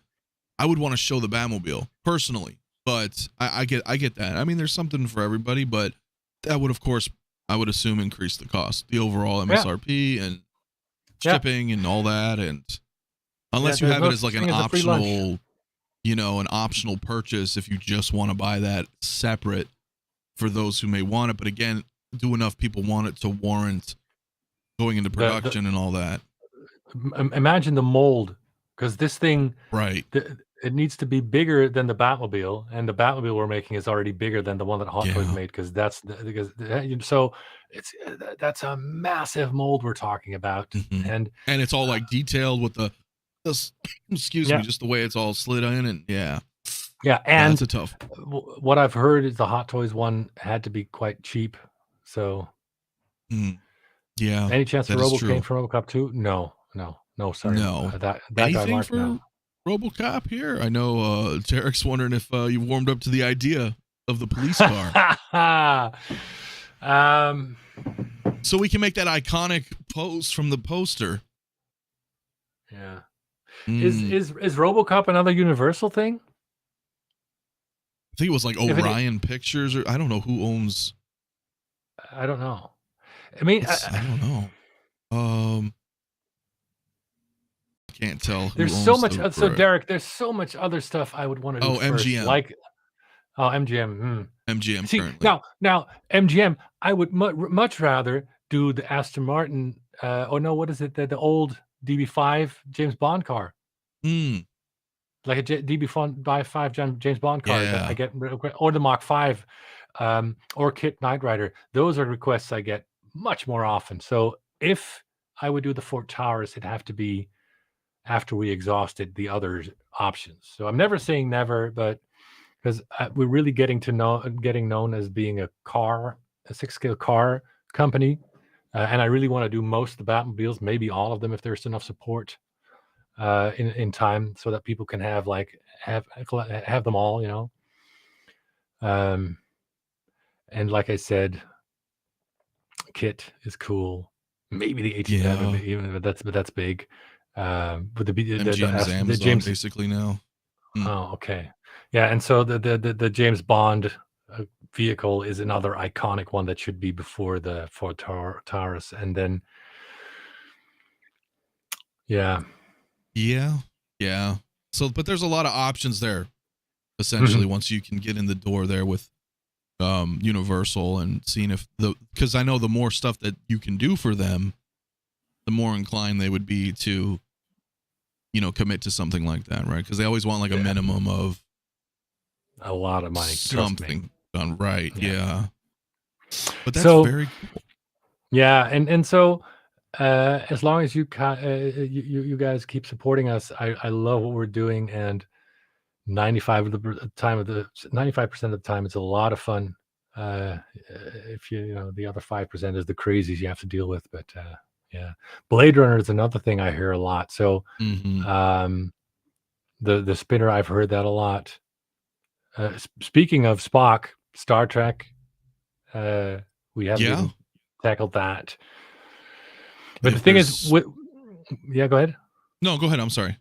I would want to show the Batmobile personally. But I get that. I mean, there's something for everybody, but that would, of course, I would assume increase the cost, the overall MSRP and shipping and all that. And unless you have it as like an optional, an optional purchase, if you just want to buy that separate for those who may want it. But again, do enough people want it to warrant going into production and all that. Imagine the mold, because this thing, right? It needs to be bigger than the Batmobile, and the Batmobile we're making is already bigger than the one that Hot Toys made, because so that's a massive mold we're talking about, and it's all like detailed with the excuse me, just the way it's all slid in, and and that's a tough. What I've heard is the Hot Toys one had to be quite cheap, so any chance the Robo came from RoboCop 2? No, sorry, no. that guy Mark, no. RoboCop here? I know Derek's wondering if you warmed up to the idea of the police car. So we can make that iconic pose from the poster. Yeah. Is RoboCop another Universal thing? I think it was like Orion Pictures, or I don't know who owns. I don't know. I mean, I don't know. Can't tell. There's so much. So Derek, there's so much other stuff I would want to do. MGM. Like, MGM. MGM. See, currently. now MGM. I would much rather do the Aston Martin. What is it? The old DB5 James Bond car. Like a DB5 James Bond car that I get, or the Mach 5, or Kit Knight Rider. Those are requests I get much more often. So if I would do the Fort Towers, it'd have to be after we exhausted the other options. So I'm never saying never, but because we're really getting known as being a 6-scale car company, and I really want to do most of the Batmobiles, maybe all of them if there's enough support in time, so that people can have them all, you know. And like I said, Kit is cool. Maybe the 1811, even but that's big. But the James basically now. Oh, okay, yeah. And so the James Bond vehicle is another iconic one that should be before the Ford Taurus, and then yeah. So, but there's a lot of options there. Essentially, once you can get in the door there with Universal and seeing if because I know the more stuff that you can do for them, the more inclined they would be to, commit to something like that, right? Because they always want like a minimum of a lot of money, something done right. Yeah. But that's very cool. Yeah, and so as long as you guys keep supporting us, I love what we're doing, and 95% of the time it's a lot of fun. If the other 5% is the crazies you have to deal with, but yeah, Blade Runner is another thing I hear a lot. So the spinner, I've heard that a lot. Speaking of Spock, Star Trek, we haven't even tackled that. But the thing is, go ahead. No, go ahead. I'm sorry.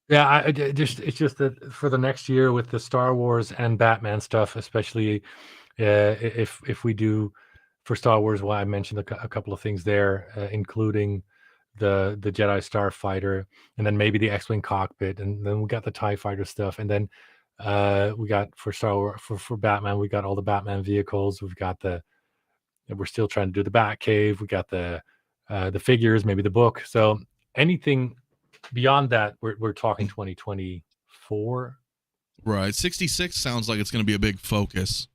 Yeah, it's just that for the next year with the Star Wars and Batman stuff, especially if we do for Star Wars, I mentioned a couple of things there, including the Jedi Starfighter, and then maybe the X-wing cockpit, and then we got the TIE fighter stuff, and then we got for Star Wars for Batman, we got all the Batman vehicles. We're still trying to do the Batcave. We got the figures, maybe the book. So anything beyond that, we're talking 2024. Right. 66 sounds like it's going to be a big focus.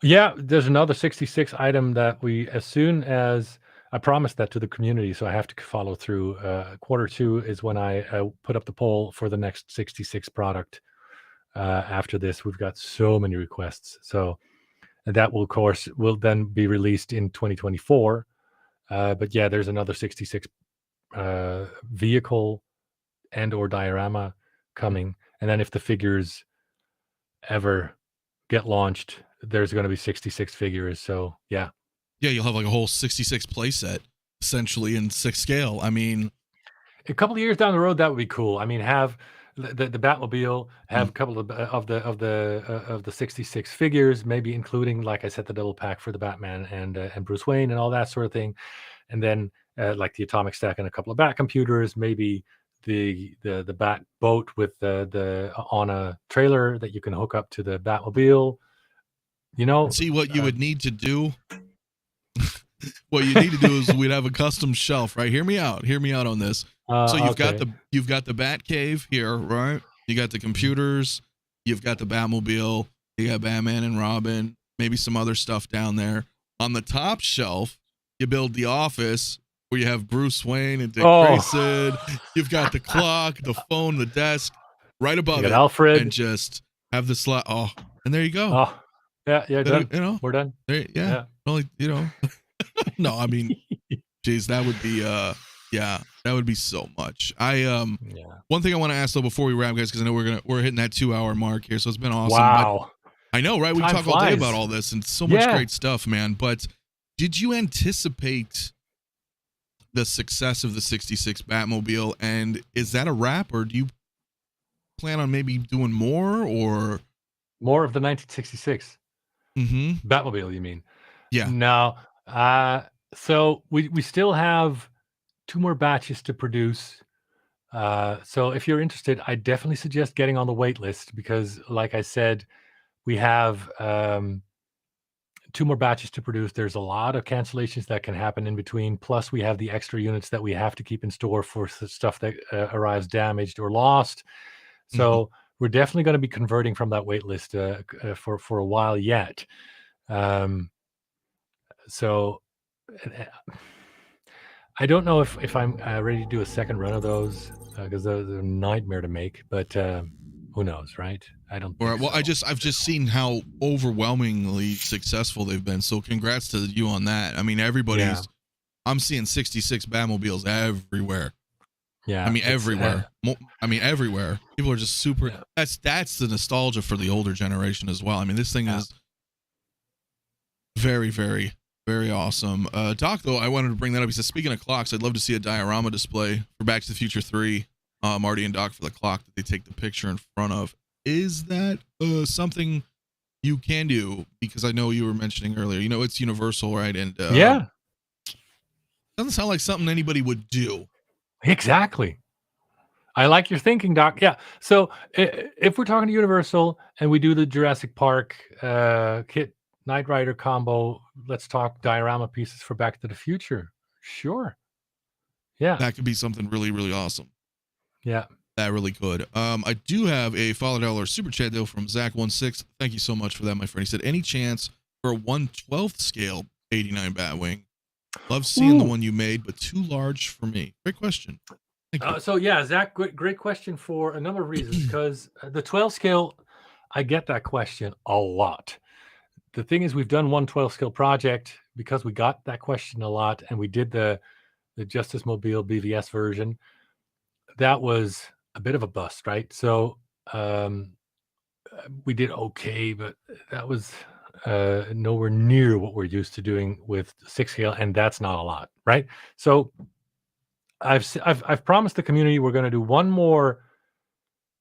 Yeah, there's another 66 item that as soon as I promised that to the community, so I have to follow through. Q2 is when I put up the poll for the next 66 product. After this, we've got so many requests. So that will then be released in 2024. But yeah, there's another 66 vehicle and or diorama coming, and then if the figures ever get launched, there's going to be 66 figures. So yeah, you'll have like a whole 66 playset essentially in 6 scale. I mean, a couple of years down the road, that would be cool. I mean, have the Batmobile, have a couple of the 66 figures, maybe including, like I said, the double pack for the Batman and Bruce Wayne and all that sort of thing, and then like the atomic stack and a couple of Bat computers, maybe the Bat boat with the on a trailer that you can hook up to the Batmobile. See what you would need to do. What you need to do is we'd have a custom shelf, right? Hear me out on this. So you've got the Bat Cave here, right? You got the computers, you've got the Batmobile, you got Batman and Robin, maybe some other stuff down there. On the top shelf, you build the office where you have Bruce Wayne and Dick Grayson. You've got the clock, the phone, the desk, right above it, Alfred, and just have the slot. Oh, and there you go. Oh, yeah, done. We're done. There, yeah. Only, no, I mean, geez, that would be Yeah, that would be so much. Yeah. One thing I want to ask though before we wrap, guys, because I know we're hitting that 2-hour mark here, so it's been awesome. Wow. But I know, right? We Time talk all day flies. about all this and so much Yeah. great stuff, man. But did you anticipate the success of the 66 Batmobile, and is that a wrap, or do you plan on maybe doing more, or More of the 1966 Mm-hmm. Batmobile, you mean? Yeah. No. So we still have 2 more batches to produce. So if you're interested, I definitely suggest getting on the wait list because, like I said, we have 2 more batches to produce. There's a lot of cancellations that can happen in between. Plus, we have the extra units that we have to keep in store for stuff that arrives damaged or lost. So we're definitely going to be converting from that wait list for a while yet. So I don't know if I'm ready to do a second run of those because those are a nightmare to make. But who knows, right? I don't. All right. think Well, so. I've just seen how overwhelmingly successful they've been. So congrats to you on that. I mean, Yeah. I'm seeing 66 Batmobiles everywhere. Yeah. I mean, it's, everywhere. Everywhere. People are just super. Yeah. That's the nostalgia for the older generation as well. I mean, this thing Yeah. is very, very, very awesome. Doc, though, I wanted to bring that up. He says, speaking of clocks, I'd love to see a diorama display for Back to the Future 3. Marty and Doc for the clock that they take the picture in front of. Is that something you can do? Because I know you were mentioning earlier, you know, it's universal, right? And Yeah. doesn't sound like something anybody would do. Exactly. I like your thinking, Doc. Yeah. So if we're talking to Universal and we do the Jurassic Park Kit Knight Rider combo, let's talk diorama pieces for Back to the Future. Sure. Yeah. That could be something really, really awesome. Yeah. That really could. I do have a $5 super chat though from Zach16. Thank you so much for that, my friend. He said, any chance for a 1/12 scale 89 Batwing? Love seeing the one you made, but too large for me. Great question. Thank you. So yeah, Zach, great question for a number of reasons. Because the 12 scale, I get that question a lot. The thing is, we've done one 12 scale project because we got that question a lot, and we did the Justice Mobile BVS version. That was a bit of a bust, right? So we did okay, but that was nowhere near what we're used to doing with 6 scale, and that's not a lot, right? So I've promised the community we're going to do one more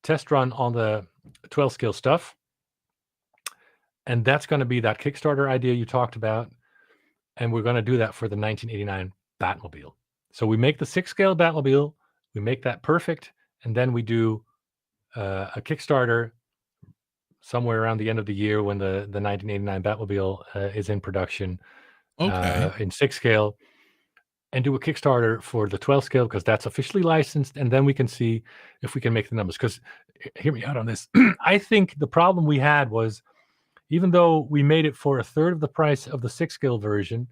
test run on the 12 scale stuff, and that's going to be that Kickstarter idea you talked about, and we're going to do that for the 1989 Batmobile. So we make the 6 scale Batmobile, we make that perfect, and then we do a Kickstarter somewhere around the end of the year when the 1989 Batmobile is in production in 6 scale, and do a Kickstarter for the 12 scale because that's officially licensed, and then we can see if we can make the numbers. Because hear me out on this. I think the problem we had was, even though we made it for a third of the price of the 6 scale version,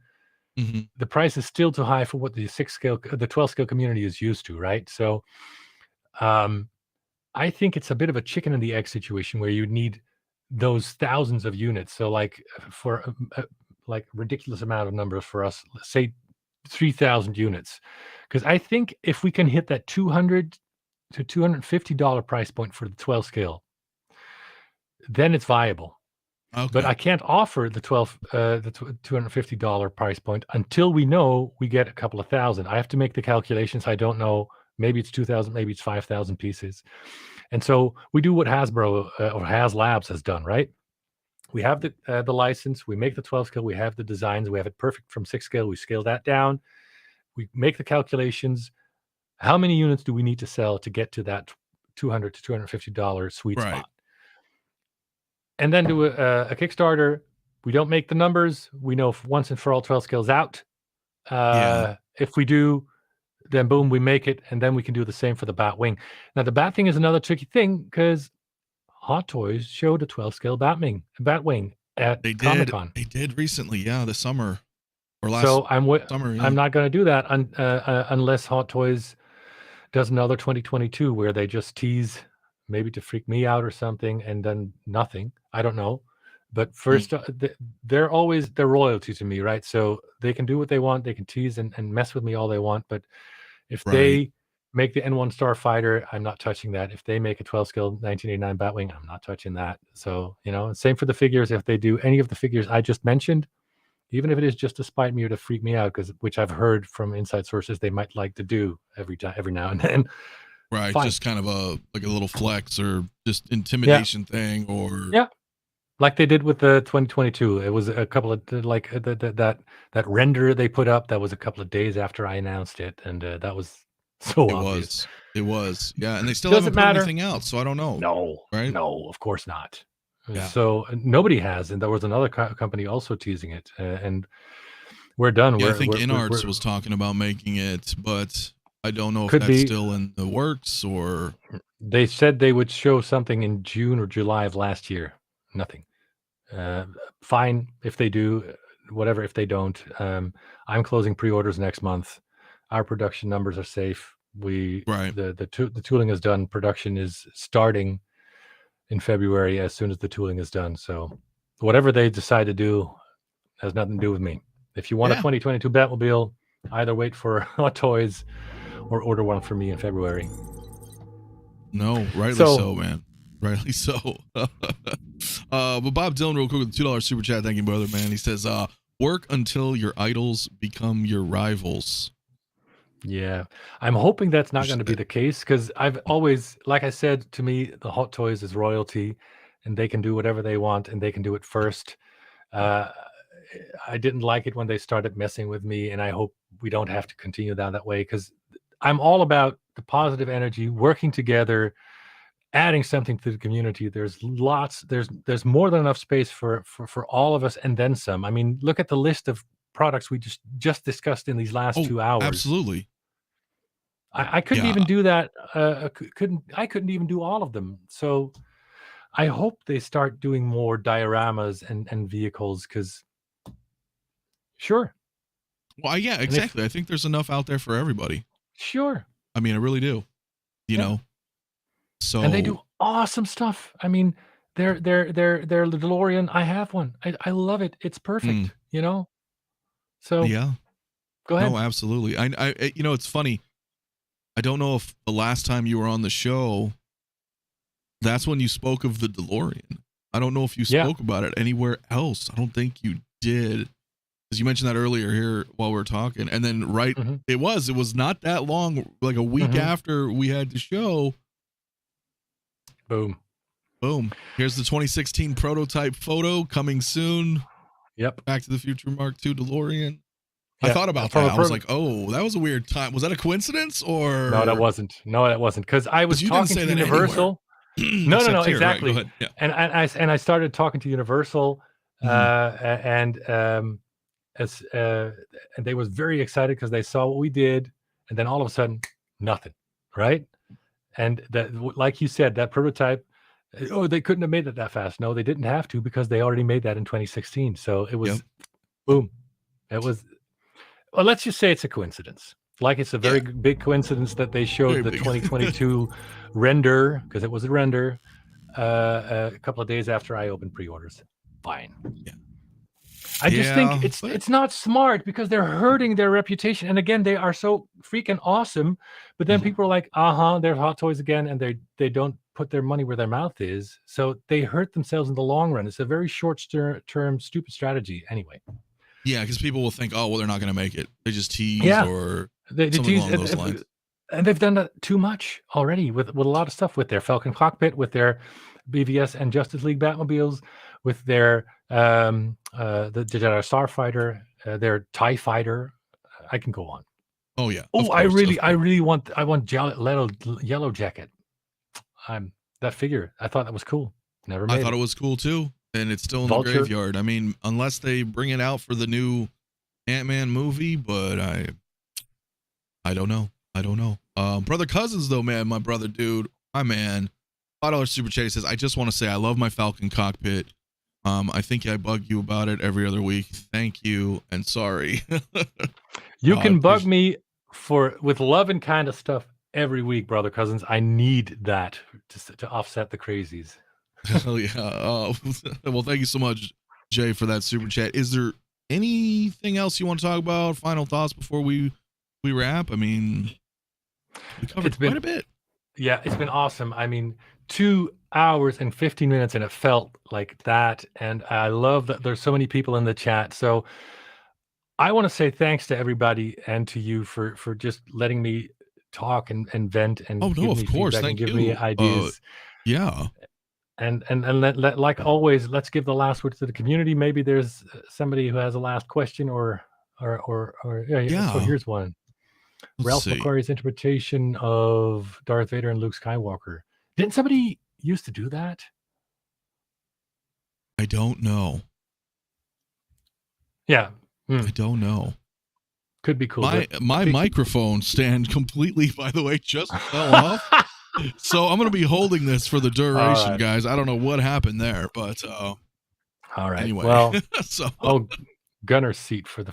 the price is still too high for what the 12 scale community is used to, right? So I think it's a bit of a chicken and the egg situation where you need those thousands of units. So like for like ridiculous amount of numbers for us, let's say 3,000 units. Because I think if we can hit that $200 to $250 price point for the 12 scale, then it's viable. Okay. But I can't offer the $250 price point until we know we get a couple of thousand. I have to make the calculations. I don't know. Maybe it's 2,000, maybe it's 5,000 pieces. And so we do what Hasbro or Has Labs has done, right? We have the license. We make the 12 scale. We have the designs. We have it perfect from 6 scale. We scale that down. We make the calculations. How many units do we need to sell to get to that $200 to $250 sweet spot? And then do a Kickstarter. We don't make the numbers. We know if once and for all 12 scales out. If we do, then boom, we make it, and then we can do the same for the Batwing. Now, the Batwing is another tricky thing because Hot Toys showed a 12 scale Batwing at Comic-Con. They did recently, this summer or last summer. I'm not going to do that unless Hot Toys does another 2022 where they just tease, maybe to freak me out or something, and then nothing. I don't know. But first, they're always their royalty to me, right? So they can do what they want. They can tease and mess with me all they want. But If Right. they make the N1 Starfighter, I'm not touching that. If they make a 12-scale 1989 Batwing, I'm not touching that. So, same for the figures. If they do any of the figures I just mentioned, even if it is just to spite me or to freak me out, which I've heard from inside sources they might like to do every now and then. Right. Fine. Just kind of a little flex or just intimidation thing or. Yeah. Like they did with the 2022. It was a couple of that render they put up. That was a couple of days after I announced it. And that was so obvious. It was. Yeah. And they still Doesn't haven't put matter. anything out. So I don't know. No. Right. No, of course not. Yeah. So nobody has. And there was another company also teasing it. And we're done. Yeah, I think InArts was talking about making it, but I don't know if that's still in the works or. They said they would show something in June or July of last year. Nothing. Fine if they do, whatever if they don't. I'm closing pre-orders next month. Our production numbers are safe. The tooling is done. Production is starting in February as soon as the tooling is done. So whatever they decide to do has nothing to do with me. If you want a 2022 Batmobile, either wait for Hot Toys or order one for me in February. No, rightly so, man. Rightly so. But Bob Dylan, real quick, with the $2 super chat. Thank you, brother, man. He says, work until your idols become your rivals. Yeah. I'm hoping that's not going to be the case because I've always, like I said, to me, the Hot Toys is royalty and they can do whatever they want and they can do it first. I didn't like it when they started messing with me, and I hope we don't have to continue down that way because I'm all about the positive energy, working together, adding something to the community. There's more than enough space for all of us and then some. I mean, look at the list of products we just discussed in these last 2 hours. Absolutely. I couldn't even do that. I couldn't even do all of them. So I hope they start doing more dioramas and vehicles because sure. Well, yeah, exactly. I think there's enough out there for everybody. Sure. I mean, I really do. You know. So and they do awesome stuff. I mean, their DeLorean. I have one. I love it. It's perfect. So yeah. Go ahead. No, absolutely. I it's funny. I don't know if the last time you were on the show, that's when you spoke of the DeLorean. I don't know if you spoke about it anywhere else. I don't think you did. Because you mentioned that earlier here while we were talking. And then it was not that long, like a week after we had the show. Boom. Here's the 2016 prototype photo coming soon. Yep. Back to the Future Mark II DeLorean. I thought about that. I was like, oh, that was a weird time. Was that a coincidence or? No, that wasn't. Because I was talking to Universal. No, exactly. Right, yeah. And I started talking to Universal, and they was very excited because they saw what we did, and then all of a sudden, nothing, right? And that, like you said, that prototype. Oh, they couldn't have made it that fast. No, they didn't have to because they already made that in 2016. So it was, boom. It was. Well, let's just say it's a coincidence. Like it's a very big coincidence that they showed the 2022 render, because it was a render, a couple of days after I opened pre-orders. Fine. Yeah. I just think it's not smart because they're hurting their reputation. And again, they are so freaking awesome. But then people are like, they're Hot Toys again, and they don't put their money where their mouth is. So they hurt themselves in the long run. It's a very short-term, stupid strategy anyway. Yeah, because people will think, oh, well, they're not going to make it. They just tease or they something tease, along those lines. And they've done that too much already with a lot of stuff, with their Falcon Cockpit, with their BVS and Justice League Batmobiles, with their the Jedi Starfighter, their TIE Fighter. I can go on. Oh yeah. Oh, I really want Yellow Jacket. That figure. I thought that was cool. Never made I thought it was cool too. And it's still in the graveyard. I mean, unless they bring it out for the new Ant-Man movie, but I don't know. Brother Cousins, though, man, my brother, dude, my man, $5 super chat says, I just want to say I love my Falcon Cockpit. I think I bug you about it every other week. Thank you and sorry. You can bug me with love and kind of stuff every week, Brother Cousins. I need that to offset the crazies. Hell yeah. Well, thank you so much, Jay, for that super chat. Is there anything else you want to talk about? Final thoughts before we wrap? I mean, We covered quite a bit. Yeah, it's been awesome. I mean, 2 hours and 15 minutes, and it felt like that. And I love that there's so many people in the chat. So I want to say thanks to everybody and to you for just letting me talk and vent and give me feedback and give me ideas. Yeah. And like always, let's give the last word to the community. Maybe there's somebody who has a last question or yeah. So here's one. Ralph McQuarrie's interpretation of Darth Vader and Luke Skywalker. Didn't somebody used to do that? I don't know. Yeah. I don't know. Could be cool. My microphone stand completely, by the way, just fell off. So I'm going to be holding this for the duration, guys. I don't know what happened there, but all right. Anyway, well, so gunner seat for the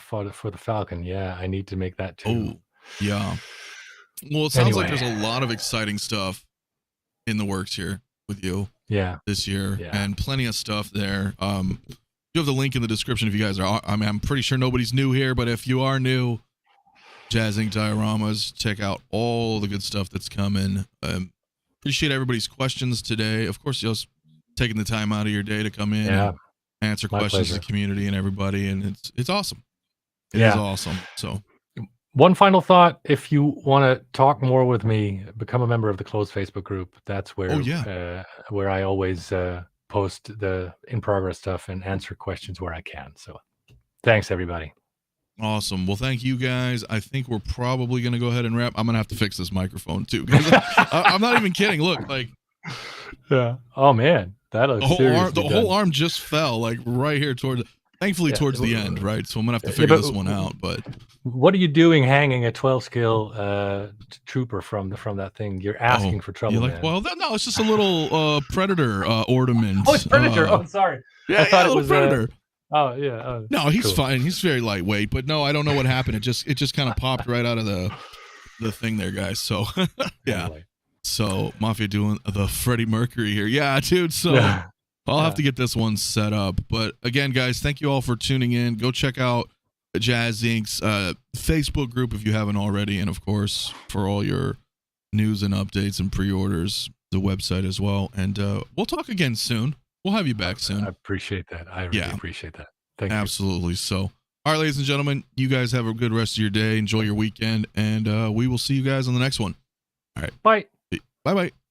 Falcon. Yeah, I need to make that too. Oh, yeah. Well, it sounds like there's a lot of exciting stuff in the works here with you. Yeah. This year, and plenty of stuff there. You have the link in the description if you guys are. I mean, I'm pretty sure nobody's new here, but if you are new, Jazzinc dioramas, check out all the good stuff that's coming. Appreciate everybody's questions today. Of course, just taking the time out of your day to come in and answer questions to the community and everybody, and it's awesome. It is awesome. So, one final thought: if you want to talk more with me, become a member of the closed Facebook group. That's where where I always post the in progress stuff and answer questions where I can. So, thanks everybody. Awesome. Well, thank you guys. I think we're probably going to go ahead and wrap. I'm going to have to fix this microphone too. I'm not even kidding. Look, like, yeah. Oh man, that looks the whole arm just fell like right here thankfully towards the end, right? So I'm going to have to figure this one out. But what are you doing hanging a 12-scale trooper from that thing? You're asking for trouble, man. Well, no, it's just a little Predator ornament. Oh, it's Predator. Sorry. Yeah, I thought it was Predator. Oh yeah. No, he's fine. He's very lightweight, but no, I don't know what happened. It just kind of popped right out of the thing there, guys. So yeah. Anyway. So Mafia doing the Freddie Mercury here. Yeah, dude. So I'll have to get this one set up. But again, guys, thank you all for tuning in. Go check out Jazzinc's Facebook group if you haven't already, and of course for all your news and updates and pre-orders, the website as well. And we'll talk again soon. We'll have you back soon. I appreciate that. I really appreciate that. Thank you. Absolutely. So, all right, ladies and gentlemen, you guys have a good rest of your day. Enjoy your weekend, and we will see you guys on the next one. All right. Bye. Bye-bye.